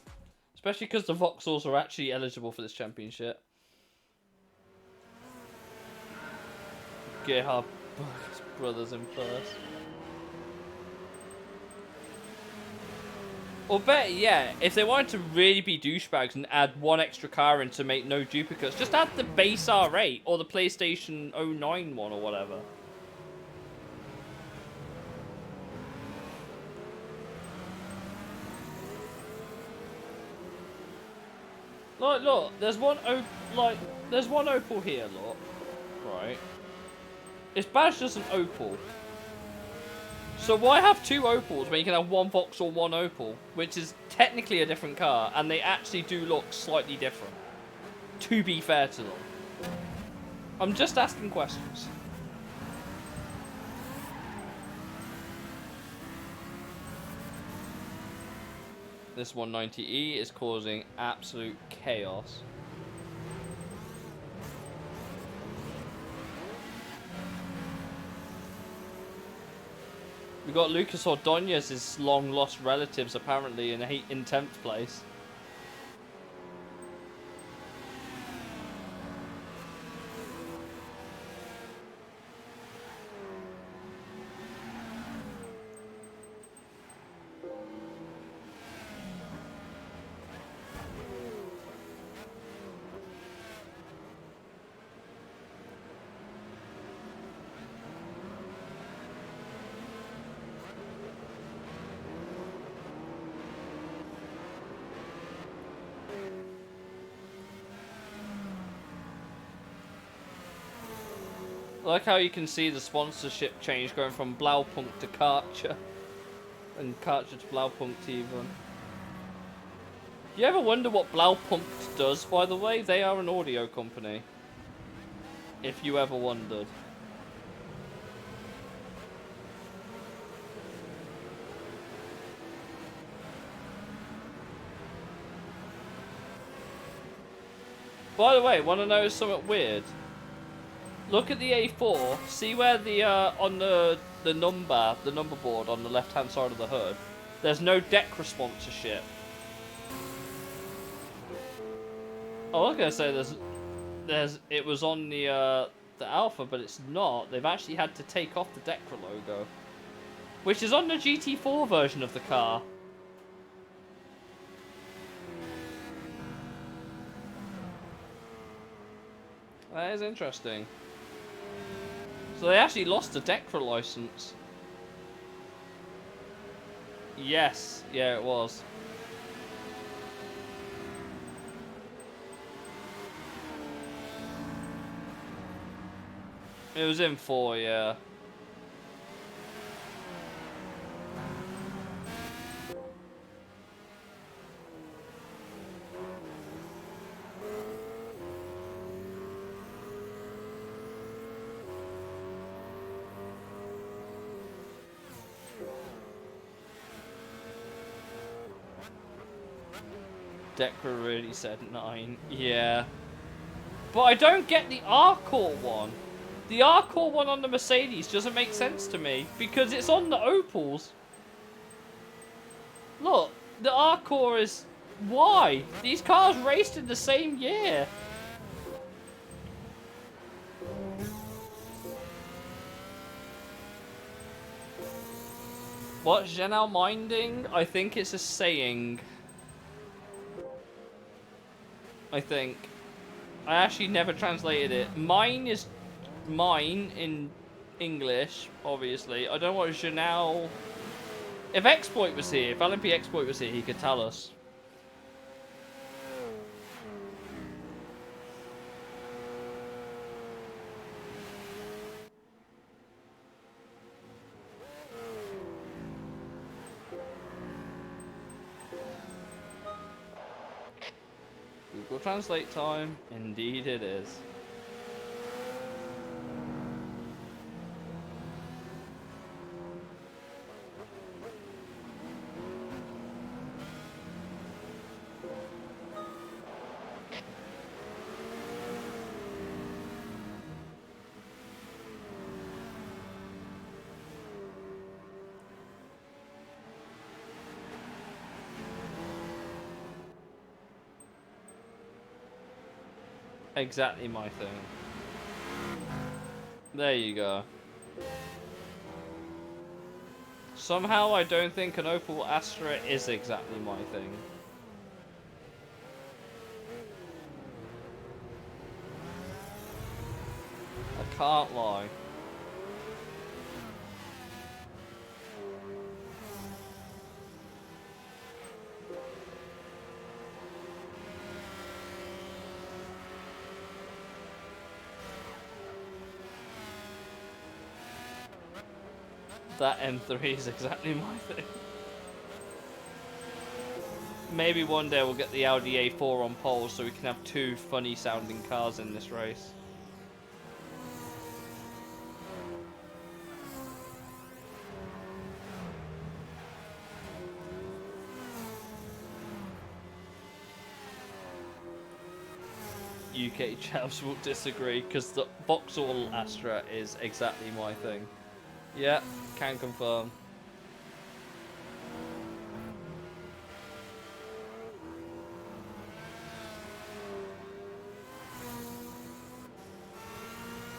Especially because the Vauxhalls are actually eligible for this championship. Gerhard brothers in first. Or better, yeah, if they wanted to really be douchebags and add one extra car in to make no duplicates, just add the base R8 or the PlayStation 09 one or whatever. Like, look, there's one Opal here, look, right? It's badged as an Opal. So why have two Opals when you can have one Vauxhall, one Opal, which is technically a different car, and they actually do look slightly different, to be fair to them. I'm just asking questions. This 190E is causing absolute chaos. We got Lucas Ordonez's long lost relatives apparently in 10th place. I like how you can see the sponsorship change going from Blaupunkt to Karcher. And Karcher to Blaupunkt even. You ever wonder what Blaupunkt does, by the way? They are an audio company. If you ever wondered. By the way, want to know something weird? Look at the A4. See where the on the number board on the left hand side of the hood. There's no Decra sponsorship. I was gonna say it was on the Alpha, but it's not. They've actually had to take off the Decra logo, which is on the GT4 version of the car. That is interesting. So they actually lost the Decra license. Yes, yeah, it was. It was in 4, yeah. Decra really said 9, yeah. But I don't get the R-Core one. The R-Core one on the Mercedes doesn't make sense to me, because it's on the Opals. Look, the R-Core is... Why? These cars raced in the same year. What, Janelle minding? I think it's a saying. I think. I actually never translated it. Mine is mine in English, obviously. I don't know what Janelle... If Exploit was here, if LMP Exploit was here, he could tell us. Google Translate time. Indeed it is. Exactly my thing. There you go. Somehow I don't think an Opel Astra is exactly my thing. I can't lie. That M3 is exactly my thing. Maybe one day we'll get the Audi A4 on pole so we can have 2 funny sounding cars in this race. UK chaps will disagree because the Vauxhall Astra is exactly my thing. Yeah, can confirm.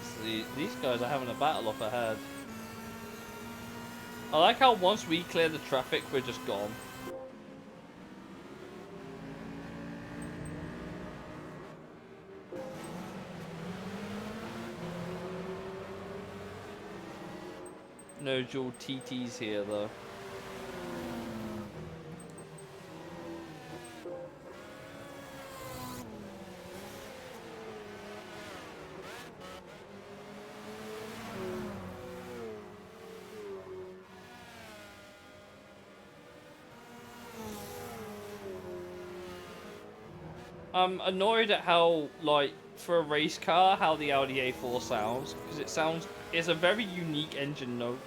See, these guys are having a battle up ahead. I like how once we clear the traffic, we're just gone. No dual TTs here though. I'm annoyed at how, like, for a race car, how the Audi A4 sounds, because it's a very unique engine note.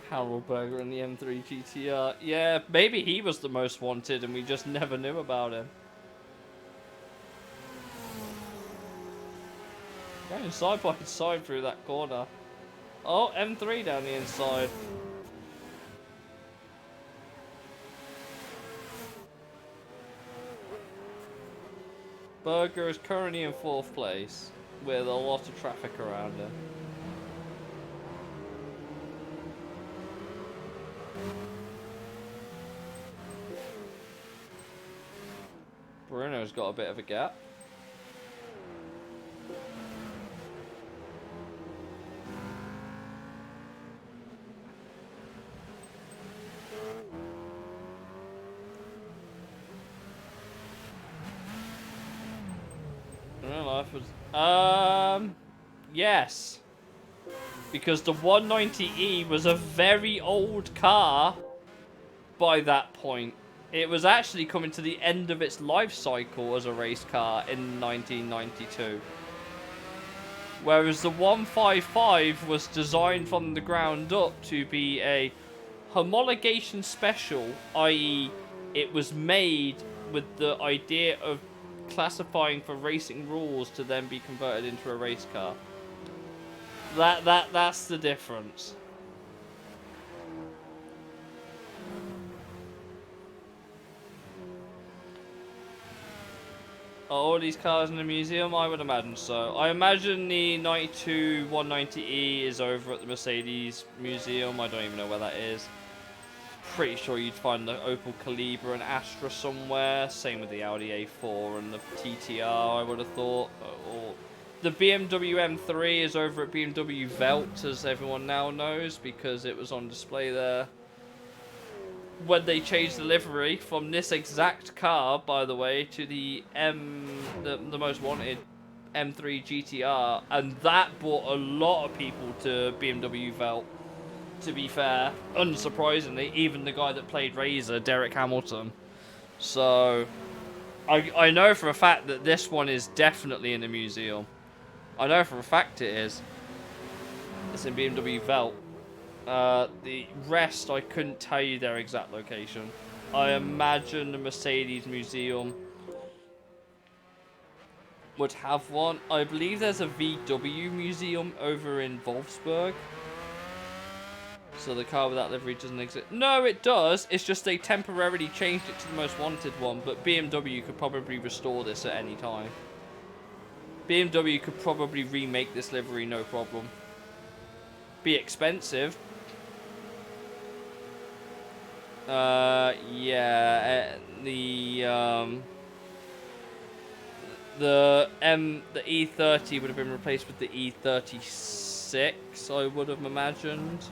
Harold Berger in the M3 GTR. Yeah, maybe he was the most wanted and we just never knew about him. turning side by side through that corner. Oh, M3 down the inside. Berger is currently in 4th place with a lot of traffic around him. Bruno's got a bit of a gap. Real life was yes. Because the 190E was a very old car by that point. It was actually coming to the end of its life cycle as a race car in 1992. Whereas the 155 was designed from the ground up to be a homologation special, i.e. it was made with the idea of classifying for racing rules to then be converted into a race car. That's the difference. Are all these cars in the museum? I would imagine so. I imagine the 92 190E is over at the Mercedes Museum. I don't even know where that is. Pretty sure you'd find the Opel Calibra and Astra somewhere. Same with the Audi A4 and the TTR, I would have thought. Or the BMW M3 is over at BMW Welt, as everyone now knows, because it was on display there. When they changed the livery from this exact car, by the way, to the the most wanted M3 GTR, and that brought a lot of people to BMW Welt. To be fair, unsurprisingly, even the guy that played Razor, Derek Hamilton. So, I know for a fact that this one is definitely in the museum. I know for a fact it is. It's in BMW Welt. The rest, I couldn't tell you their exact location. I imagine the Mercedes Museum would have one. I believe there's a VW museum over in Wolfsburg. So the car with that livery doesn't exist. No, it does. It's just they temporarily changed it to the most wanted one. But BMW could probably restore this at any time. BMW could probably remake this livery, no problem. Be expensive. Yeah, the E30 would have been replaced with the E36, I would have imagined.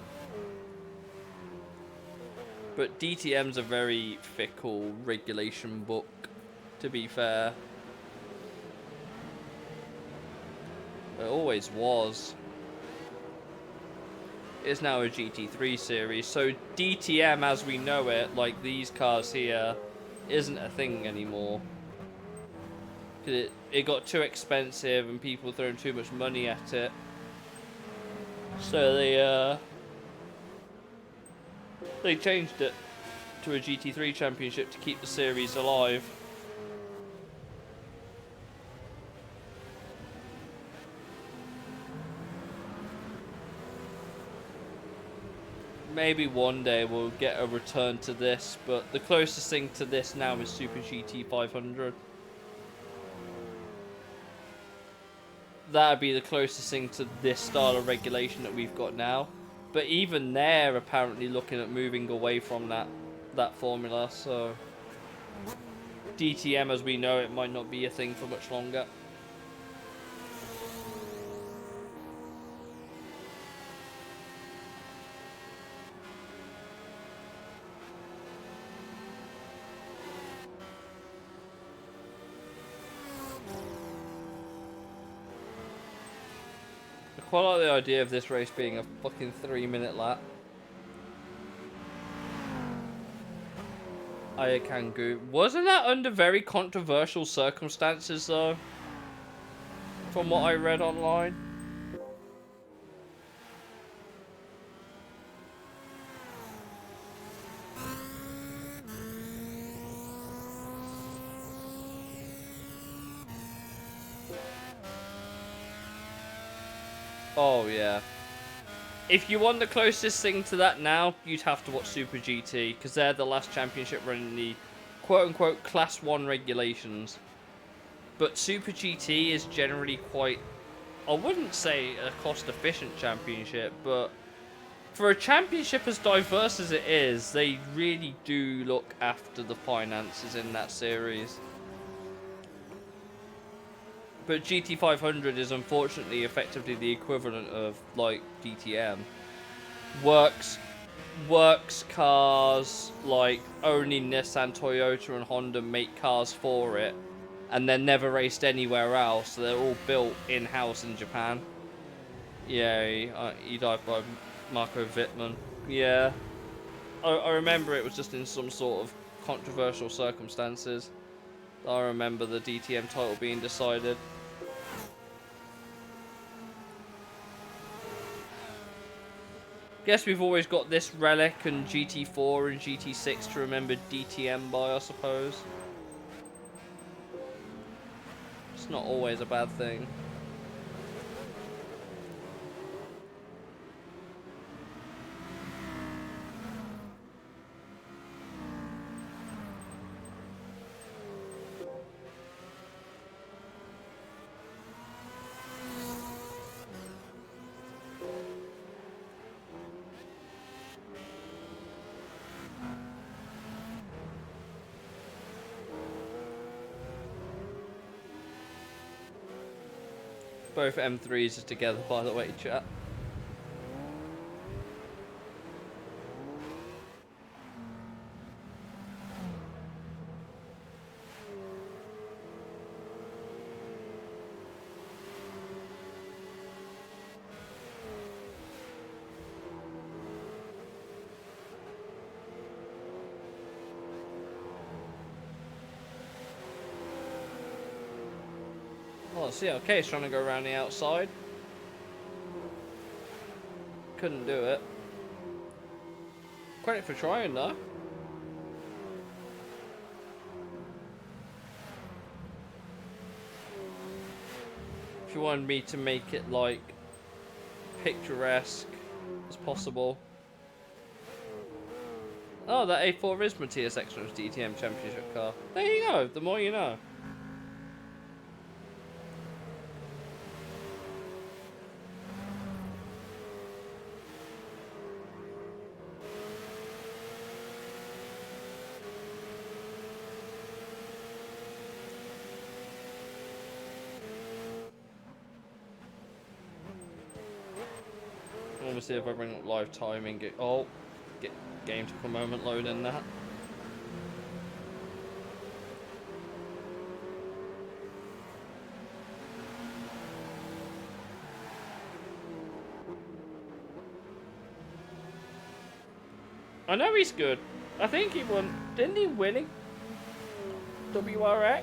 But DTM's a very fickle regulation book, to be fair. It always was. It's now a GT3 series, so DTM as we know it, like these cars here, isn't a thing anymore. It got too expensive and people were throwing too much money at it. So they changed it to a GT3 championship to keep the series alive. Maybe one day we'll get a return to this, but the closest thing to this now is Super GT 500. That'd be the closest thing to this style of regulation that we've got now. But even they're apparently looking at moving away from that formula, so DTM as we know it might not be a thing for much longer. I quite like the idea of this race being a fucking 3-minute lap. Ayakangu. Wasn't that under very controversial circumstances though? From what I read online. Oh yeah. If you want the closest thing to that now, you'd have to watch Super GT, because they're the last championship running the quote-unquote Class 1 regulations. But Super GT is generally quite, I wouldn't say a cost-efficient championship, but for a championship as diverse as it is, they really do look after the finances in that series. But GT 500 is unfortunately effectively the equivalent of, like, DTM. Works cars, like, only Nissan, Toyota, and Honda make cars for it, and they're never raced anywhere else, so they're all built in-house in Japan. Yeah, he died by Marco Wittmann. Yeah. I remember it was just in some sort of controversial circumstances. I remember the DTM title being decided. Guess we've always got this relic and GT4 and GT6 to remember DTM by, I suppose. It's not always a bad thing. Both M3s are together, by the way, chat. Oh, see, okay, it's trying to go around the outside. Couldn't do it. Credit for trying, though. If you wanted me to make it, like, picturesque as possible. Oh, that A4 is Matthias Ekstrom's DTM Championship car. There you go, the more you know. I want to see if I bring up live timing. Get game took a moment loading that. I know he's good. I think he won. Didn't he win in WRX?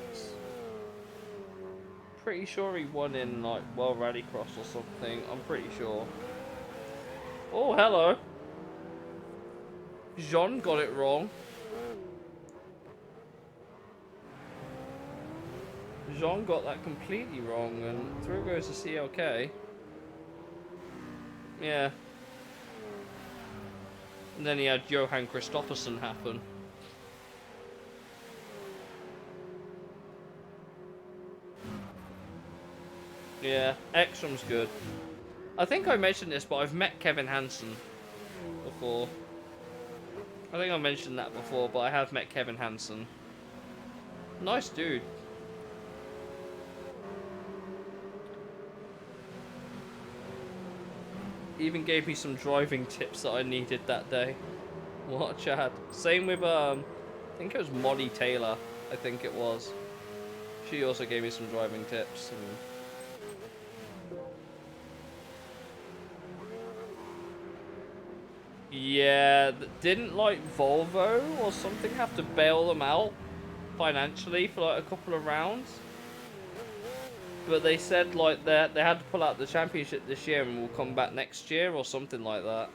Pretty sure he won in, like, World Rallycross or something. I'm pretty sure. Oh, hello. Jean got it wrong. Jean got that completely wrong, and through goes the CLK. Yeah. And then he had Johan Kristoffersson happen. Yeah, Ekstrom's good. I think I mentioned this, but I've met Kevin Hansen before. I think I mentioned that before, but I have met Kevin Hansen. Nice dude. He even gave me some driving tips that I needed that day. What a Chad. Same with, I think it was Molly Taylor. I think it was. She also gave me some driving tips. Yeah, didn't like Volvo or something have to bail them out financially for like a couple of rounds? But they said like they had to pull out the championship this year and will come back next year or something like that.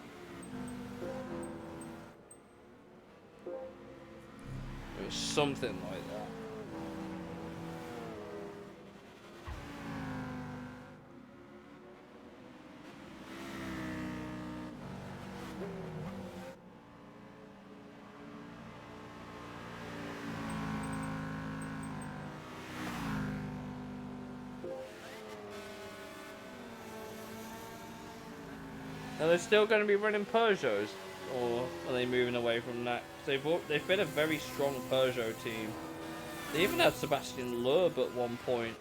It was something like that. Are they still going to be running Peugeots? Or are they moving away from that? They've been a very strong Peugeot team. They even had Sebastian Loeb at one point.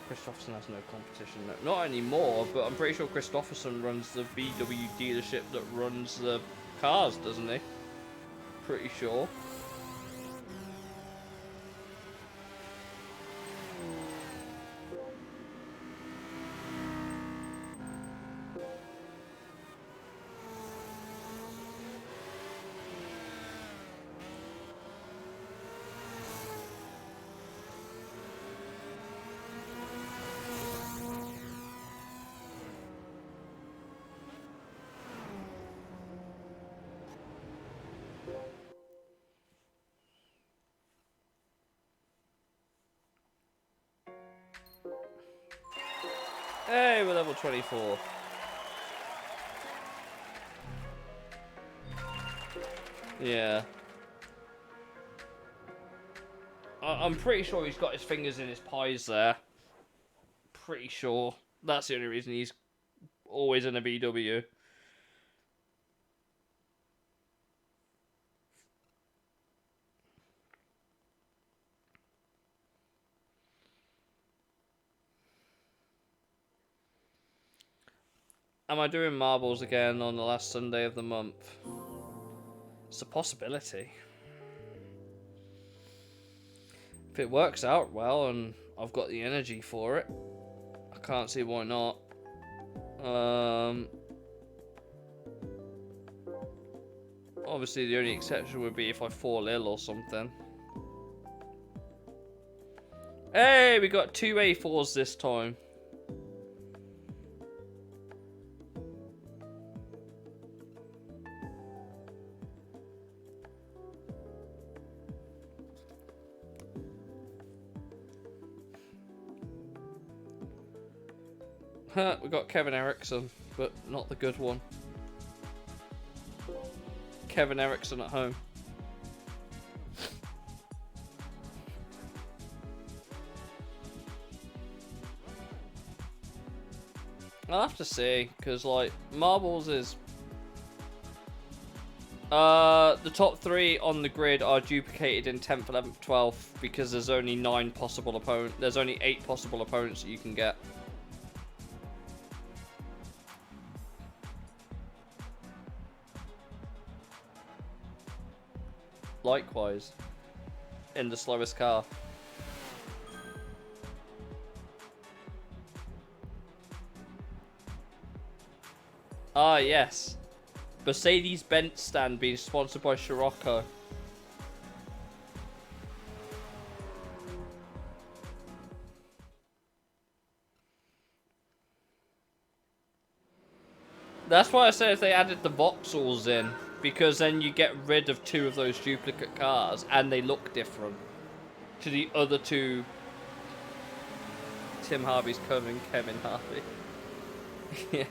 Christopherson has no competition. Not anymore, but I'm pretty sure Christopherson runs the VW dealership that runs the cars, doesn't he? Pretty sure. Hey, we're level 24. Yeah. I'm pretty sure he's got his fingers in his pies there. Pretty sure. That's the only reason he's always in a VW. Am I doing marbles again on the last Sunday of the month? It's a possibility. If it works out well and I've got the energy for it, I can't see why not. Obviously the only exception would be if I fall ill or something. Hey, we got 2 A4s this time. We got Kevin Eriksson, but not the good one. Kevin Eriksson at home. I'll have to see, because like marbles is the top 3 on the grid are duplicated in 10th, 11th, 12th because there's only 9 possible opponents. There's only 8 possible opponents that you can get. Likewise, in the slowest car. Ah, yes. Mercedes-Benz stand being sponsored by Scirocco. That's why I said if they added the voxels in, because then you get rid of 2 of those duplicate cars and they look different to the other 2. Tim Harvey's coming, Kevin Harvey. Yeah.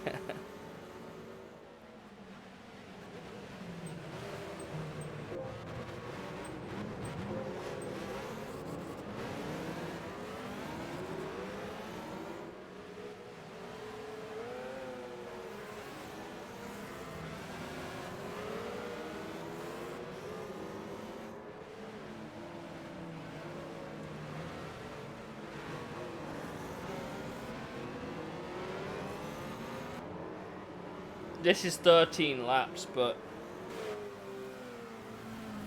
This is 13 laps, but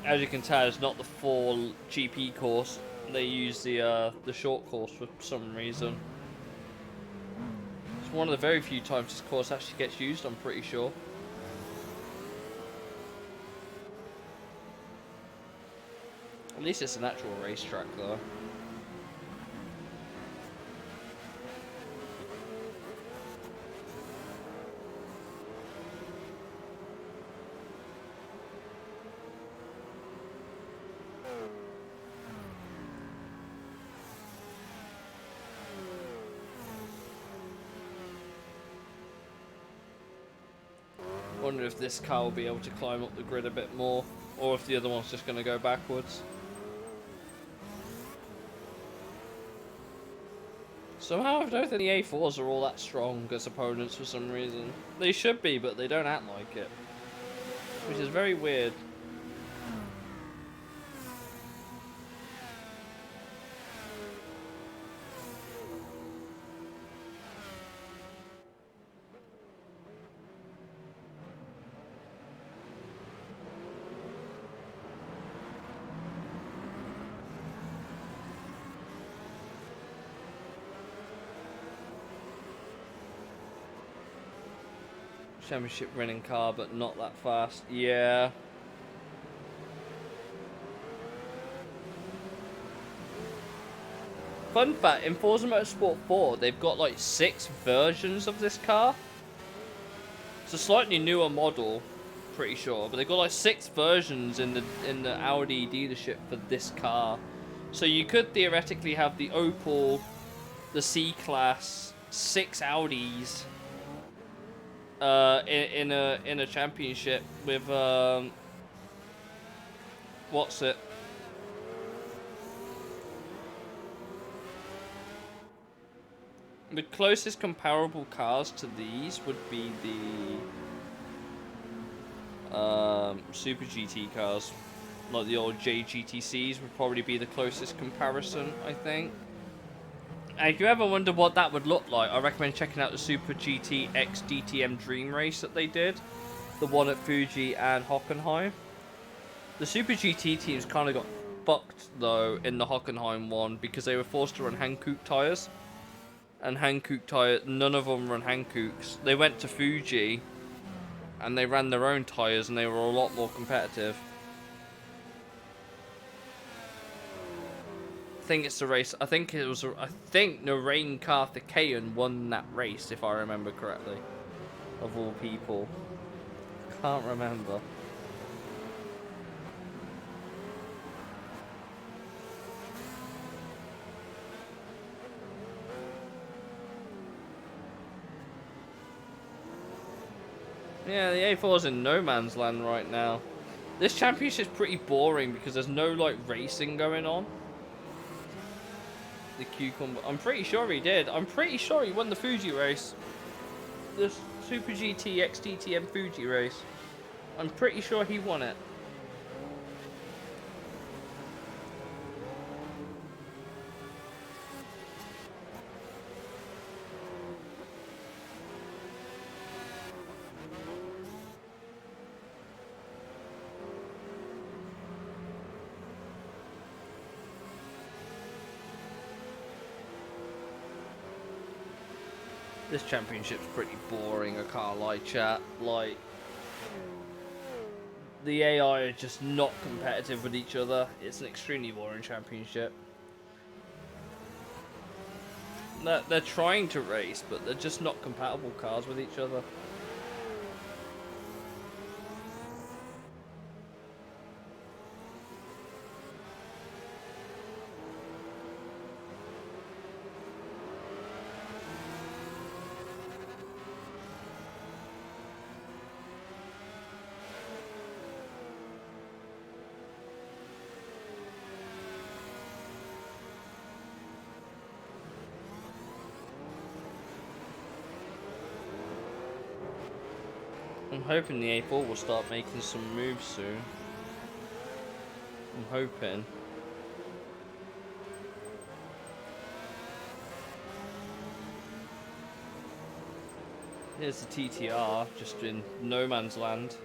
as you can tell, it's not the full GP course. They use the short course for some reason. It's one of the very few times this course actually gets used, I'm pretty sure. At least it's an actual racetrack, though. Wonder if this car will be able to climb up the grid a bit more, or if the other one's just going to go backwards. Somehow I don't think the A4s are all that strong as opponents for some reason. They should be, but they don't act like it. Which is very weird. Championship winning car, but not that fast. Yeah. Fun fact, in Forza Motorsport 4, they've got like 6 versions of this car. It's a slightly newer model, pretty sure, but they've got like 6 versions in the Audi dealership for this car. So you could theoretically have the Opel, the C-Class, 6 Audis in a championship with what's it? The closest comparable cars to these would be the Super GT cars, like the old JGTCs would probably be the closest comparison, I think. And if you ever wonder what that would look like, I recommend checking out the Super GT X DTM Dream Race that they did, the one at Fuji and Hockenheim. The Super GT teams kind of got fucked though in the Hockenheim one because they were forced to run Hankook tyres. And Hankook tyre, none of them run Hankooks. They went to Fuji and they ran their own tyres and they were a lot more competitive. I think it's the race. I think Narain Karthikeyan won that race, if I remember correctly. Of all people. Can't remember. Yeah, the A4's in no man's land right now. This championship's pretty boring because there's no, like, racing going on. The Cucumber. I'm pretty sure he did. I'm pretty sure he won the Fuji race. The Super GT XDTM Fuji race. I'm pretty sure he won it. This championship's pretty boring, I can't lie, chat. Like, the AI are just not competitive with each other. It's an extremely boring championship. They're trying to race, but they're just not compatible cars with each other. I'm hoping the A4 will start making some moves soon. I'm hoping. Here's the TTR, just in no man's land.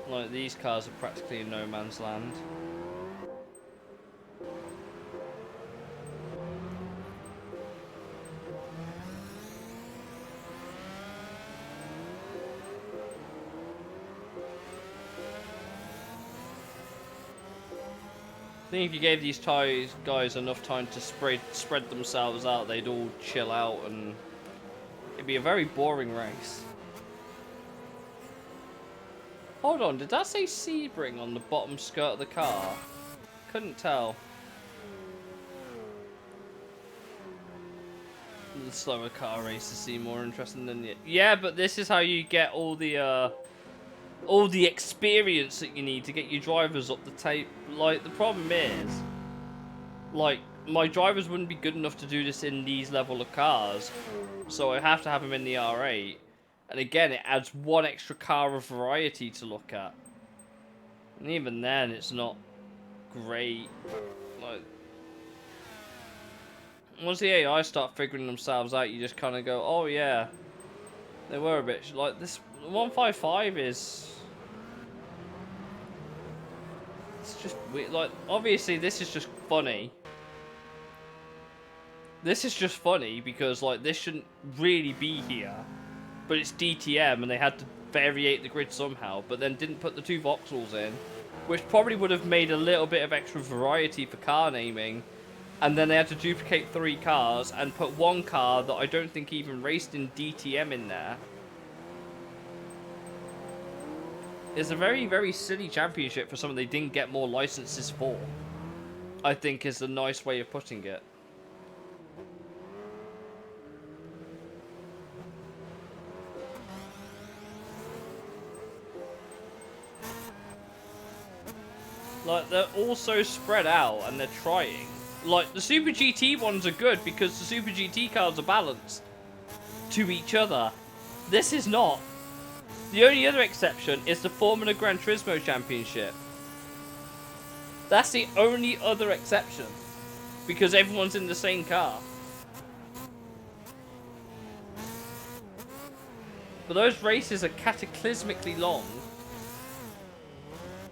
Like, these cars are practically in no man's land. I think if you gave these guys enough time to spread themselves out, they'd all chill out and it'd be a very boring race. Hold on, did that say Sebring on the bottom skirt of the car? Couldn't tell. The slower car races seem more interesting than the... Yeah, but this is how you get all the experience that you need to get your drivers up the tape. Like, the problem is, like, my drivers wouldn't be good enough to do this in these level of cars, so I have to have them in the R8. And again, it adds one extra car of variety to look at. And even then, it's not great. Like, once the AI start figuring themselves out, you just kind of go, oh yeah, they were a bit like this. 155 is. It's just weird. Like, obviously, this is just funny. This is just funny because like this shouldn't really be here, but it's DTM and they had to variate the grid somehow. But then didn't put the 2 voxels in, which probably would have made a little bit of extra variety for car naming. And then they had to duplicate 3 cars and put 1 car that I don't think even raced in DTM in there. It's a very, very silly championship for something they didn't get more licenses for, I think is a nice way of putting it. Like, they're all so spread out and they're trying. Like, the Super GT ones are good because the Super GT cars are balanced to each other. This is not. The only other exception is the Formula Gran Turismo Championship. That's the only other exception. Because everyone's in the same car. But those races are cataclysmically long.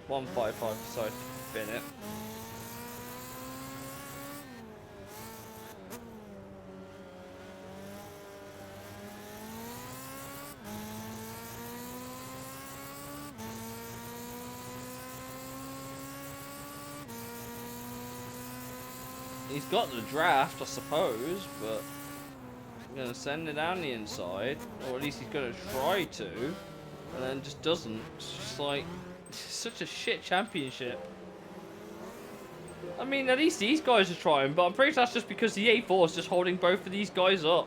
155 decided to spin it. He's got the draft, I suppose, but he's going to send it down the inside, or at least he's going to try to, and then just doesn't. It's just like, it's such a shit championship. I mean, at least these guys are trying, but I'm pretty sure that's just because the A4 is just holding both of these guys up.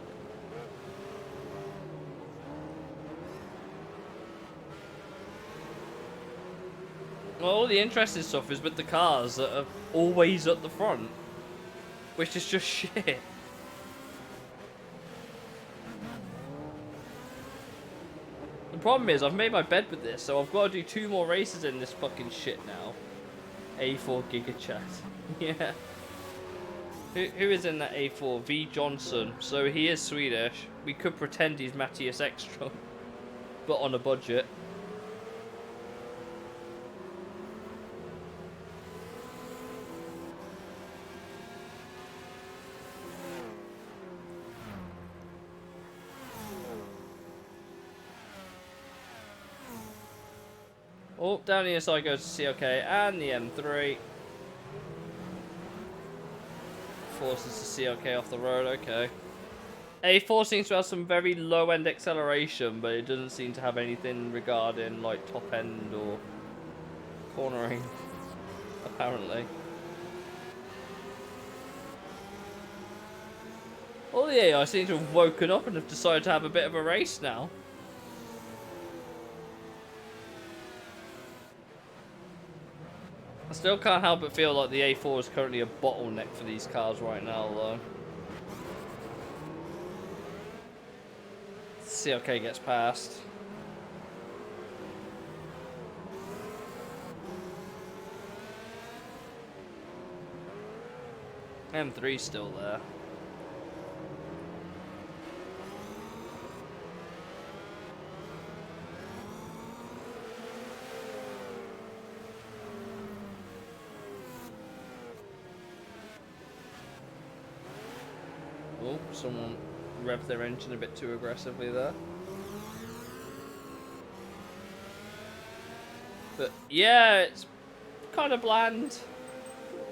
Well, all the interesting stuff is with the cars that are always at the front, which is just shit. The problem is, I've made my bed with this, so I've got to do 2 more races in this fucking shit now. A4 Giga Chat. Yeah. Who is in that A4? V Johnson. So he is Swedish. We could pretend he's Matthias Ekstrom, but on a budget. Oh, down here side goes to CLK and the M3. Forces the CLK off the road, okay. A4 seems to have some very low end acceleration, but it doesn't seem to have anything regarding like top end or cornering, apparently. All the AI seem to have woken up and have decided to have a bit of a race now. I still can't help but feel like the A4 is currently a bottleneck for these cars right now, though. CLK gets past. M3's still there. Oh, someone revved their engine a bit too aggressively there. But yeah, it's kind of bland.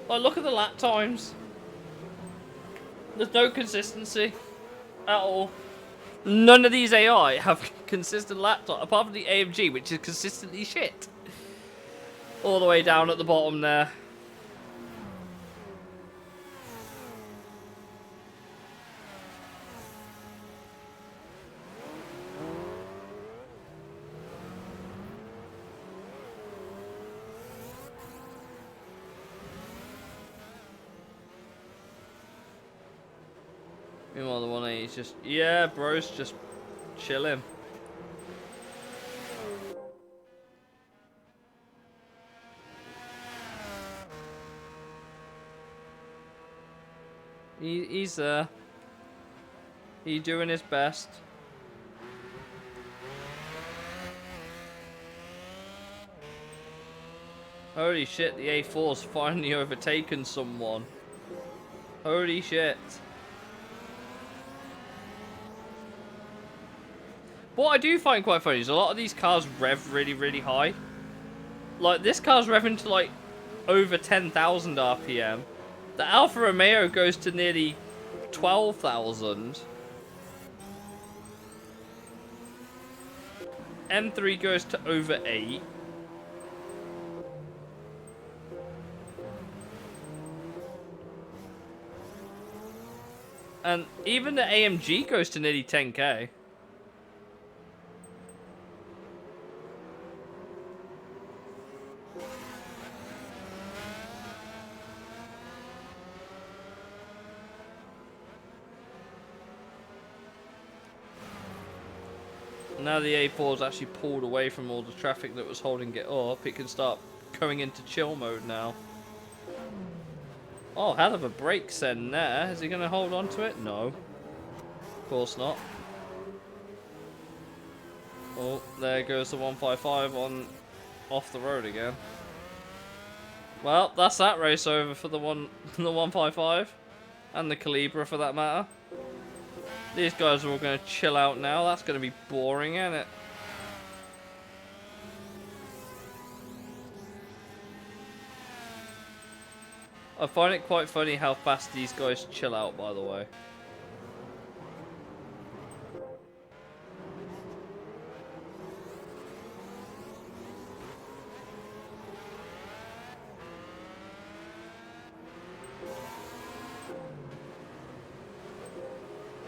Like, look at the lap times. There's no consistency at all. None of these AI have consistent lap time, apart from the AMG, which is consistently shit. All the way down at the bottom there. Meanwhile, the 180 is just, yeah, bro's just chilling. He's there. He's doing his best. Holy shit, the A4's finally overtaken someone. Holy shit. What I do find quite funny is a lot of these cars rev really, really high. Like, this car's revving to, like, over 10,000 RPM. The Alfa Romeo goes to nearly 12,000. M3 goes to over 8. And even the AMG goes to nearly 10k. Now the A4's actually pulled away from all the traffic that was holding it up, it can start going into chill mode now. Oh, hell of a brake send there. Is he going to hold on to it? No. Of course not. Oh, there goes the 155 on off the road again. Well, that's that race over for the 155 and the Calibra for that matter. These guys are all going to chill out now. That's going to be boring, isn't it? I find it quite funny how fast these guys chill out, by the way.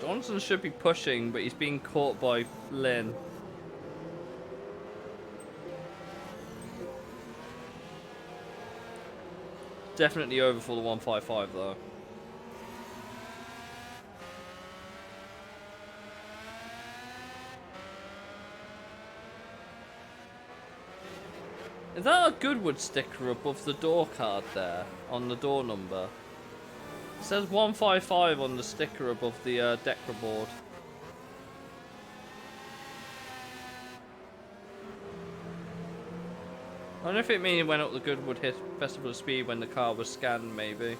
Johnson should be pushing, but he's being caught by Lynn. Definitely over for the 155 though. Is that a Goodwood sticker above the door card there on the door number? It says 155 on the sticker above the Decra board. I don't know if it means it went up the Goodwood Festival of Speed when the car was scanned, maybe.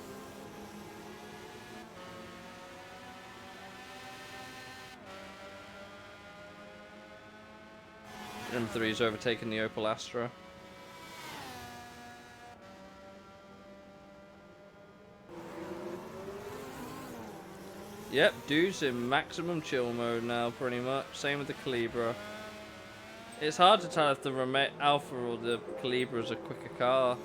M3's overtaken the Opel Astra. Yep, dude's in maximum chill mode now, pretty much. Same with the Calibra. It's hard to tell if the Alpha or the Calibra is a quicker car.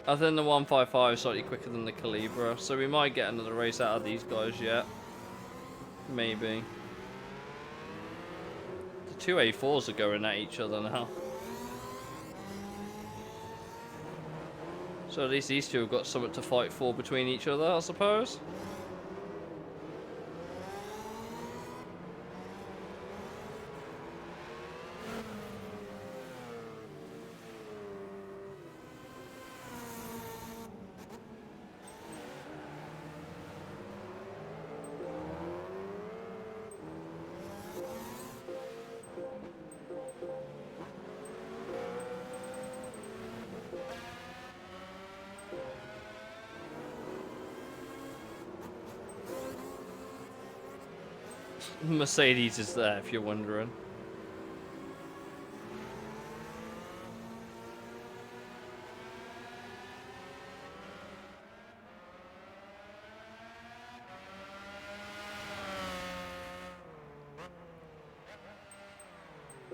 I think the 155 is slightly quicker than the Calibra, so we might get another race out of these guys yet. Maybe. The two A4s are going at each other now. So at least these two have got something to fight for between each other, I suppose. Mercedes is there, if you're wondering.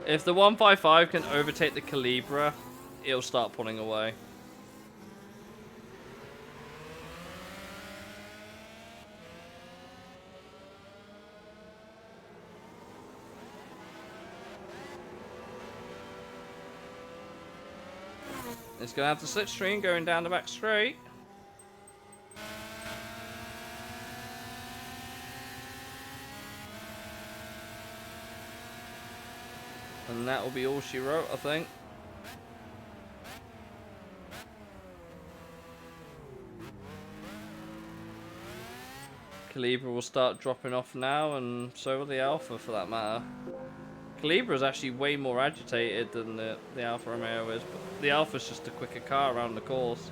If the 155 can overtake the Calibra, it'll start pulling away. It's going to have the slipstream going down the back straight. And that will be all she wrote, I think. Calibra will start dropping off now, and so will the Alpha for that matter. Calibra is actually way more agitated than the Alfa Romeo is, but the Alpha's just a quicker car around the course.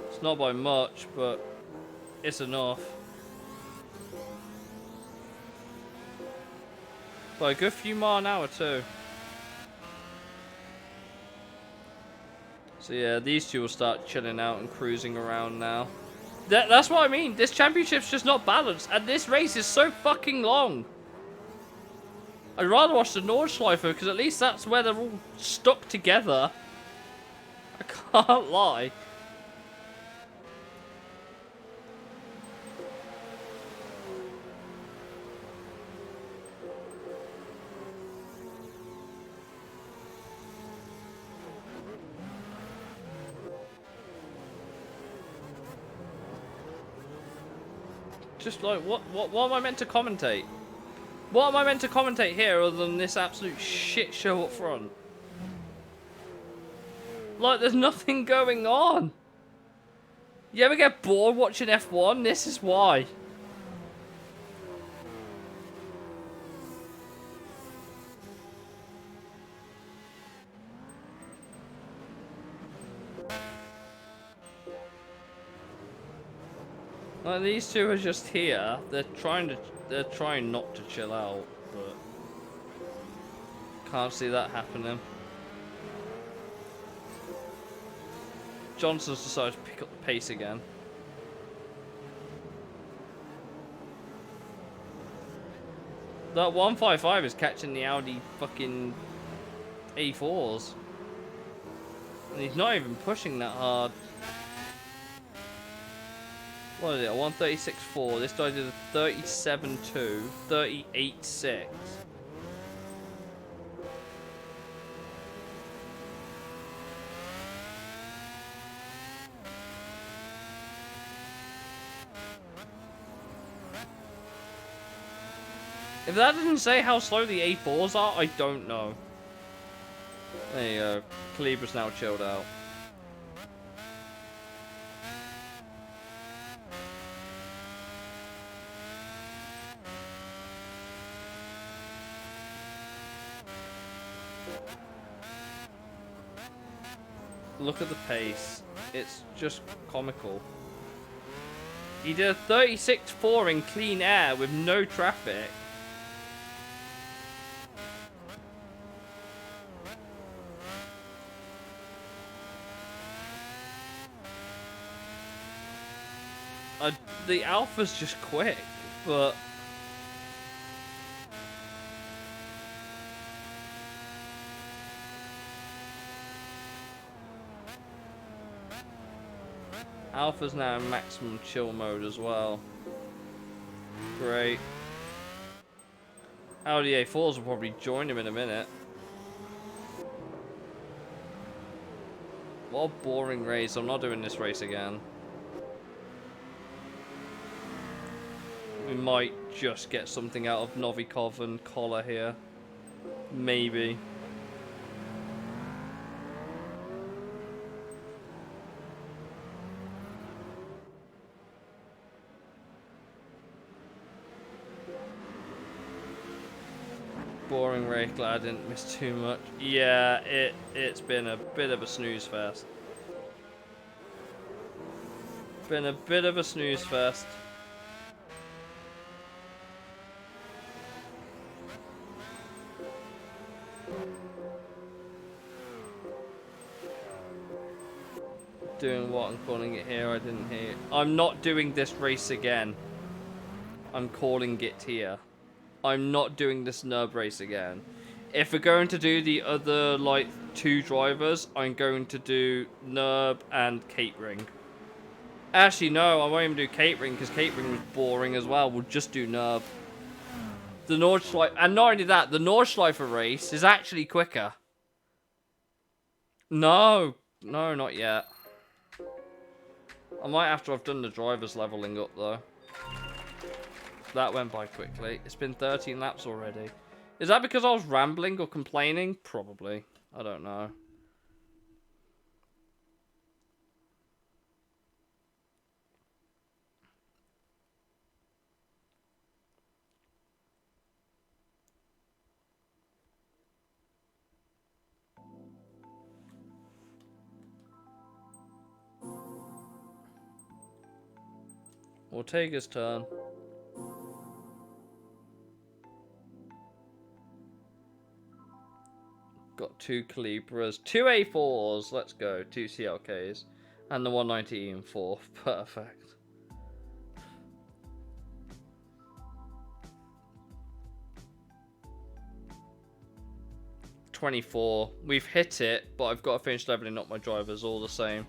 It's not by much, but it's enough. By a good few mile an hour too. So yeah, these two will start chilling out and cruising around now. That's what I mean. This championship's just not balanced, and this race is so fucking long. I'd rather watch the Nordschleife because at least that's where they're all stuck together. I can't lie. Just like, what am I meant to commentate? What am I meant to commentate here other than this absolute shit show up front? Like, there's nothing going on. You ever get bored watching F1? This is why. Like, these two are just here. They're trying not to chill out, but can't see that happening. Johnson's decided to pick up the pace again. That 155 is catching the Audi fucking A4s. And he's not even pushing that hard. What is it? A 136.4. This guy did a 37.2, 38.6. If that didn't say how slow the A4s are, I don't know. There you go. Calibra's now chilled out. Look at the pace. It's just comical. He did a 36.4 in clean air with no traffic. The Alpha's just quick, but Alpha's now in maximum chill mode as well. Great. Audi A4s will probably join him in a minute. What a boring race. I'm not doing this race again. We might just get something out of Novikov and Koller here. Maybe. Boring race, glad I didn't miss too much. Yeah, it's been a bit of a snooze fest. Been a bit of a snooze fest. Doing what? I'm calling it here. I didn't hear it. I'm not doing this race again. I'm calling it here. I'm not doing this NURB race again. If we're going to do the other, like, two drivers, I'm going to do NURB and Catering. Actually, no, I won't even do Catering because Catering was boring as well. We'll just do NURB. The Nordschleife, and not only that, the Nordschleife race is actually quicker. No, No, not yet. I might have to have done the drivers leveling up, though. That went by quickly. It's been 13 laps already. Is that because I was rambling or complaining? Probably. I don't know. Ortega's turn. Got 2 Calibras, 2 A4s, let's go, 2 CLKs, and the 190 in 4th. Perfect. $24. We've hit it, but I've got to finish leveling up my drivers all the same.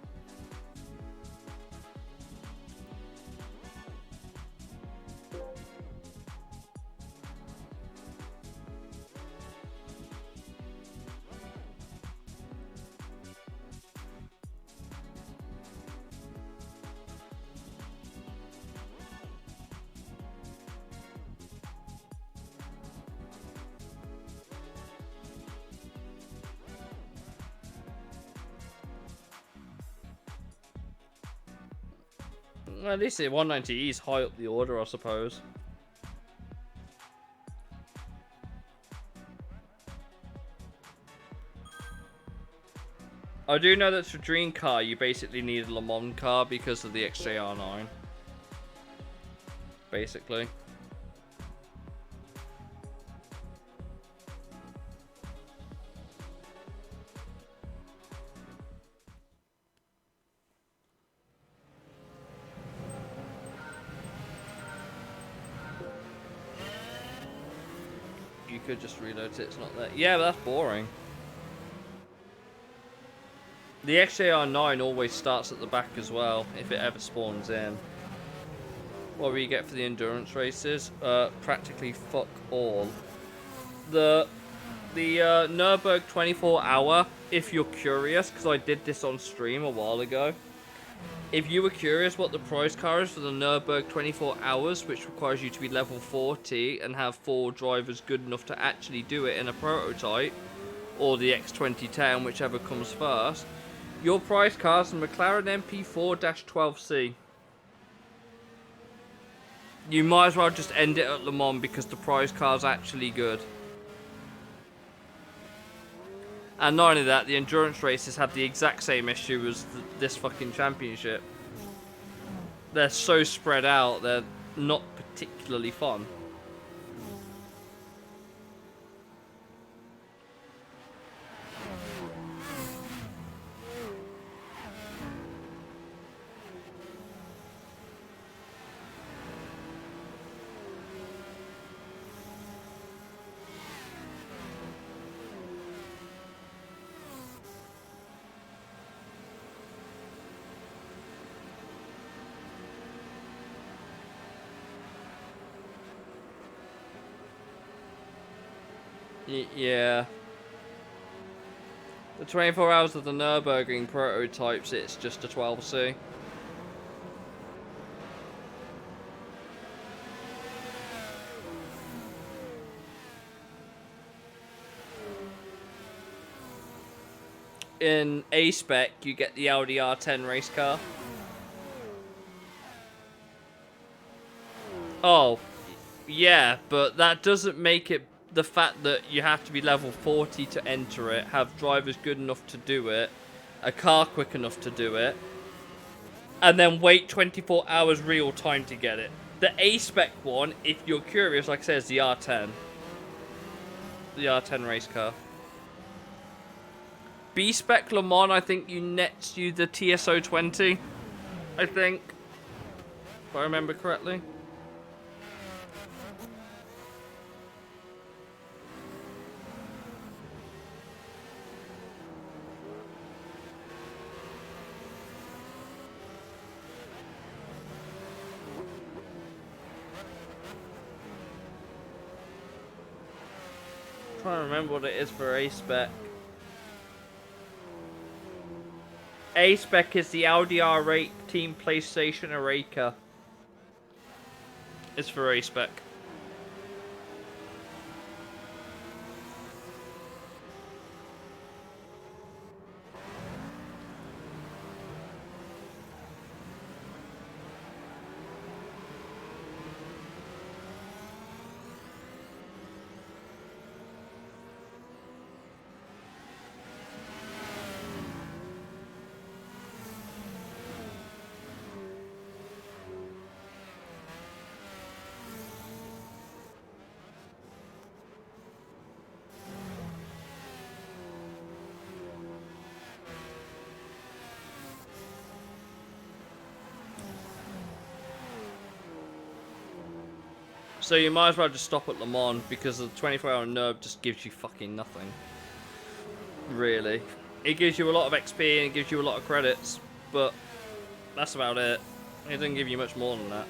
Well, at least the 190E is high up the order, I suppose. I do know that for Dream Car, you basically need a Le Mans car because of the XJR9. Basically. You could just reload it, it's not there. Yeah, but that's boring. The XJR9 always starts at the back as well, if it ever spawns in. What do you get for the endurance races? Practically fuck all. The Nürburgring 24 hour, if you're curious, because I did this on stream a while ago. If you were curious what the prize car is for the Nürburgring 24 hours, which requires you to be level 40 and have 4 drivers good enough to actually do it in a prototype, or the X2010, whichever comes first, your prize car is a McLaren MP4-12C. You might as well just end it at Le Mans because the prize car's actually good. And not only that, the endurance races have the exact same issue as this fucking championship. They're so spread out, they're not particularly fun. Yeah. The 24 hours of the Nürburgring prototypes, it's just a 12C. In A-Spec, you get the Audi R10 race car. Oh, yeah, but that doesn't make it the fact that you have to be level 40 to enter it, have drivers good enough to do it, a car quick enough to do it, and then wait 24 hours real time to get it. The A-Spec one, if you're curious, like I said, is the R10. The R10 race car. B-Spec Le Mans, I think nets you the TSO20. I think. If I remember correctly. I'm trying to remember what it is for A-Spec. A-Spec is the Audi R8 Team PlayStation Areka. It's for A-Spec. So you might as well just stop at Le Mans because the 24-hour NERB just gives you fucking nothing. Really. It gives you a lot of XP and it gives you a lot of credits, but that's about it. It doesn't give you much more than that.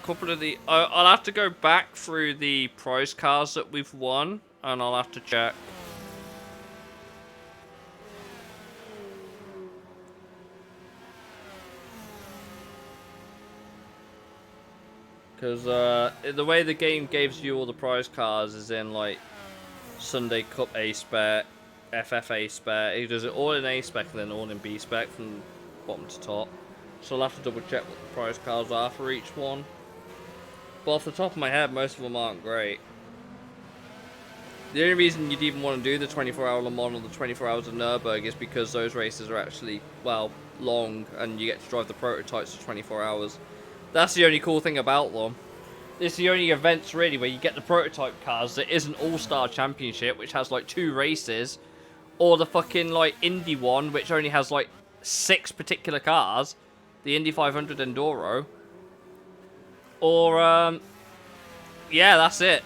Couple of the... I'll have to go back through the prize cars that we've won, and I'll have to check. Because the way the game gives you all the prize cars is in, like, Sunday Cup A-Spec, FF A-Spec. He does it all in A-Spec and then all in B-Spec from bottom to top. So I'll have to double check what the prize cars are for each one. But off the top of my head, most of them aren't great. The only reason you'd even want to do the 24-hour Le Mans or the 24 hours of Nürburgring is because those races are actually, well, long, and you get to drive the prototypes for 24 hours. That's the only cool thing about them. It's the only events, really, where you get the prototype cars that isn't All-Star Championship, which has, like, 2 races, or the fucking, like, Indy one, which only has, like, 6 particular cars, the Indy 500 Enduro. Or, yeah, that's it.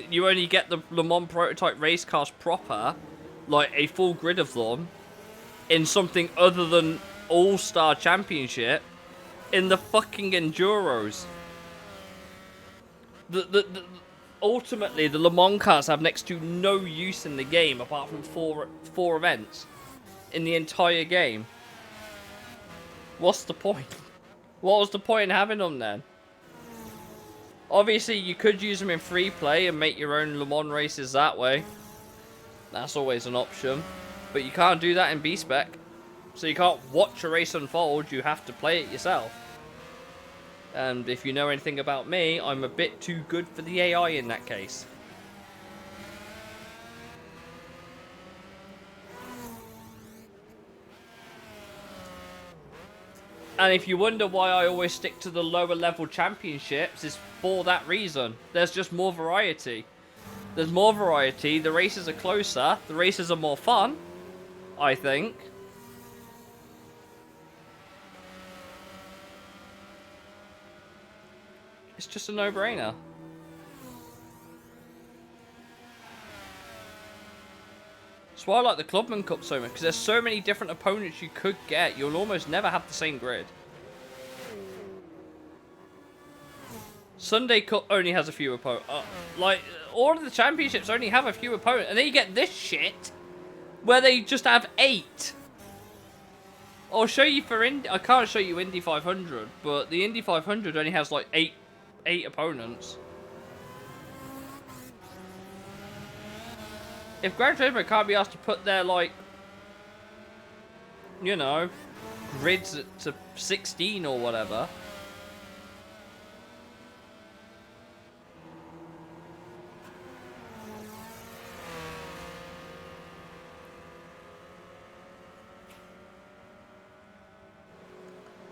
You only get the Le Mans prototype race cars proper, like a full grid of them, in something other than All-Star Championship, in the fucking Enduros. Ultimately, the Le Mans cars have next to no use in the game, apart from four events in the entire game. What's the point? What was the point in having them then? Obviously, you could use them in free play and make your own Le Mans races that way. That's always an option. But you can't do that in B-Spec. So you can't watch a race unfold, you have to play it yourself. And if you know anything about me, I'm a bit too good for the AI in that case. And if you wonder why I always stick to the lower level championships, it's for that reason. There's just more variety. There's more variety, the races are closer, the races are more fun, I think. It's just a no-brainer. That's why I like the Clubman Cup so much, because there's so many different opponents you could get. You'll almost never have the same grid. Sunday Cup only has a few opponents. Like, all of the championships only have a few opponents. And then you get this shit, where they just have 8. I'll show you for Indy. I can't show you Indy 500, but the Indy 500 only has like 8 opponents. If Gran Turismo can't be asked to put their, like, you know, grids to 16 or whatever.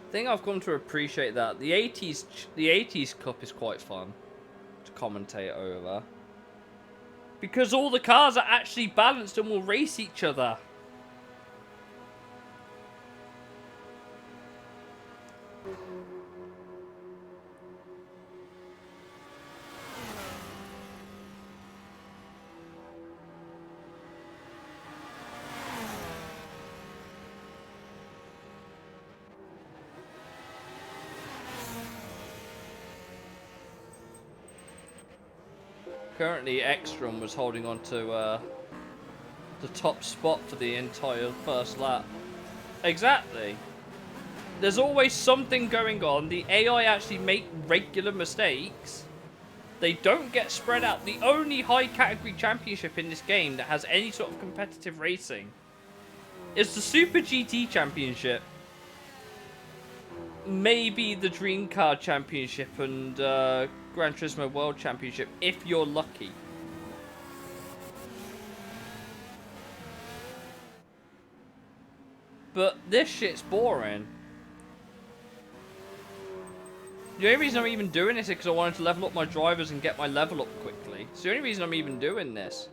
I think I've come to appreciate that. The 80s Cup is quite fun to commentate over. Because all the cars are actually balanced and will race each other. currently Ekstrom was holding on to the top spot for the entire first lap. Exactly. There's always something going on. The AI actually make regular mistakes. They don't get spread out. The only high category championship in this game that has any sort of competitive racing is the Super GT Championship. Maybe the Dream Car Championship and Gran Turismo World Championship, if you're lucky. But this shit's boring. The only reason I'm even doing this is because I wanted to level up my drivers and get my level up quickly. It's the only reason I'm even doing this.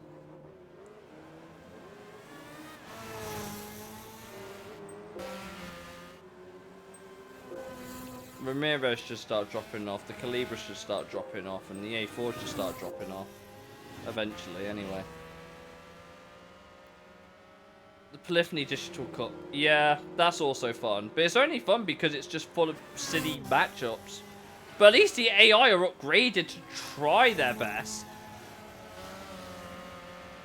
Ramirez should start dropping off, the Calibra should start dropping off, and the A4 should start dropping off. Eventually, anyway. The Polyphony Digital Cup. Yeah, that's also fun. But it's only fun because it's just full of silly matchups. But at least the AI are upgraded to try their best.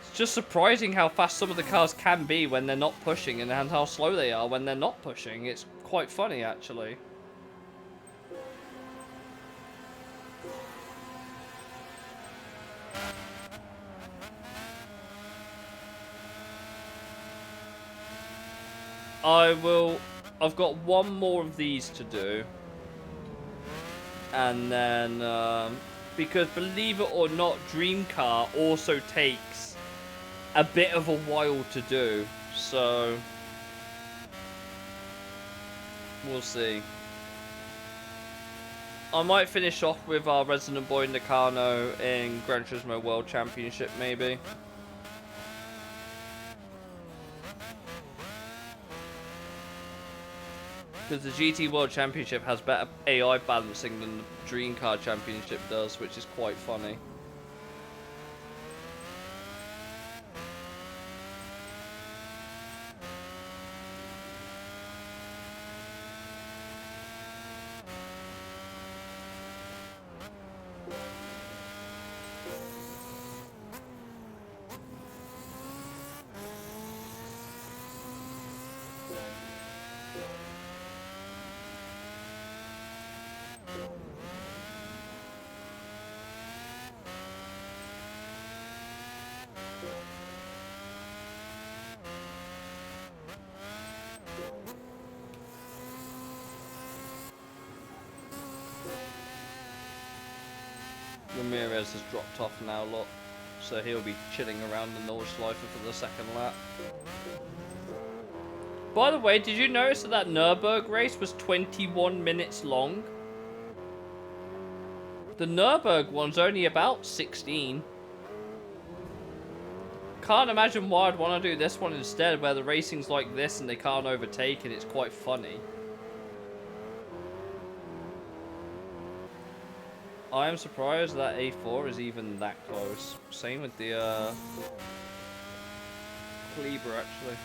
It's just surprising how fast some of the cars can be when they're not pushing and how slow they are when they're not pushing. It's quite funny, actually. I've got one more of these to do. And then, because believe it or not, Dream Car also takes a bit of a while to do. So, we'll see. I might finish off with our Resident Boy Nakano in Gran Turismo World Championship, maybe. Because the GT World Championship has better AI balancing than the Dream Car Championship does, which is quite funny. Ramirez has dropped off now, look. So he'll be chilling around the Nordschleife for the second lap. By the way, did you notice that that Nürburgring race was 21 minutes long? The Nürburgring one's only about 16. Can't imagine why I'd want to do this one instead, where the racing's like this and they can't overtake and it's quite funny. I am surprised that A4 is even that close. Same with the Kleber, actually.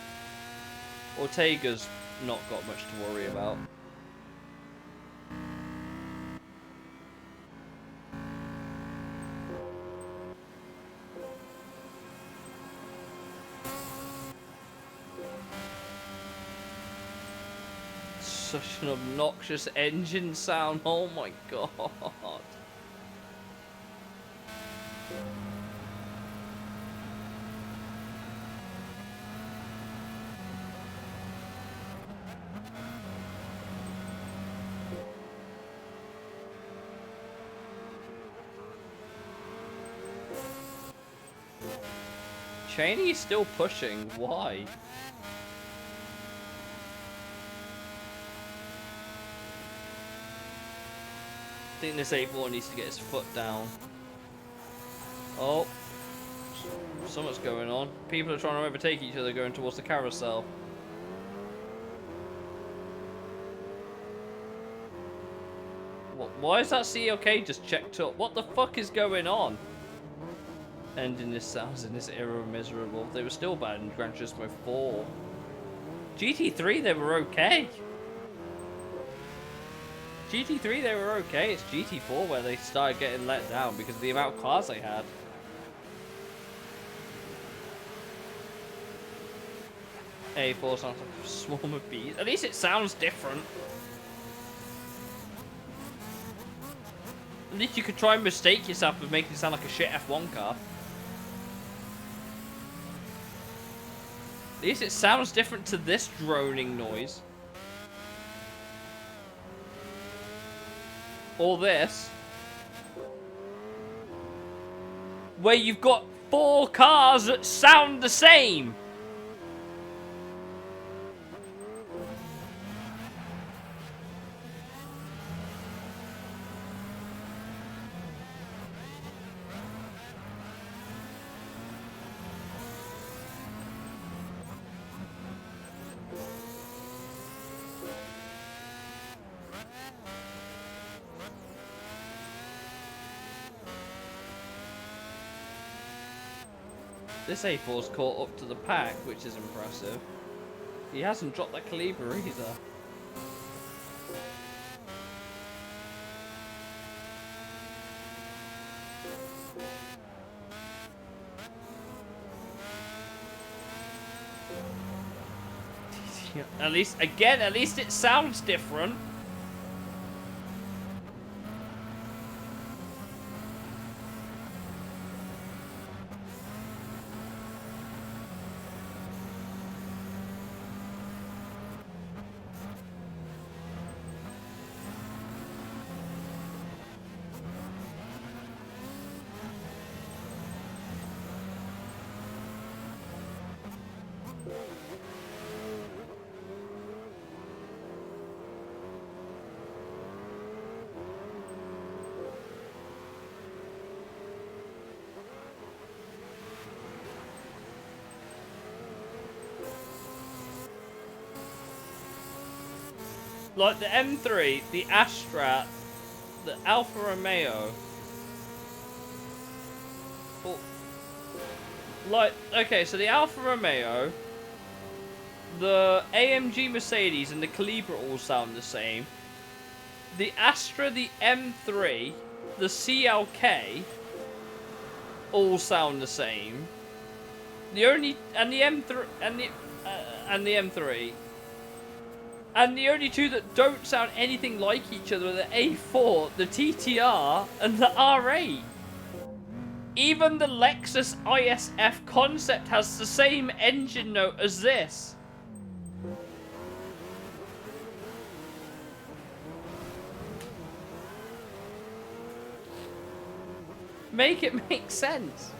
Ortega's not got much to worry about. Such an obnoxious engine sound, oh my god. Cheney's still pushing, why? I think this A4 needs to get his foot down. Oh. Something's going on. People are trying to overtake each other going towards the carousel. What, why is that CLK just checked up? What the fuck is going on? Ending this sounds in this era miserable. They were still bad in Gran Turismo 4. GT3 they were okay. GT3 they were okay. It's GT4 where they started getting let down because of the amount of cars they had. A4 sounds like a swarm of bees. At least it sounds different. At least you could try and mistake yourself with making it sound like a shit F1 car. At least it sounds different to this droning noise. Or this. Where you've got 4 cars that sound the same. This A4's caught up to the pack, which is impressive. He hasn't dropped that caliber either. At least it sounds different. Like the M3, the Astra, the Alfa Romeo. Oh. Like, okay, so the Alfa Romeo, the AMG Mercedes, and the Calibra all sound the same. The Astra, the M3, the CLK all sound the same. The only and the M3 and the M3. And the only two that don't sound anything like each other are the A4, the TTR, and the R8. Even the Lexus ISF concept has the same engine note as this. Make it make sense.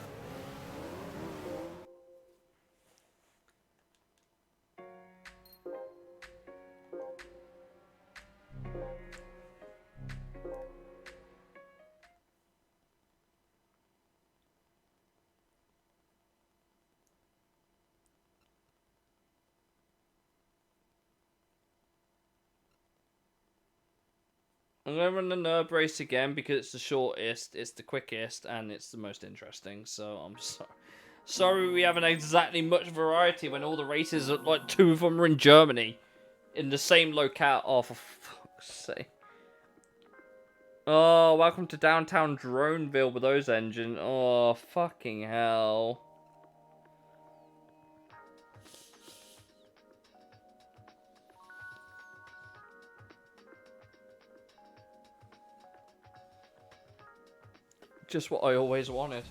I'm going to run the Nurb race again because it's the shortest, it's the quickest, and it's the most interesting. So I'm sorry we haven't exactly much variety when all the races, are, like 2 of them are in Germany. In the same locale. Oh, for fuck's sake. Oh, welcome to downtown Droneville with those engines. Oh, fucking hell. Just what I always wanted.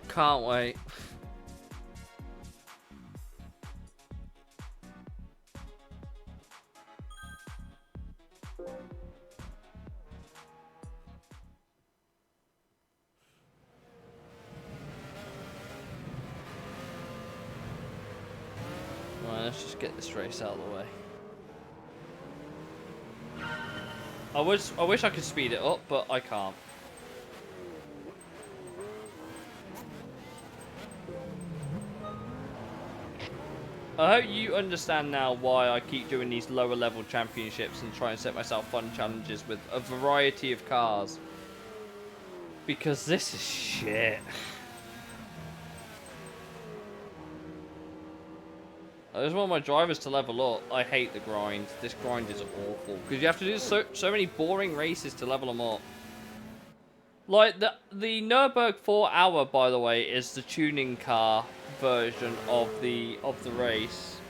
Can't wait. Right, let's just get this race out of the way. I wish I could speed it up, but I can't. I hope you understand now why I keep doing these lower level championships and try and set myself fun challenges with a variety of cars. Because this is shit. I just want my drivers to level up. I hate the grind. This grind is awful. Because you have to do so many boring races to level them up. Like, the Nürburgring 4 Hour, by the way, is the tuning car version of the race.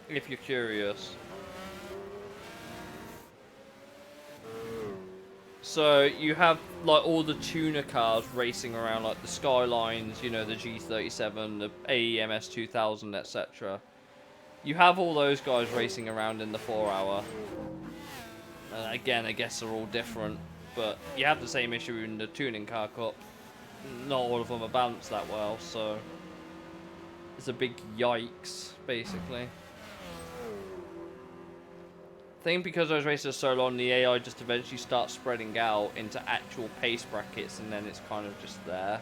If you're curious. So, you have, like, all the tuner cars racing around, like, the Skylines, you know, the G37, the AEMS 2000, etc. You have all those guys racing around in the 4 Hour. Again, I guess they're all different, but you have the same issue in the Tuning Car Cup. Not all of them are balanced that well, so it's a big yikes, basically. I think because those races are so long, the AI just eventually starts spreading out into actual pace brackets, and then it's kind of just there.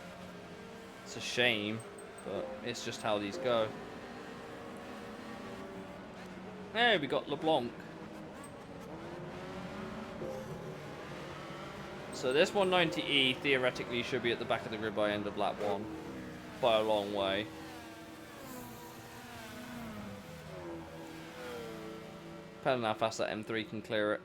It's a shame, but it's just how these go. Hey, we got LeBlanc. So this 190E theoretically should be at the back of the grid by end of lap 1. By a long way. Depending on how fast that M3 can clear it.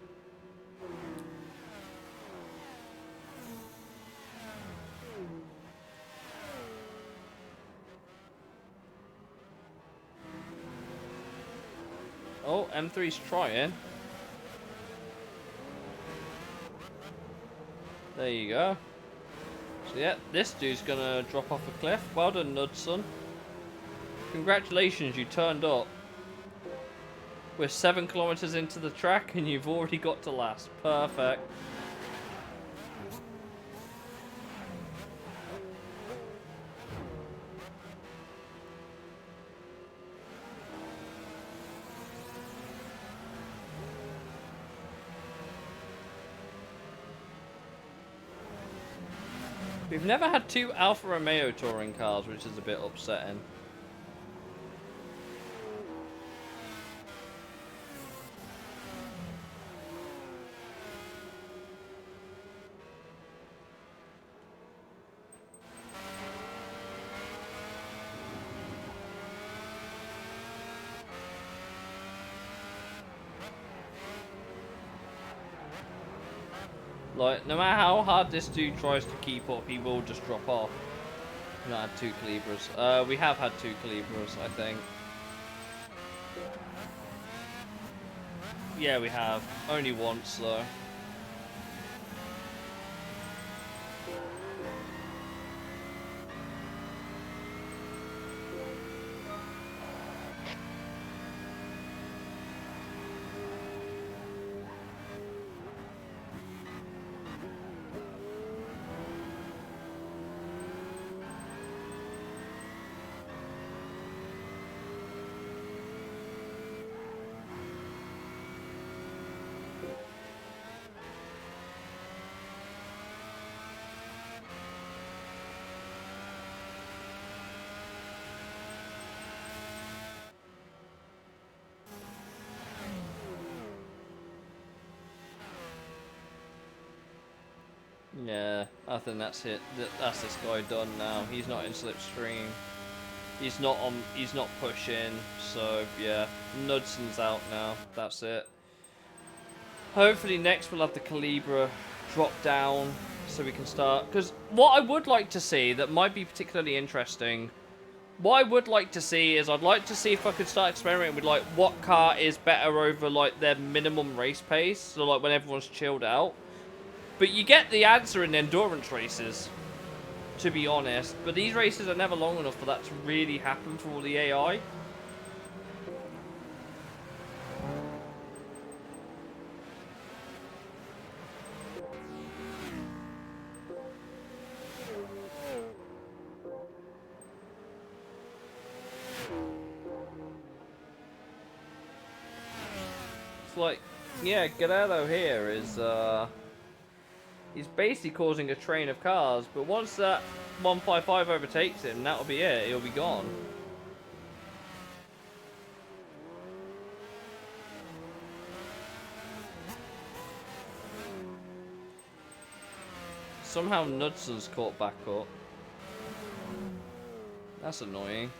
Oh, M3's trying. There you go. So yeah, this dude's gonna drop off a cliff. Well done, Knudsen. Congratulations, you turned up. We're 7 kilometers into the track and you've already got to last. Perfect. We've never had 2 Alfa Romeo touring cars, which is a bit upsetting. Like, no matter how hard this dude tries to keep up, he will just drop off. We've not had 2 Calibras. We have had 2 Calibras, I think. Yeah, we have. Only once, though. Yeah, I think that's it. That's this guy done now. He's not in slipstream. He's not on. He's not pushing. So yeah, Knudsen's out now. That's it. Hopefully next we'll have the Calibra drop down so we can start. Because what I would like to see that might be particularly interesting. What I would like to see is I'd like to see if I could start experimenting with like what car is better over like their minimum race pace. So like when everyone's chilled out. But you get the answer in endurance races, to be honest. But these races are never long enough for that to really happen for all the AI. It's like, yeah, Gallardo here is, He's basically causing a train of cars, but once that 155 overtakes him, that'll be it. He'll be gone. Somehow Knudson's caught back up. That's annoying.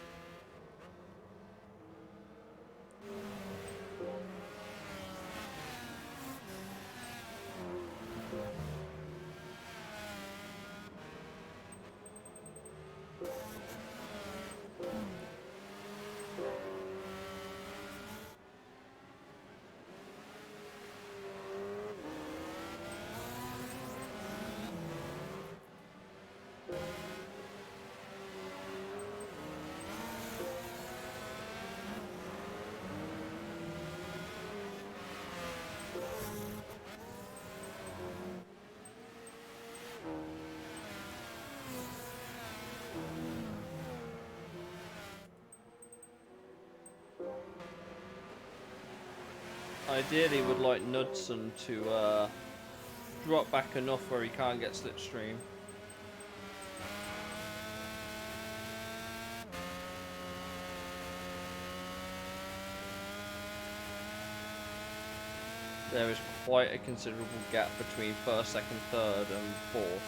Ideally would like Knudsen to drop back enough where he can't get slipstream. There is quite a considerable gap between first, second, third and fourth.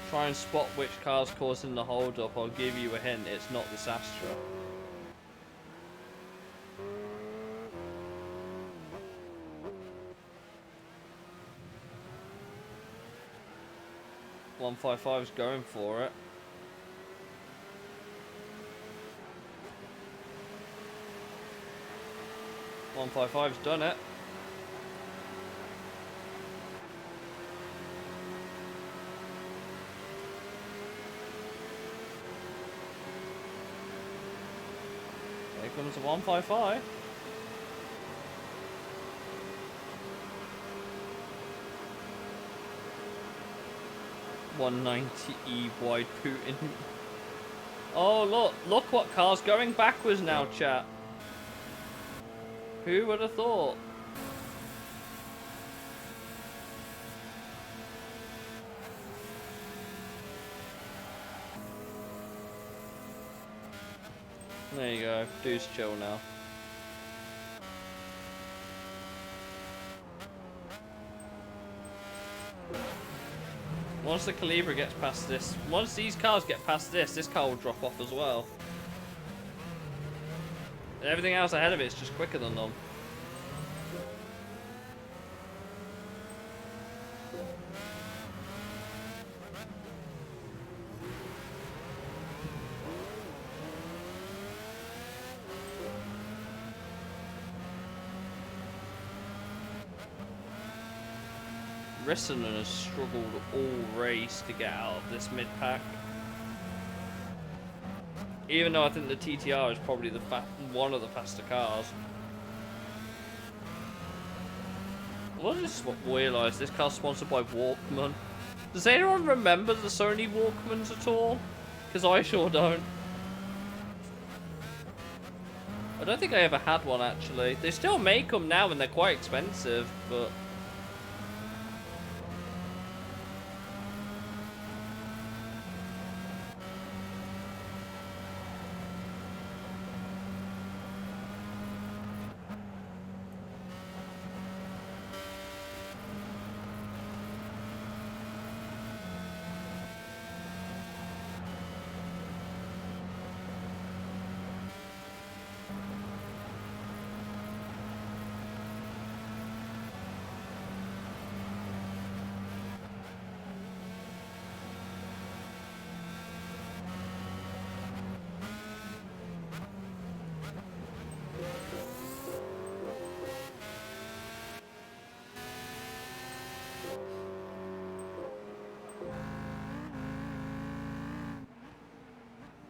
Try and spot which car's causing the hold up. I'll give you a hint, it's not this Astra. .155's going for it. .155's done it. Here comes the 155. .190E wide Putin. Oh look what car's going backwards now, chat. Who would have thought? There you go, dude's chill now. Once the Calibra gets past this, once these cars get past this car will drop off as well. And everything else ahead of it is just quicker than them. Rissanen has struggled all race to get out of this mid-pack. Even though I think the TTR is probably the one of the faster cars. Well, I just realised this car's sponsored by Walkman. Does anyone remember the Sony Walkmans at all? Because I sure don't. I don't think I ever had one actually. They still make them now and they're quite expensive, but...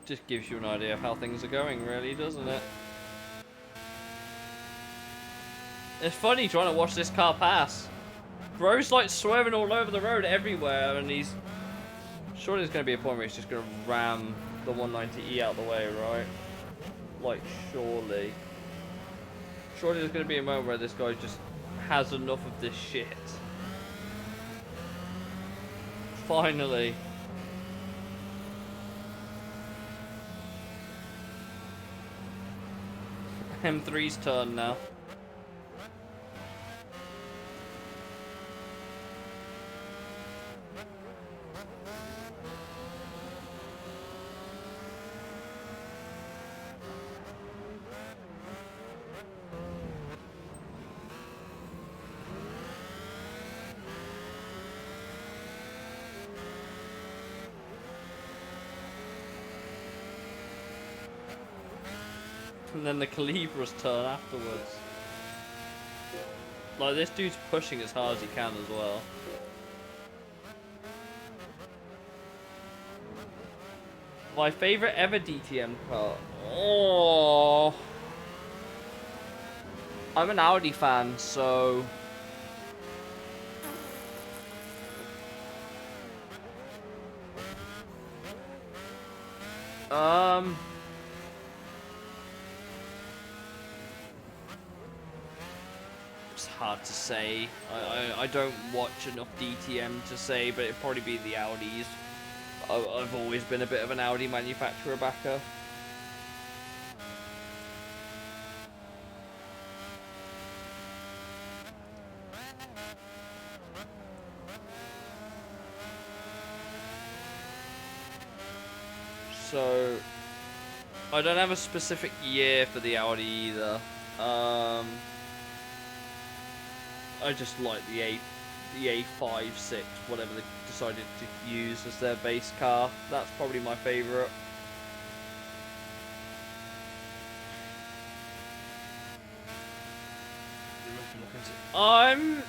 Just gives you an idea of how things are going, really, doesn't it? It's funny trying to watch this car pass. Bro's like swerving all over the road everywhere, and he's... Surely there's going to be a point where he's just going to ram the 190E out of the way, right? Like, surely. Surely there's going to be a moment where this guy just has enough of this shit. Finally. M3's turn now. And then the Calibra's turn afterwards. Like, this dude's pushing as hard as he can as well. My favourite ever DTM car. Oh, I'm an Audi fan, so... It's hard to say. I don't watch enough DTM to say, but it'd probably be the Audis. I've always been a bit of an Audi manufacturer backer. So, I don't have a specific year for the Audi either. I just like the A5, 6, whatever they decided to use as their base car. That's probably my favourite. I'm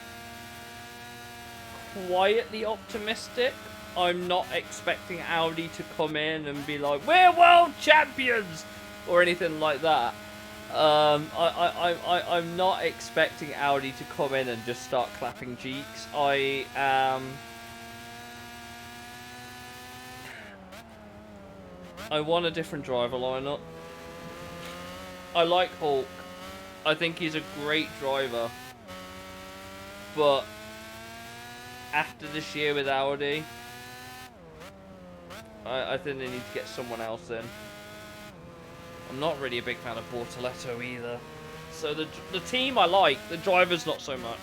quietly optimistic. I'm not expecting Audi to come in and be like, we're world champions! Or anything like that. I'm not expecting Audi to come in and just start clapping cheeks. I want a different driver lineup. I like Hulk. I think he's a great driver. But after this year with Audi, I think they need to get someone else in. I'm not really a big fan of Bortoletto either. So the team I like, the drivers not so much.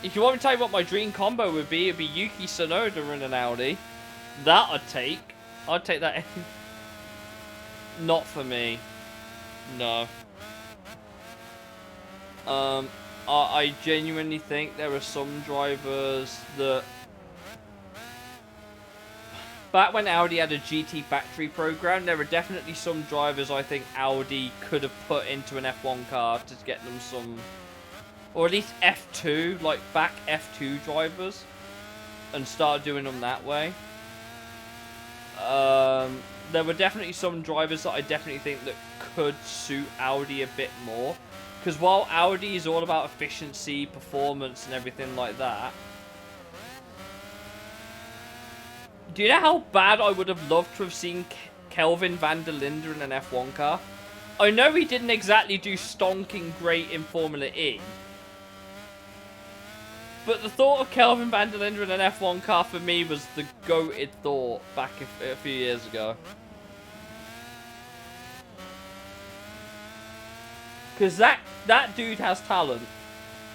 If you want me to tell you what my dream combo would be, it'd be Yuki Tsunoda in an Audi. That I'd take. I'd take that. Not for me. No. I genuinely think there are some drivers that... Back when Audi had a GT factory program, there were definitely some drivers I think Audi could have put into an F1 car to get them some... Or at least F2, like back F2 drivers. And start doing them that way. There were definitely some drivers that I definitely think that could suit Audi a bit more. Because while Audi is all about efficiency, performance and everything like that... Do you know how bad I would have loved to have seen Kelvin van der Linde in an F1 car? I know he didn't exactly do stonking great in Formula E. But the thought of Kelvin van der Linde in an F1 car for me was the goated thought back a few years ago. Because that dude has talent.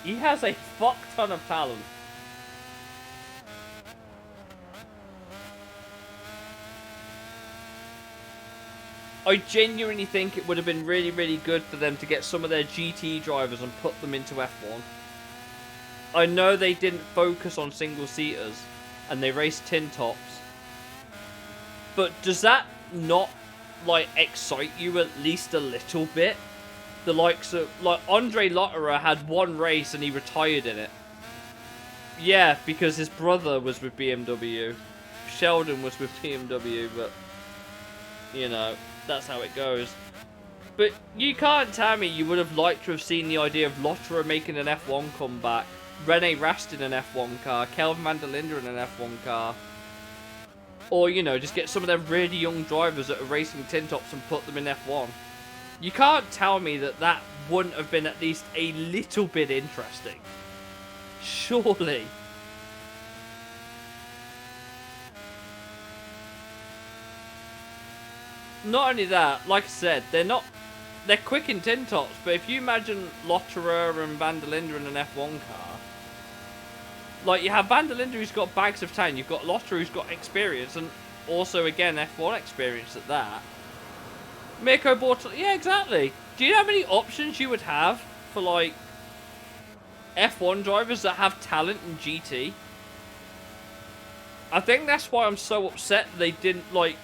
He has a fuck ton of talent. I genuinely think it would have been really, really good for them to get some of their GT drivers and put them into F1. I know they didn't focus on single-seaters and they raced tin tops. But does that not, like, excite you at least a little bit? The likes of, like, Andre Lotterer had one race and he retired in it. Yeah, because his brother was with BMW. Sheldon was with BMW, but, you know... That's how it goes. But you can't tell me you would have liked to have seen the idea of Lotterer making an F1 comeback, Rene Rast in an F1 car, Kelvin van der Linde in an F1 car. Or, you know, just get some of them really young drivers that are racing tin tops and put them in F1. You can't tell me that wouldn't have been at least a little bit interesting? Surely. Not only that, like I said, they're quick in tin tops, but if you imagine Lotterer and Van der Linde in an F1 car, like you have Van der Linde who's got bags of tan, you've got Lotterer who's got experience, and also again F1 experience at that. Mirko Bortolini, yeah, exactly. Do you know how many options you would have for like F1 drivers that have talent in GT? I think that's why I'm so upset they didn't like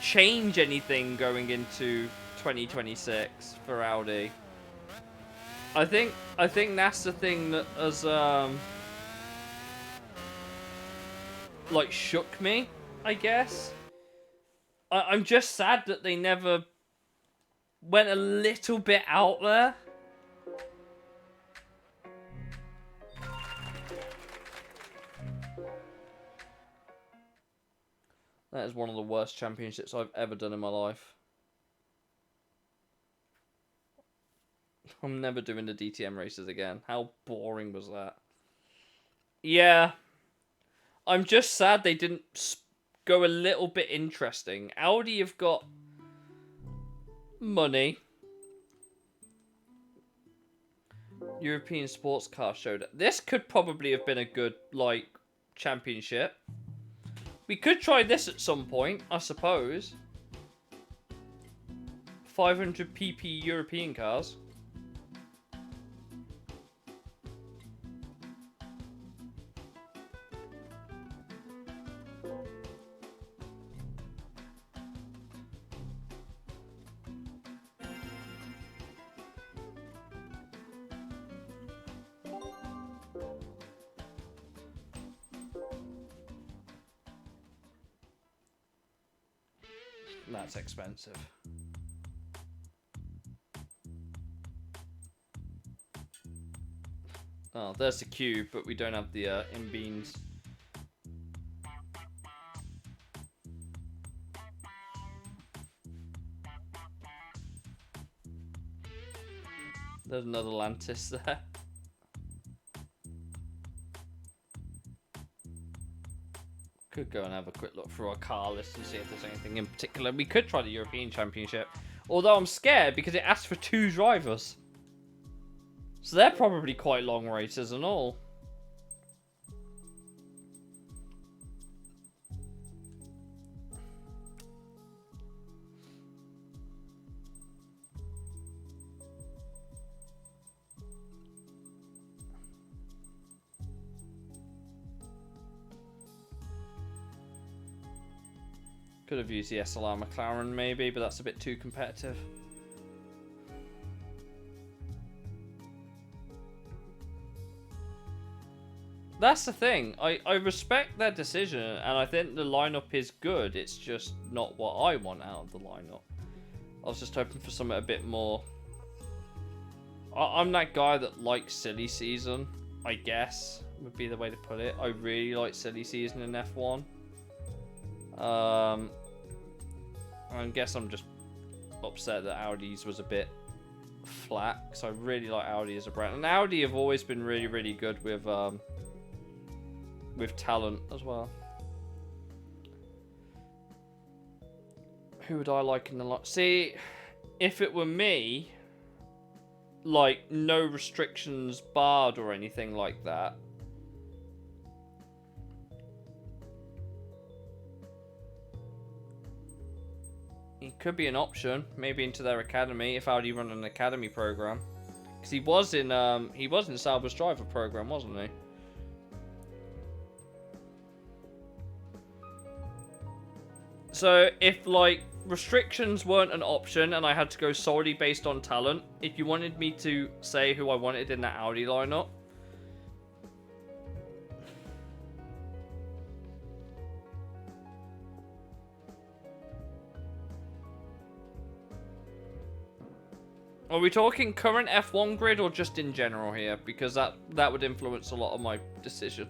change anything going into 2026 for Audi. I think that's the thing that has like shook me, I guess. I'm just sad that they never went a little bit out there. That is one of the worst championships I've ever done in my life. I'm never doing the DTM races again. How boring was that? Yeah. I'm just sad they didn't go a little bit interesting. Audi have got money. European Sports Car Show. This could probably have been a good, like, championship. We could try this at some point, I suppose. 500 pp European cars. That's expensive. Oh, there's the cube, but we don't have the in-beams. There's another Lantis there. Could go and have a quick look through our car list and see if there's anything in particular. We could try the European Championship. Although I'm scared because it asks for 2 drivers. So they're probably quite long races and all. Could have used the SLR McLaren maybe, but that's a bit too competitive. That's the thing. I respect their decision, and I think the lineup is good. It's just not what I want out of the lineup. I was just hoping for something a bit more. I'm that guy that likes silly season, I guess, would be the way to put it. I really like silly season in F1. I guess I'm just upset that Audi's was a bit flat, because I really like Audi as a brand. And Audi have always been really, really good with talent as well. Who would I like in the lot? See, if it were me, like, no restrictions barred or anything like that, he could be an option, maybe into their academy if Audi run an academy program, because he was in Sauber's driver program, wasn't he? So if like restrictions weren't an option and I had to go solely based on talent, if you wanted me to say who I wanted in that Audi lineup, are we talking current F1 grid or just in general here? Because that would influence a lot of my decision.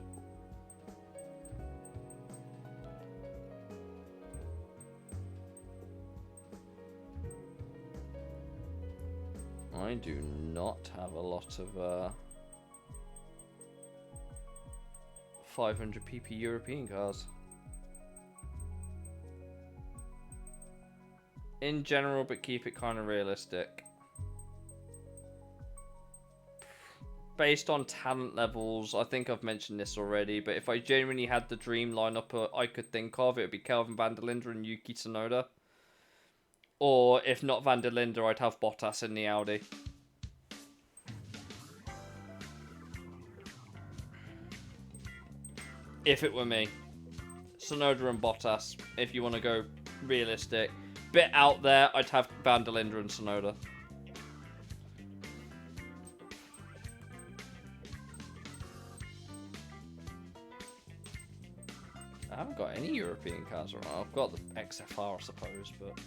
I do not have a lot of 500 pp European cars. In general, but keep it kind of realistic. Based on talent levels, I think I've mentioned this already, but if I genuinely had the dream lineup I could think of, it would be Kelvin van der Linde and Yuki Tsunoda. Or, if not van der Linde, I'd have Bottas in the Audi. If it were me. Tsunoda and Bottas, if you want to go realistic. Bit out there, I'd have van der Linde and Tsunoda. I haven't got any European cars around. I've got the XFR, I suppose, but...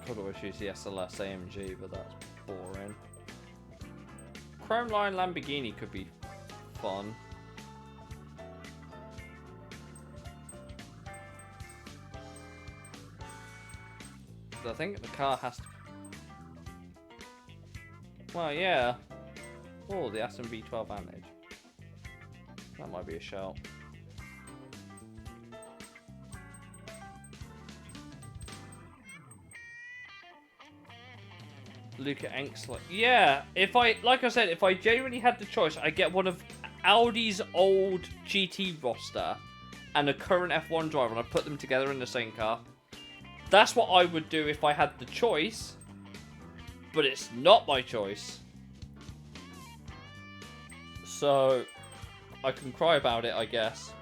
could always use the SLS AMG, but that's boring. Chrome Line Lamborghini could be fun. I think the car has to... Well, yeah. Oh, the Aston V12 Vantage. That might be a shout. Luca Enxler. Yeah, like I said, if I genuinely had the choice, I'd get one of Audi's old GT roster and a current F1 driver, and I'd put them together in the same car. That's what I would do if I had the choice, but it's not my choice. So, I can cry about it, I guess.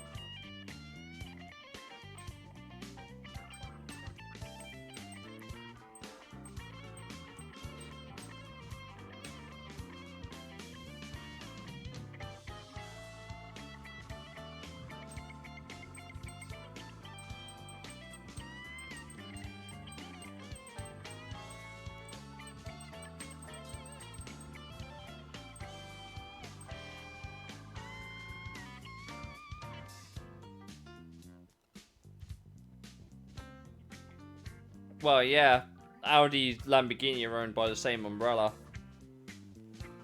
Well, yeah, Audi, Lamborghini are owned by the same umbrella.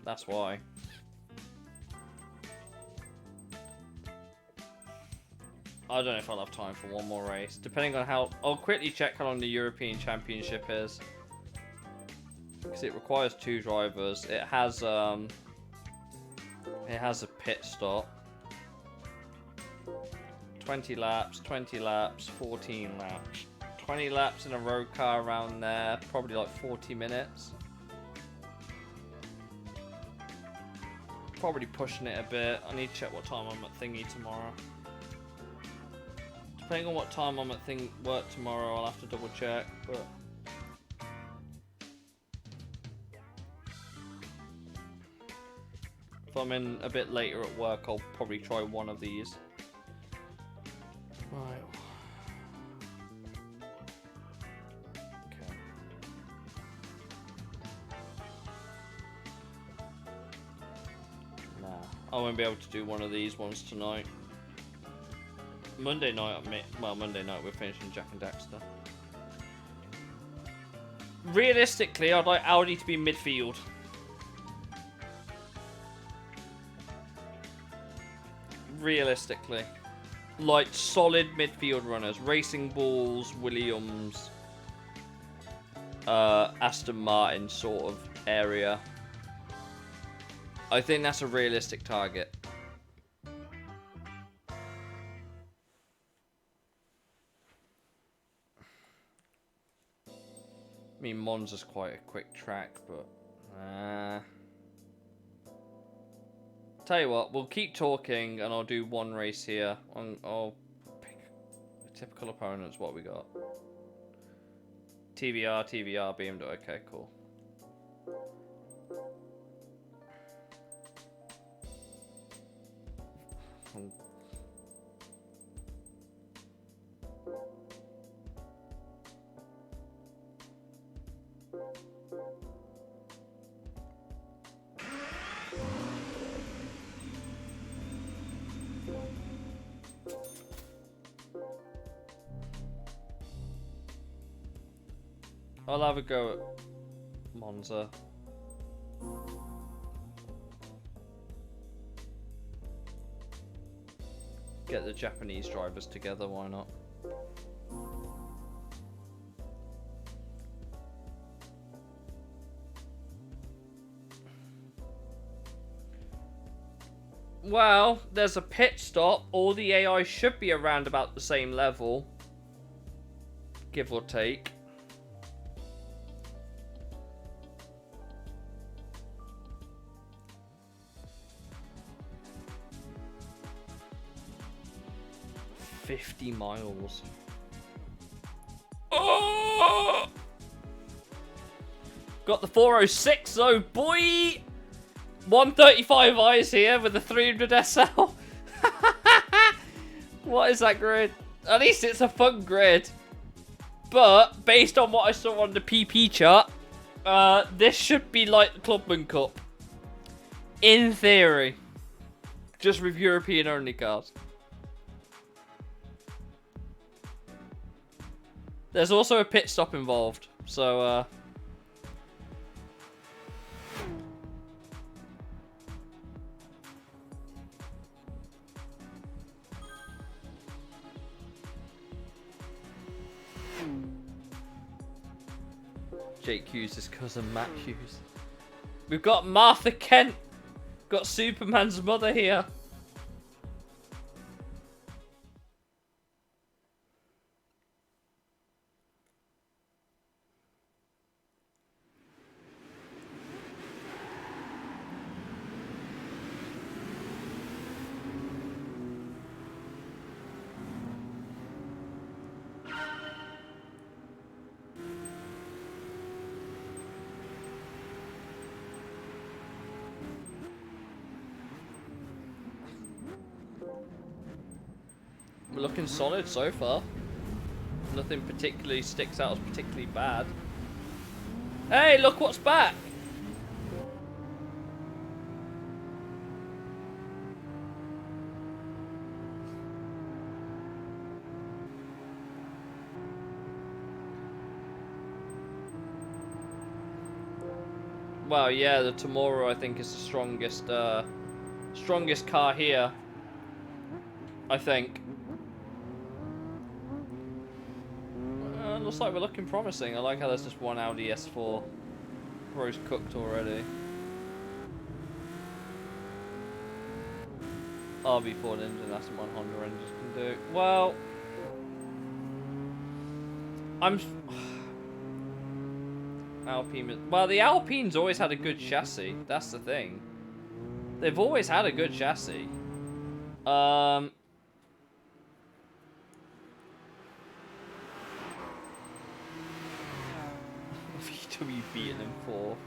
That's why. I don't know if I'll have time for one more race. Depending on how... I'll quickly check how long the European Championship is. Because it requires 2 drivers. It has a pit stop. 20 laps, 20 laps, 14 laps. 20 laps in a road car around there, probably like 40 minutes. Probably pushing it a bit. I need to check what time I'm at thingy tomorrow. Depending on what time I'm at work tomorrow, I'll have to double check, but... If I'm in a bit later at work, I'll probably try one of these. Right. I won't be able to do one of these ones tonight. Monday night we're finishing Jack and Daxter. Realistically, I'd like Audi to be midfield. Realistically. Like solid midfield runners. Racing Bulls, Williams, Aston Martin sort of area. I think that's a realistic target. I mean, Monza's quite a quick track, but... Tell you what, we'll keep talking, and I'll do one race here. I'll pick the typical opponents. What we got? TVR, BMW. Okay, cool. I'll have a go at Monza. Get the Japanese drivers together, why not? Well, there's a pit stop. All the AI should be around about the same level. Give or take. $50 miles. Oh! Got the 406 though, boy! 135 eyes here with the 300 SL. What is that grid? At least it's a fun grid. But, based on what I saw on the PP chart, this should be like the Clubman Cup. In theory. Just with European only cars. There's also a pit stop involved, so Jake Hughes' cousin Matt Hughes. We've got Martha Kent. Got Superman's mother here. We're looking solid so far. Nothing particularly sticks out as particularly bad. Hey, look what's back! Well, yeah, the Tomorrow I think is the strongest car here. I think. Looks like we're looking promising. I like how there's just one Audi S4 roast cooked already. RB4 engine, that's what Honda engines can do. Well, Alpine. Well, the Alpine's always had a good chassis. That's the thing. They've always had a good chassis. VW beating him for.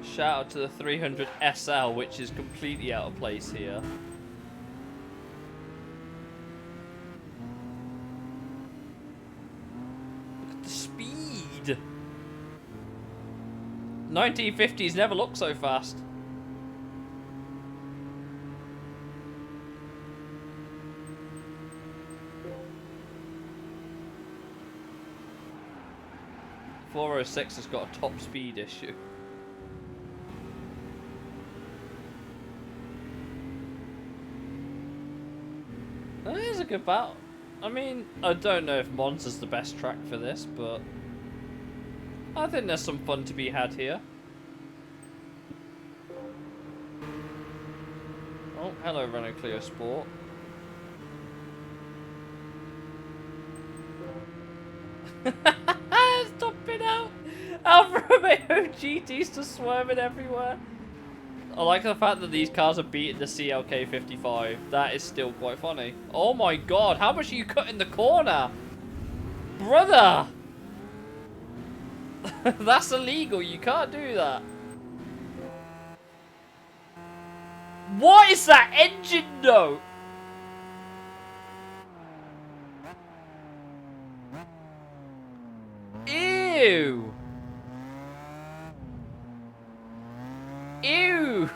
Shout out to the 300 SL, which is completely out of place here. Look at the speed. 1950s never looked so fast. .406 has got a top speed issue. That is a good battle. I mean, I don't know if Monza's the best track for this, but I think there's some fun to be had here. Oh, hello Renault Clio Sport. Stop it out! Alfa Romeo GT's just swerving everywhere. I like the fact that these cars are beating the CLK 55. That is still quite funny. Oh my god, how much are you cutting the corner? Brother! That's illegal. You can't do that. What is that engine note? Ew. Ew.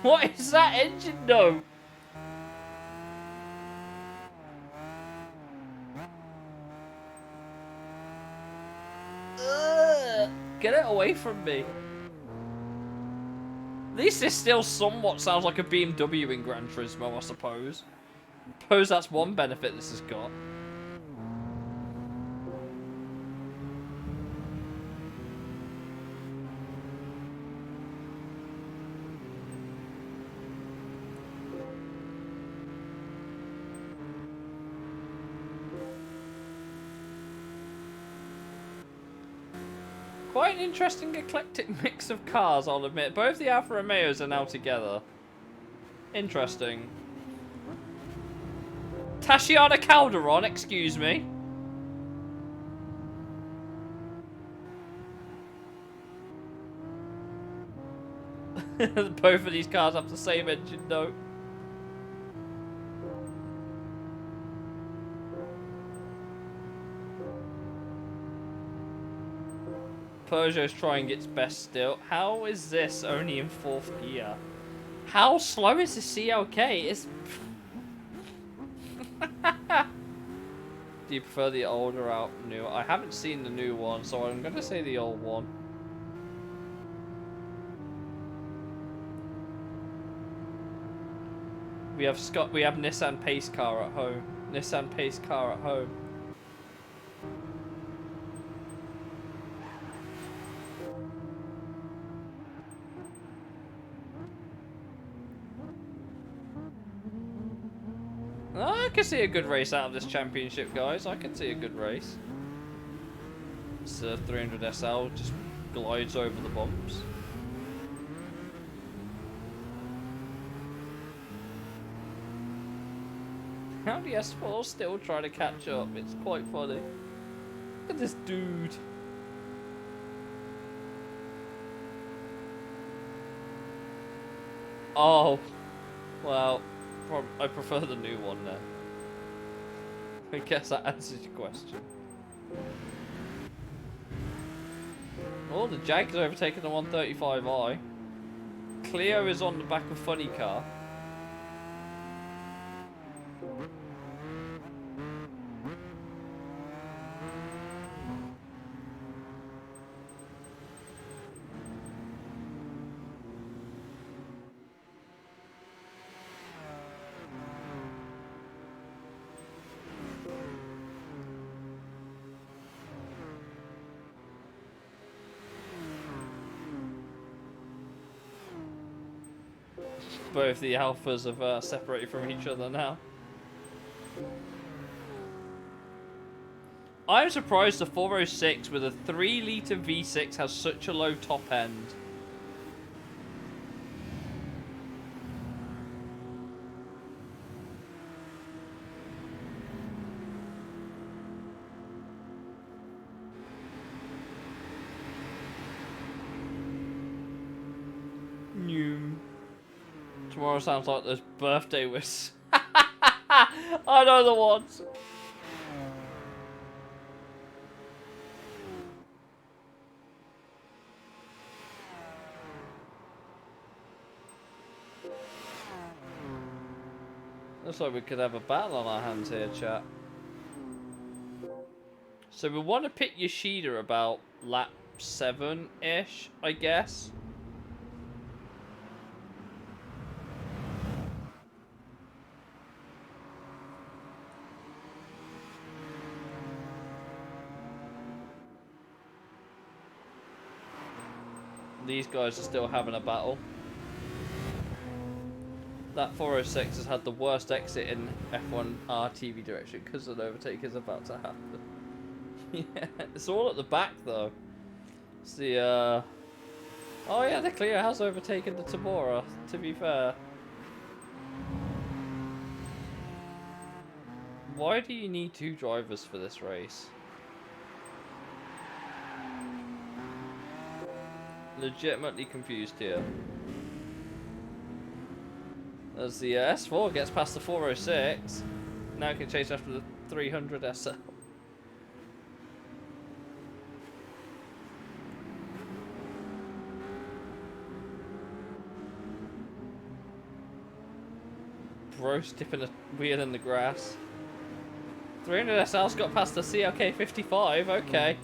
What is that engine note? Ugh. Get it away from me. At least this still somewhat sounds like a BMW in Gran Turismo, I suppose. Suppose that's one benefit this has got. Quite an interesting eclectic mix of cars, I'll admit. Both the Alfa Romeos are now together. Interesting. Tashiana Calderon, excuse me. Both of these cars have the same engine note. Peugeot's trying its best still. How is this only in 4th gear? How slow is the CLK? It's... Do you prefer the older out new? I haven't seen the new one, so I'm gonna say the old one. We have Nissan Pace car at home. Nissan Pace car at home. I can see a good race out of this championship, guys. I can see a good race. This 300 SL just glides over the bumps. How do S4 still try to catch up? It's quite funny. Look at this dude. Oh, well, I prefer the new one then. I guess that answers your question. Oh, the Jag has overtaken the 135i. Clio is on the back of Funny Car. Both the alphas have separated from each other now. I'm surprised the 406 with a 3-litre V6 has such a low top end. Tomorrow sounds like those birthday wishes. I know the ones. Looks like we could have a battle on our hands here, chat. So we want to pick Yoshida about lap 7-ish, I guess. These guys are still having a battle. That 406 has had the worst exit in F1 RTV direction because an overtake is about to happen. Yeah, it's all at the back though. It's the oh yeah, the Clio has overtaken the Tamora, to be fair. Why do you need 2 drivers for this race? legitimately confused here. As the S4 gets past the 406, now it can chase after the 300 SL. Bro dipping a wheel in the grass. 300 SL's got past the CLK 55, okay.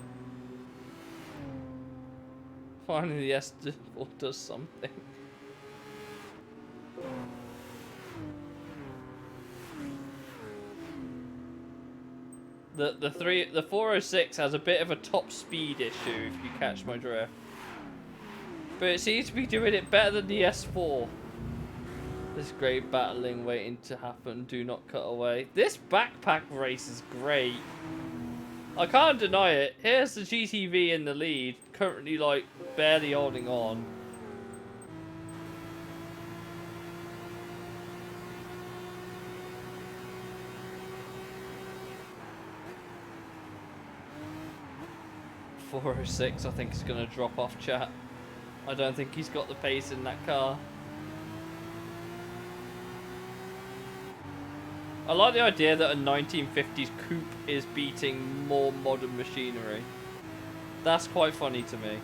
Finally the S4 does something. The 406 has a bit of a top speed issue, if you catch my drift. But it seems to be doing it better than the S4. This great battling waiting to happen. Do not cut away. This backpack race is great. I can't deny it. Here's the GTV in the lead, currently like barely holding on. .406, I think, is going to drop off, chat. I don't think he's got the pace in that car. I like the idea that a 1950s coupe is beating more modern machinery. That's quite funny to me.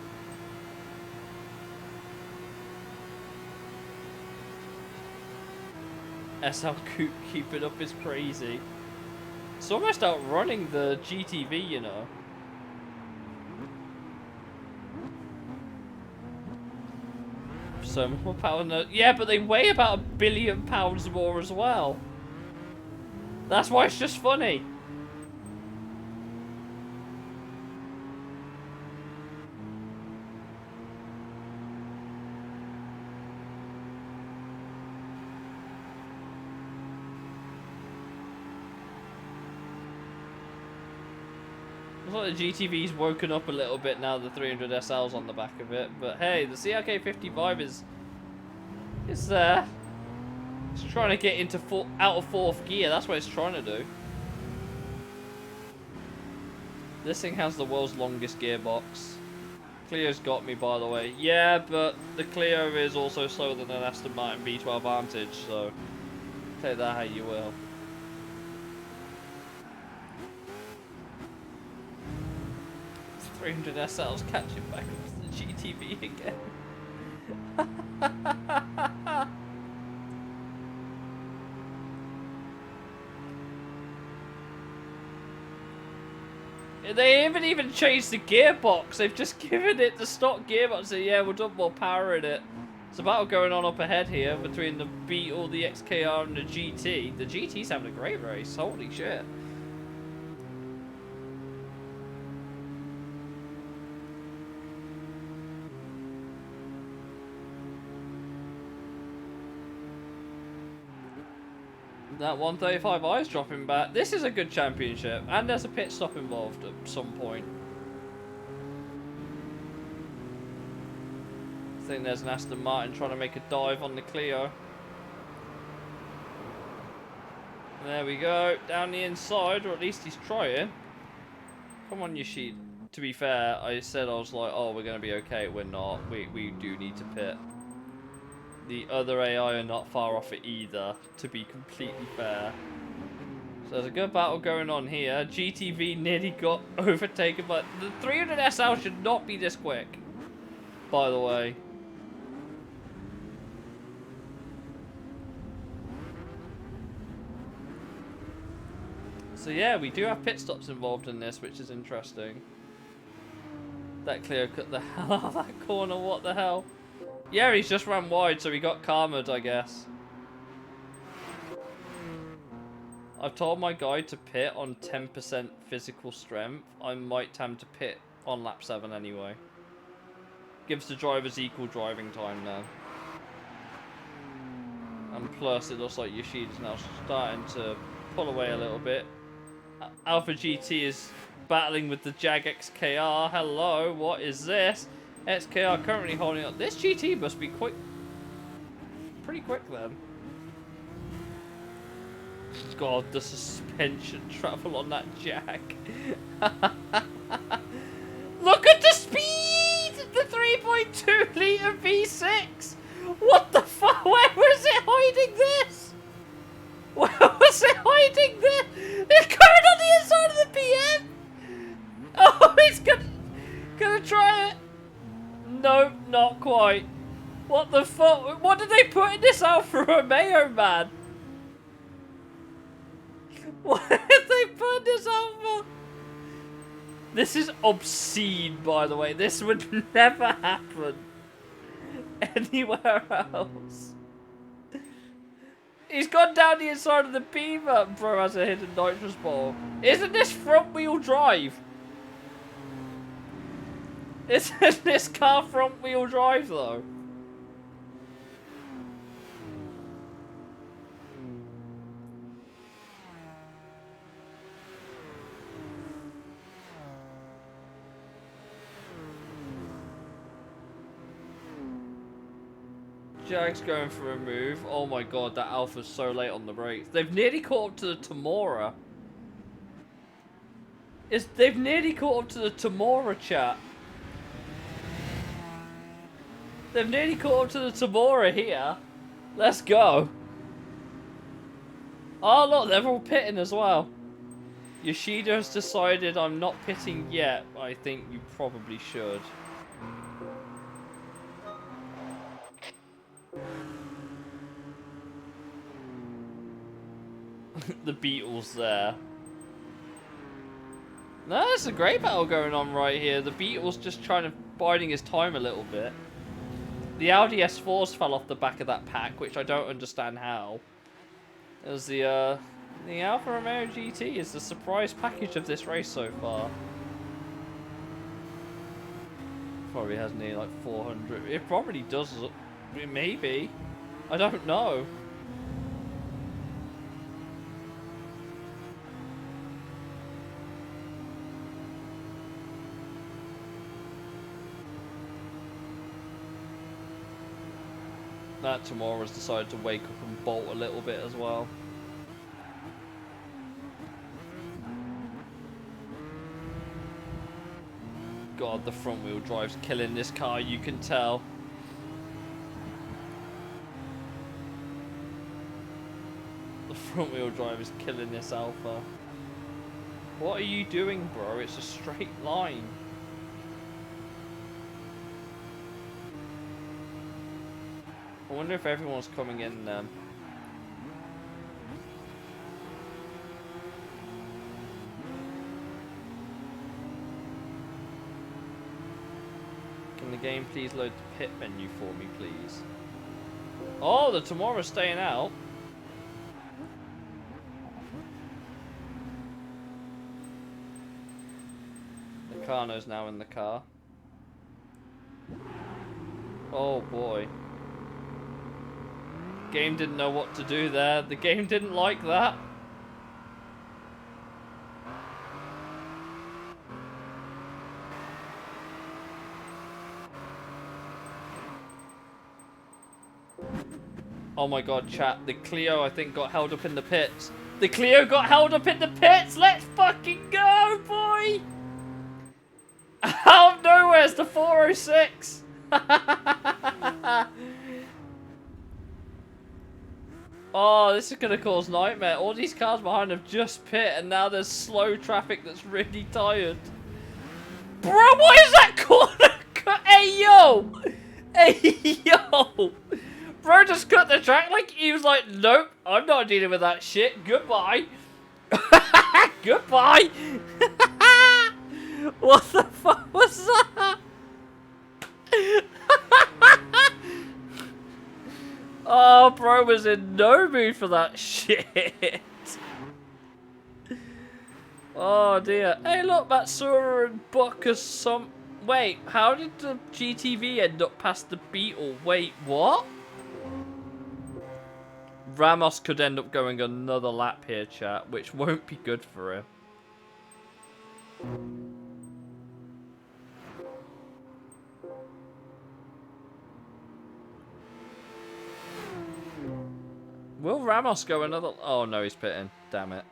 SL coupe keeping up is crazy. It's almost outrunning the GTV, you know. So more power than the... Yeah, but they weigh about £1 billion more as well. That's why it's just funny. Looks like the GTV's woken up a little bit now the 300 SL's on the back of it. But hey, the CRK 55 is there. It's trying to get into out of fourth gear. That's what it's trying to do. This thing has the world's longest gearbox. Clio's got me, by the way. Yeah, but the Clio is also slower than an Aston Martin V12 Vantage, so take that how you will. It's 300 SL's catching back up to the GTV again. They haven't even changed the gearbox. They've just given it the stock gearbox. So yeah, we'll dump more power in it. There's a battle going on up ahead here between the Beetle, the XKR, and the GT. The GT's having a great race. Holy shit. That 135i is dropping back. This is a good championship, and there's a pit stop involved at some point. I think there's an Aston Martin trying to make a dive on the Clio. There we go, down the inside, or at least he's trying. Come on, Yoshida. To be fair, I said I was like, oh, we're going to be okay. We're not. We do need to pit. The other AI are not far off it either, to be completely fair. So there's a good battle going on here. GTV nearly got overtaken, but the 300 SL should not be this quick, by the way. So yeah, we do have pit stops involved in this, which is interesting. That Clio cut the hell out of that corner, what the hell? Yeah, he's just ran wide, so he got karma'd, I guess. I've told my guy to pit on 10% physical strength. I might time to pit on lap 7 anyway. Gives the drivers equal driving time now. And plus, it looks like Yoshida's now starting to pull away a little bit. Alpha GT is battling with the Jag XKR. Hello, what is this? XKR currently holding up. This GT must be quick. Pretty quick then. God, the suspension travel on that Jag. Look at the speed! The 3.0 1.2 litre V6. What the fuck? Where was it hiding this? Where was it hiding this? It's going on the inside of the PM. Oh, it's gonna try it. No, not quite. What the fuck? What did they put in this Alfa Romeo, man? What did they put in this Alfa? This is obscene, by the way. This would never happen anywhere else. He's gone down the inside of the Beamer. Bro has a hidden nitrous ball. Isn't this front wheel drive? Isn't this car front wheel drive though? Jag's going for a move. Oh my god, that Alpha's so late on the brakes. They've nearly caught up to the Tamora. They've nearly caught up to the Tamora, chat. They've nearly caught up to the Tamora here. Let's go. Oh look, they're all pitting as well. Yoshida's decided I'm not pitting yet, but I think you probably should. The Beetle's there. No, there's a great battle going on right here. The Beetle's just trying to biding his time a little bit. The Audi S4s fell off the back of that pack, which I don't understand how. As the Alfa Romeo GT is the surprise package of this race so far. Probably has nearly like 400. It probably does. Maybe. I don't know. That Tomorrow's decided to wake up and bolt a little bit as well. God, the front wheel drive's killing this car, you can tell. The front wheel drive is killing this Alpha. What are you doing, bro? It's a straight line. I wonder if everyone's coming in then. Can the game please load the pit menu for me, please? Oh, the Tomorrow's staying out. The Carno's now in the car. Oh boy. Game didn't know what to do there. The game didn't like that. Oh my god, chat. The Clio, I think, got held up in the pits. The Clio got held up in the pits! Let's fucking go, boy! Out of nowhere, it's the 406! Oh, this is going to cause nightmare. All these cars behind have just pit, and now there's slow traffic that's really tired. Bro, what is that corner cut? Hey, yo! Hey, yo! Bro just cut the track like he was like, nope, I'm not dealing with that shit. Goodbye. Goodbye. What the fuck was that? Oh, bro was in no mood for that shit. Oh dear. Hey, look, Matsura and Buck are some. Wait, how did the GTV end up past the Beetle? Wait, what? Ramos could end up going another lap here, chat, which won't be good for him. Will Ramos go another... Oh, no, he's pitting. Damn it.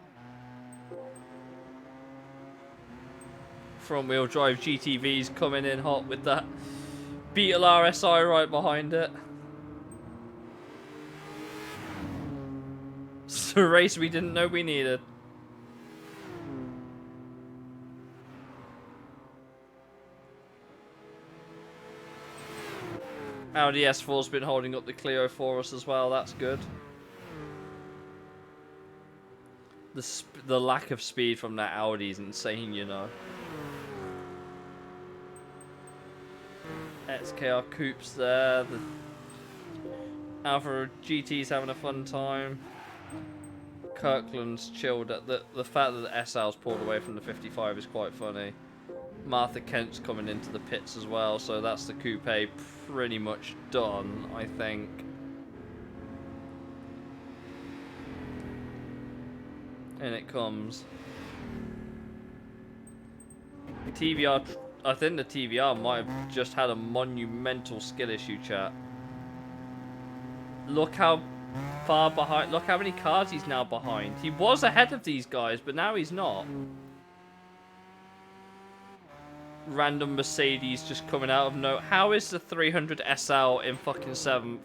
Front wheel drive GTV's coming in hot with that Beetle RSI right behind it. It's a race we didn't know we needed. Audi S4's been holding up the Clio for us as well, that's good. The lack of speed from that Audi is insane, you know. XKR Coupe's there. The Alpha GT's having a fun time. Kirkland's chilled. The fact that the SL's pulled away from the 55 is quite funny. Martha Kent's coming into the pits as well, so that's the coupe pretty much done, I think. And it comes. TVR, I think the TVR might have just had a monumental skill issue, chat. Look how far behind, look how many cars he's now behind. He was ahead of these guys, but now he's not. Random Mercedes just coming out of nowhere. How is the 300 SL in fucking 7th?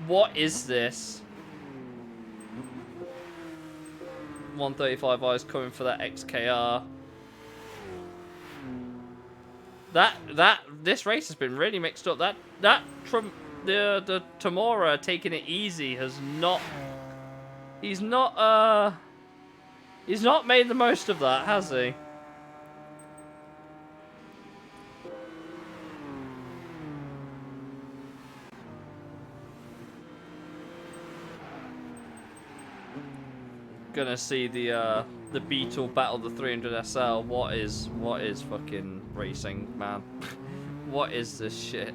What is this? 135i coming for that XKR. This race has been really mixed up. The Tamora taking it easy has not. He's not made the most of that, has he? Gonna see the Beetle battle the 300 SL. What is fucking racing, man? What is this shit?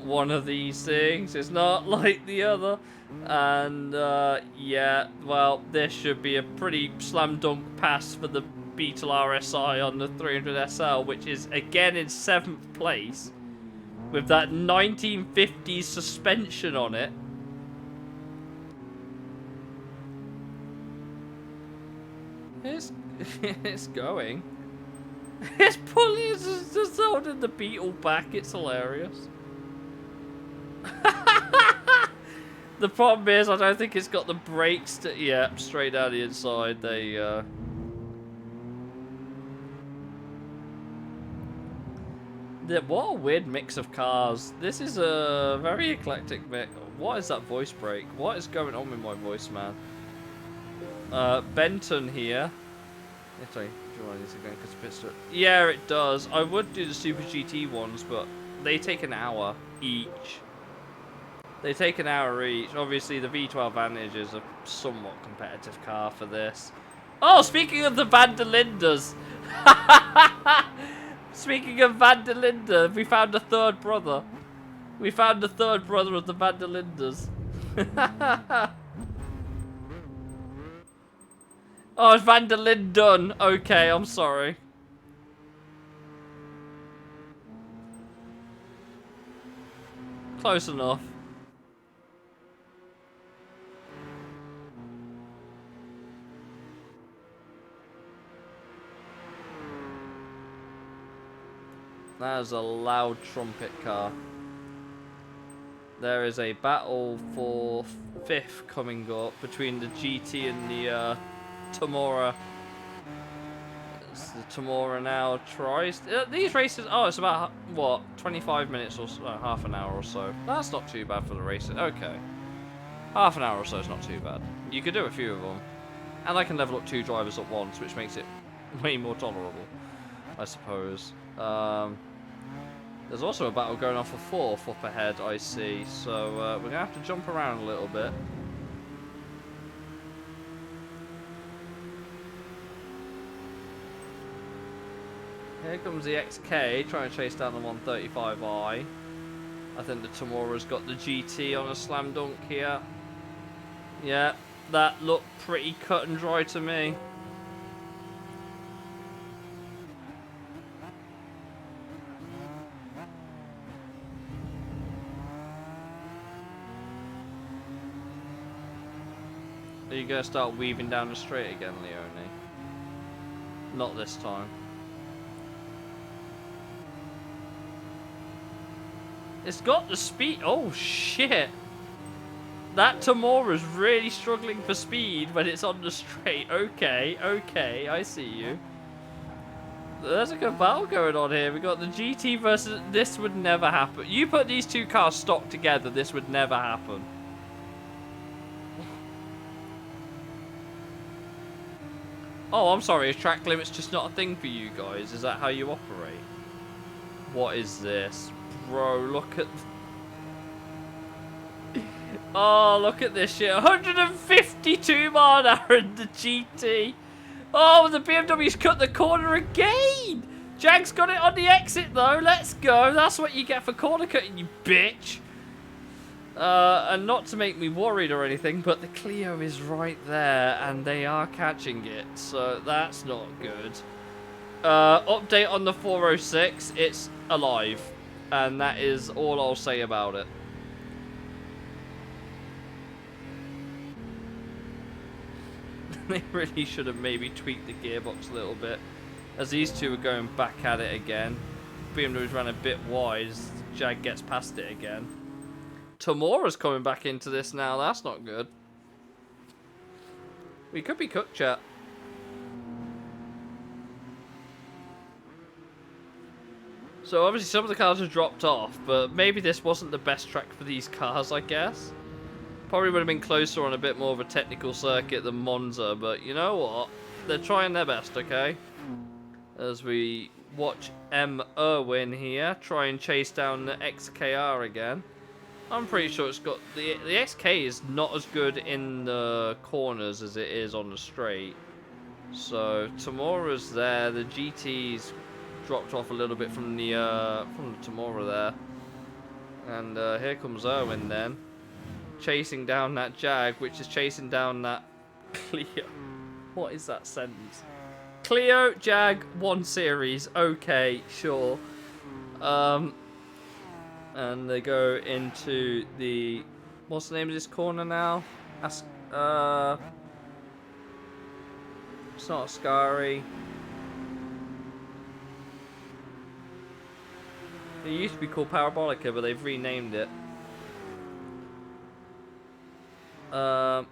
One of these things is not like the other, and yeah, well, this should be a pretty slam dunk pass for the Beetle RSI on the 300 SL, which is again in 7th place with that 1950s suspension on it. It's going. It's pulling, it's just holding the Beetle back. It's hilarious. The problem is, I don't think it's got the brakes to. Yeah, straight down the inside. What a weird mix of cars. This is a very eclectic mix. What is that voice break? What is going on with my voice, man? Benton here. Sorry, do you want this again? Yeah, it does. I would do the Super GT ones, but they take an hour each. They take an hour each. Obviously, the V12 Vantage is a somewhat competitive car for this. Oh, speaking of the Van der Lindes. Speaking of Van der Linde, we found a third brother. We found the third brother of the Van der Lindes. Oh, it's Van der Linden. Okay, I'm sorry. Close enough. That is a loud trumpet car. There is a battle for 5th coming up between the GT and the Tamora. The Tamora now tries. These races. Oh, it's about what 25 minutes or so, half an hour or so. That's not too bad for the racing. Okay, half an hour or so is not too bad. You could do a few of them, and I can level up 2 drivers at once, which makes it way more tolerable, I suppose. There's also a battle going on for 4th up ahead, I see. So we're gonna have to jump around a little bit. Here comes the XK trying to chase down the 135i. I think the Tamora's got the GT on a slam dunk here. Yeah, that looked pretty cut and dry to me. Are you going to start weaving down the straight again, Leone? Not this time. It's got the speed. Oh, shit. That Tamura's really struggling for speed when it's on the straight. Okay, okay, I see you. There's a good battle going on here. We got the GT versus... This would never happen. You put these two cars stocked together, this would never happen. Oh, I'm sorry. Is track limits just not a thing for you guys? Is that how you operate? What is this? Bro, look at... Oh, look at this shit. 152 mile an hour in the GT. Oh, the BMW's cut the corner again. Jag's got it on the exit, though. Let's go. That's what you get for corner cutting, you bitch. And not to make me worried or anything, but the Clio is right there, and they are catching it. So that's not good. Update on the 406. It's alive. And that is all I'll say about it. They really should have maybe tweaked the gearbox a little bit, as these two are going back at it again. BMW's ran a bit wide as Jag gets past it again. Tamura's coming back into this now. That's not good. We could be cooked, chat. So obviously some of the cars have dropped off, but maybe this wasn't the best track for these cars, I guess. Probably would have been closer on a bit more of a technical circuit than Monza, but you know what? They're trying their best, okay? As we watch M. Irwin here try and chase down the XKR again. I'm pretty sure it's got... The XK is not as good in the corners as it is on the straight. So, Tamura's there. The GT's dropped off a little bit from the Tamura there. And here comes Irwin then. Chasing down that Jag, which is chasing down that Clio. What is that sentence? Clio, Jag, 1 Series. Okay, sure. And they go into the... What's the name of this corner now? It's not Ascari. It used to be called Parabolica, but they've renamed it. Oh,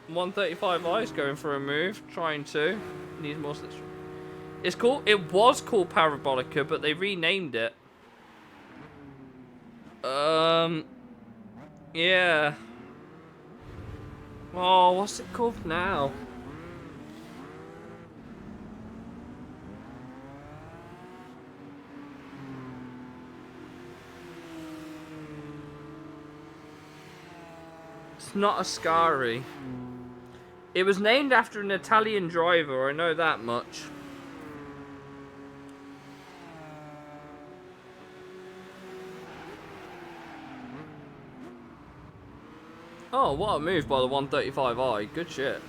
135i is going for a move, trying to. Needs more slipstream. It's called. It was called Parabolica, but they renamed it. Yeah. Oh, what's it called now? It's not Ascari. It was named after an Italian driver, I know that much. Oh, what a move by the 135i. Good shit.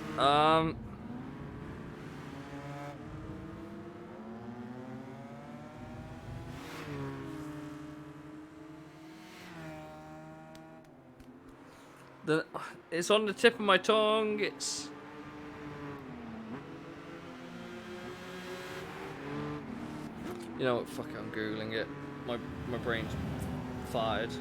It's on the tip of my tongue. It's... You know what? Fuck it, I'm googling it. My brain's fired.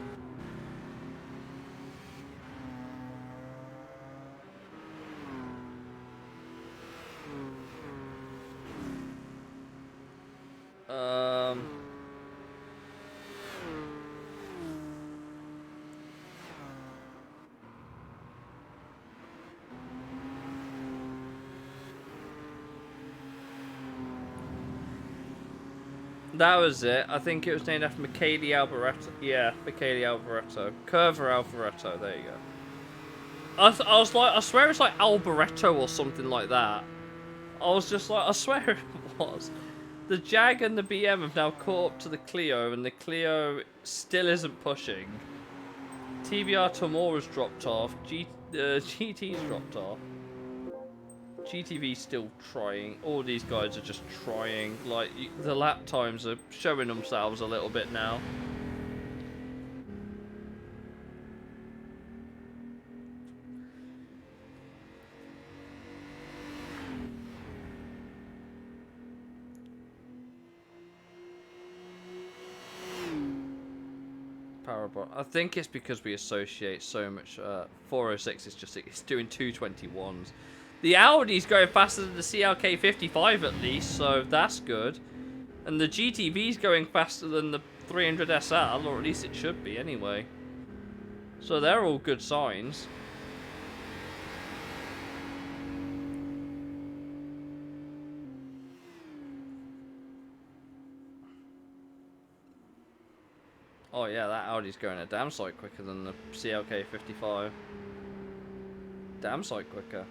That was it. I think it was named after Michele Alboreto. Yeah, Michele Alboreto. Curver Alboreto. There you go. I was like, I swear it's like Alboreto or something like that. I was just like, I swear it was. The Jag and the BM have now caught up to the Clio, and the Clio still isn't pushing. TBR Tamura's dropped off. GT's dropped off. GTV's still trying. All these guys are just trying. Like, the lap times are showing themselves a little bit now. terrible. I think it's because we associate so much. 406 is just it's doing 221s. The Audi's going faster than the CLK 55 at least, so that's good. And the GTV's going faster than the 300 SL, or at least it should be anyway. So they're all good signs. Oh yeah, that Audi's going a damn sight quicker than the CLK 55. Damn sight quicker.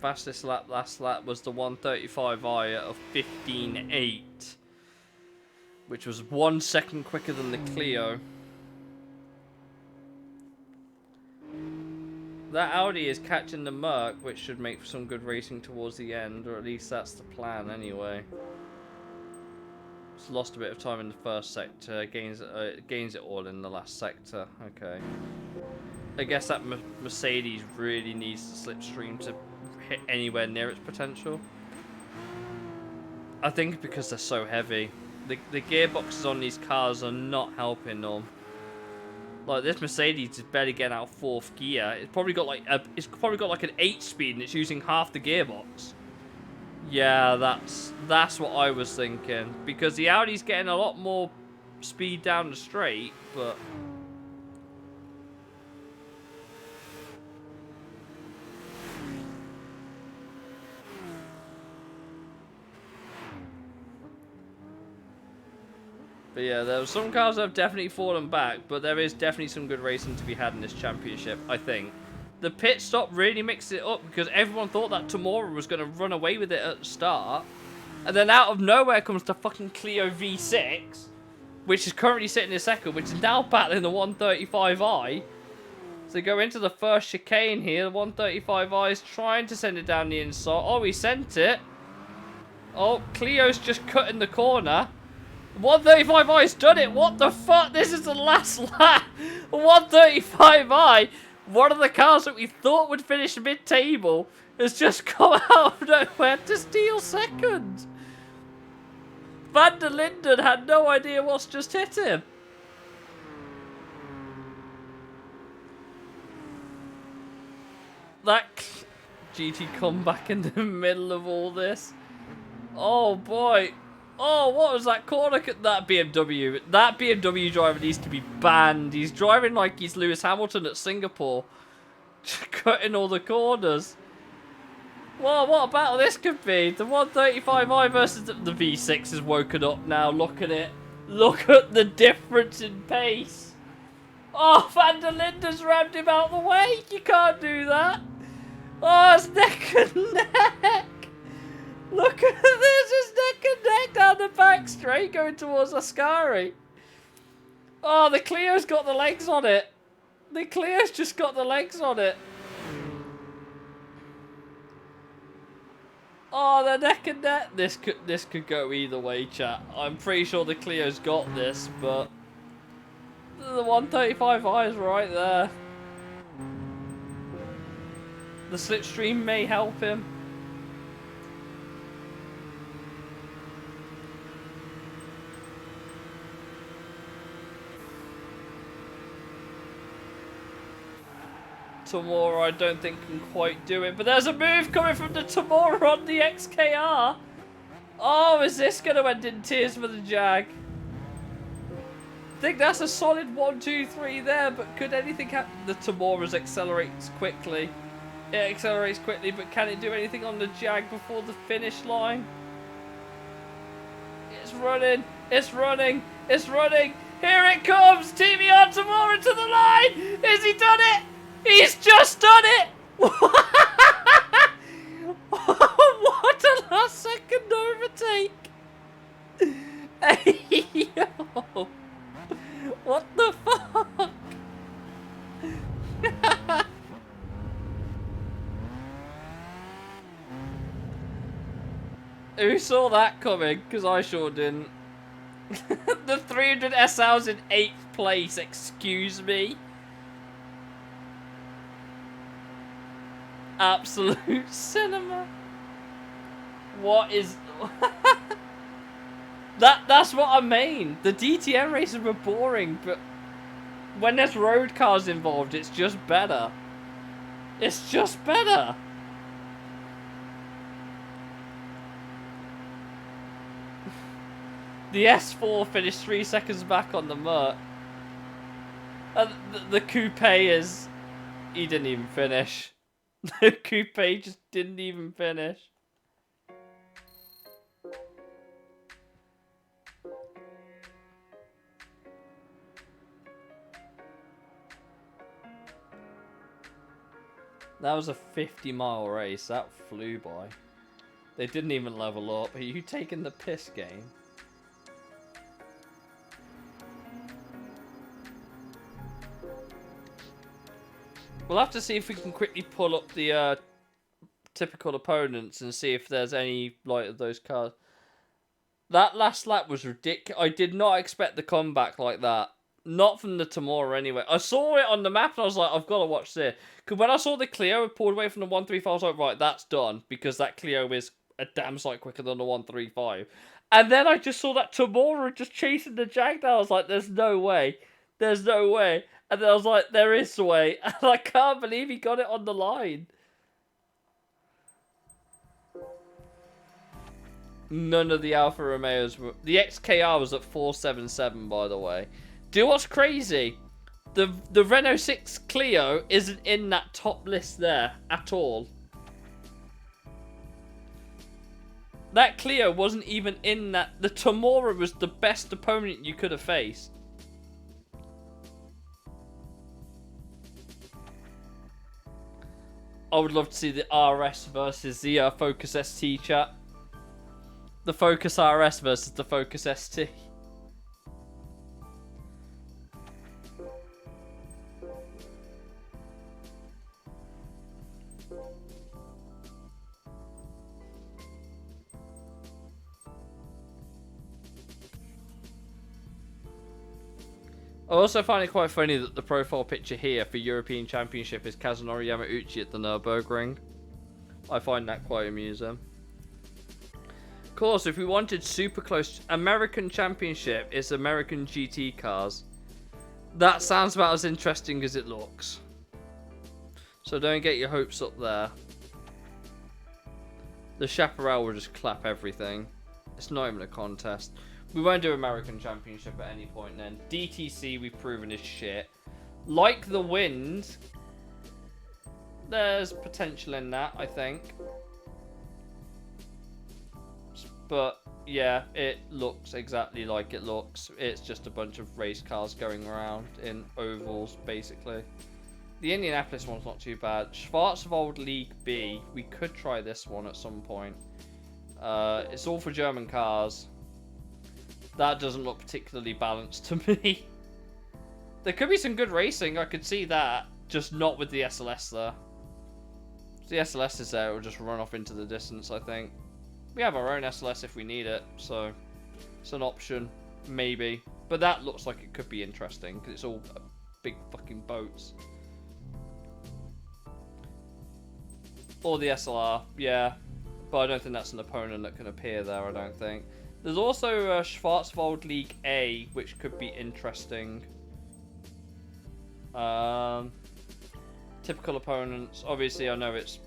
Fastest lap last lap was the 135i of 15.8, which was 1 second quicker than the Clio. That Audi is catching the Merc, which should make for some good racing towards the end, or at least that's the plan anyway. It's lost a bit of time in the first sector, gains it all in the last sector. Okay. I guess that Mercedes really needs the slipstream to hit anywhere near its potential. I think because they're so heavy. The gearboxes on these cars are not helping them. Like this Mercedes is barely getting out of 4th gear. It's probably got like an 8-speed and it's using half the gearbox. Yeah, that's what I was thinking. Because the Audi's getting a lot more speed down the straight, but yeah, there were some cars that have definitely fallen back, but there is definitely some good racing to be had in this championship, I think. The pit stop really mixed it up because everyone thought that Tamora was going to run away with it at the start. And then out of nowhere comes the fucking Clio V6, which is currently sitting in second, which is now battling the 135i. So they go into the first chicane here. The 135i is trying to send it down the inside. Oh, he sent it. Oh, Clio's just cutting the corner. 135i's done it. What the fuck? This is the last lap. 135i, one of the cars that we thought would finish mid-table, has just come out of nowhere to steal second. Van der Linden had no idea what's just hit him. That GT comeback in the middle of all this. Oh boy. Oh, what was that corner? That BMW. That BMW driver needs to be banned. He's driving like he's Lewis Hamilton at Singapore. Cutting all the corners. Well, what a battle this could be. The 135i versus the V6 is woken up now. Look at it. Look at the difference in pace. Oh, Van der Linden's rammed him out the way. You can't do that. Oh, it's neck and neck. Look at this, it's neck and neck down the back straight going towards Ascari. Oh, the Clio's got the legs on it. The Clio's just got the legs on it. Oh, the neck and neck. This could go either way, chat. I'm pretty sure the Clio's got this, but the 135i is right there. The slipstream may help him. Tamora, I don't think can quite do it, but there's a move coming from the Tamora on the XKR. Oh, is this going to end in tears for the Jag? I think that's a solid 1, 2, 3 there, but could anything happen? The Tamora's accelerates quickly. It accelerates quickly, but can it do anything on the Jag before the finish line? It's running, it's running, it's running. Here it comes, TV on Tamora to the line. Has he done it? He's just done it! What a last second overtake! Hey, yo! What the fuck? Who saw that coming? Because I sure didn't. The 300 SL's in 8th place, excuse me. Absolute cinema. What is... That's what I mean. The DTM races were boring, but when there's road cars involved, it's just better. It's just better. The S4 finished 3 seconds back on the Merc. And the coupe is... He didn't even finish. The coupe just didn't even finish. That was a 50-mile race. That flew by. They didn't even level up. Are you taking the piss, game? We'll have to see if we can quickly pull up the typical opponents and see if there's any like of those cars. That last lap was ridiculous. I did not expect the comeback like that. Not from the Tamora anyway. I saw it on the map and I was like, I've got to watch this. Because when I saw the Clio pulled away from the 135, I was like, right, that's done. Because that Clio is a damn sight quicker than the 135. And then I just saw that Tamora just chasing the Jag down. I was like, there's no way. There's no way. And then I was like, there is a way. And I can't believe he got it on the line. None of the Alfa Romeos were... The XKR was at 477, by the way. Do you know what's crazy? The Renault 6 Clio isn't in that top list there at all. That Clio wasn't even in that. The Tamora was the best opponent you could have faced. I would love to see the RS versus the Focus ST chat. The Focus RS versus the Focus ST. I also find it quite funny that the profile picture here for European Championship is Kazunori Yamauchi at the Nürburgring. I find that quite amusing. Of course, if we wanted super close... American Championship is American GT cars. That sounds about as interesting as it looks. So don't get your hopes up there. The Chaparral will just clap everything. It's not even a contest. We won't do American Championship at any point then. DTC we've proven is shit. Like the Wind, there's potential in that, I think. But yeah, it looks exactly like it looks. It's just a bunch of race cars going around in ovals, basically. The Indianapolis one's not too bad. Schwarzwald League B, we could try this one at some point. It's all for German cars. That doesn't look particularly balanced to me. There could be some good racing, I could see that. Just not with the SLS there. If the SLS is there, it will just run off into the distance, I think. We have our own SLS if we need it, so it's an option, maybe. But that looks like it could be interesting, because it's all big fucking boats. Or the SLR, yeah. But I don't think that's an opponent that can appear there, I don't think. There's also Schwarzwald League A, which could be interesting. Typical opponents. Obviously, I know it's...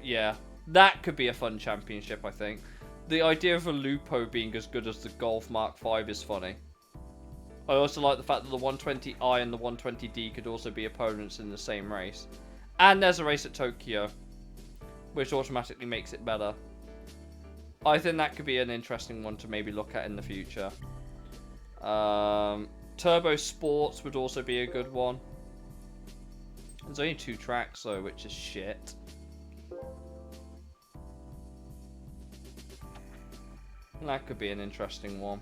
Yeah, that could be a fun championship, I think. The idea of a Lupo being as good as the Golf Mark V is funny. I also like the fact that the 120i and the 120d could also be opponents in the same race. And there's a race at Tokyo, which automatically makes it better. I think that could be an interesting one to maybe look at in the future. Turbo Sports would also be a good one. There's only 2 tracks though, which is shit. That could be an interesting one.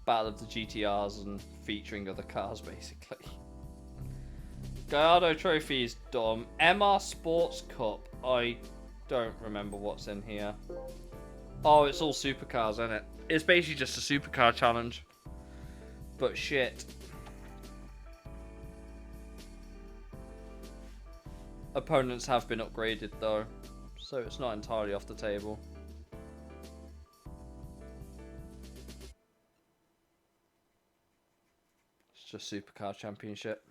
Battle of the GTRs and featuring other cars, basically. Gallardo Trophies, Dom. MR Sports Cup. I don't remember what's in here. Oh, it's all supercars, isn't it? It's basically just a supercar challenge. But shit. opponents have been upgraded though, so it's not entirely off the table. It's just Supercar Championship.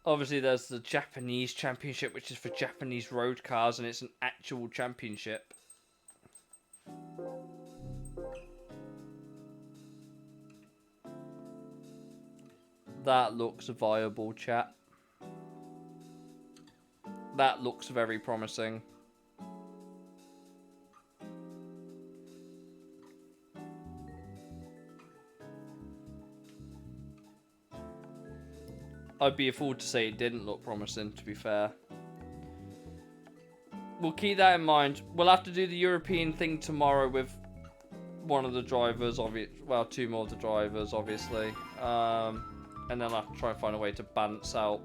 Obviously, there's the Japanese Championship, which is for Japanese road cars, and it's an actual championship. That looks viable, chat. That looks very promising. I'd be a fool to say it didn't look promising, to be fair. We'll keep that in mind. We'll have to do the European thing tomorrow with one of the drivers, well, two more of the drivers, obviously. And then I'll have to try and find a way to balance out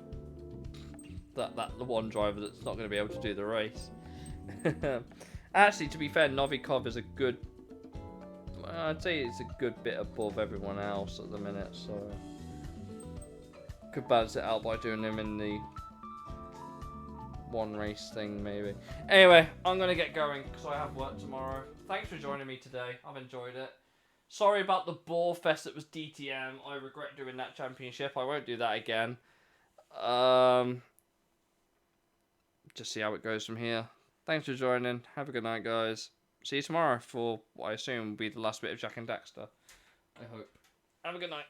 the one driver that's not going to be able to do the race. Actually, to be fair, Novikov is a good... I'd say it's a good bit above everyone else at the minute, so... Could balance it out by doing him in the one race thing, maybe. Anyway, I'm going to get going because I have work tomorrow. Thanks for joining me today. I've enjoyed it. Sorry about the bore fest that was DTM. I regret doing that championship. I won't do that again. Just see how it goes from here. Thanks for joining. Have a good night, guys. See you tomorrow for what I assume will be the last bit of Jack and Daxter. I hope. Have a good night.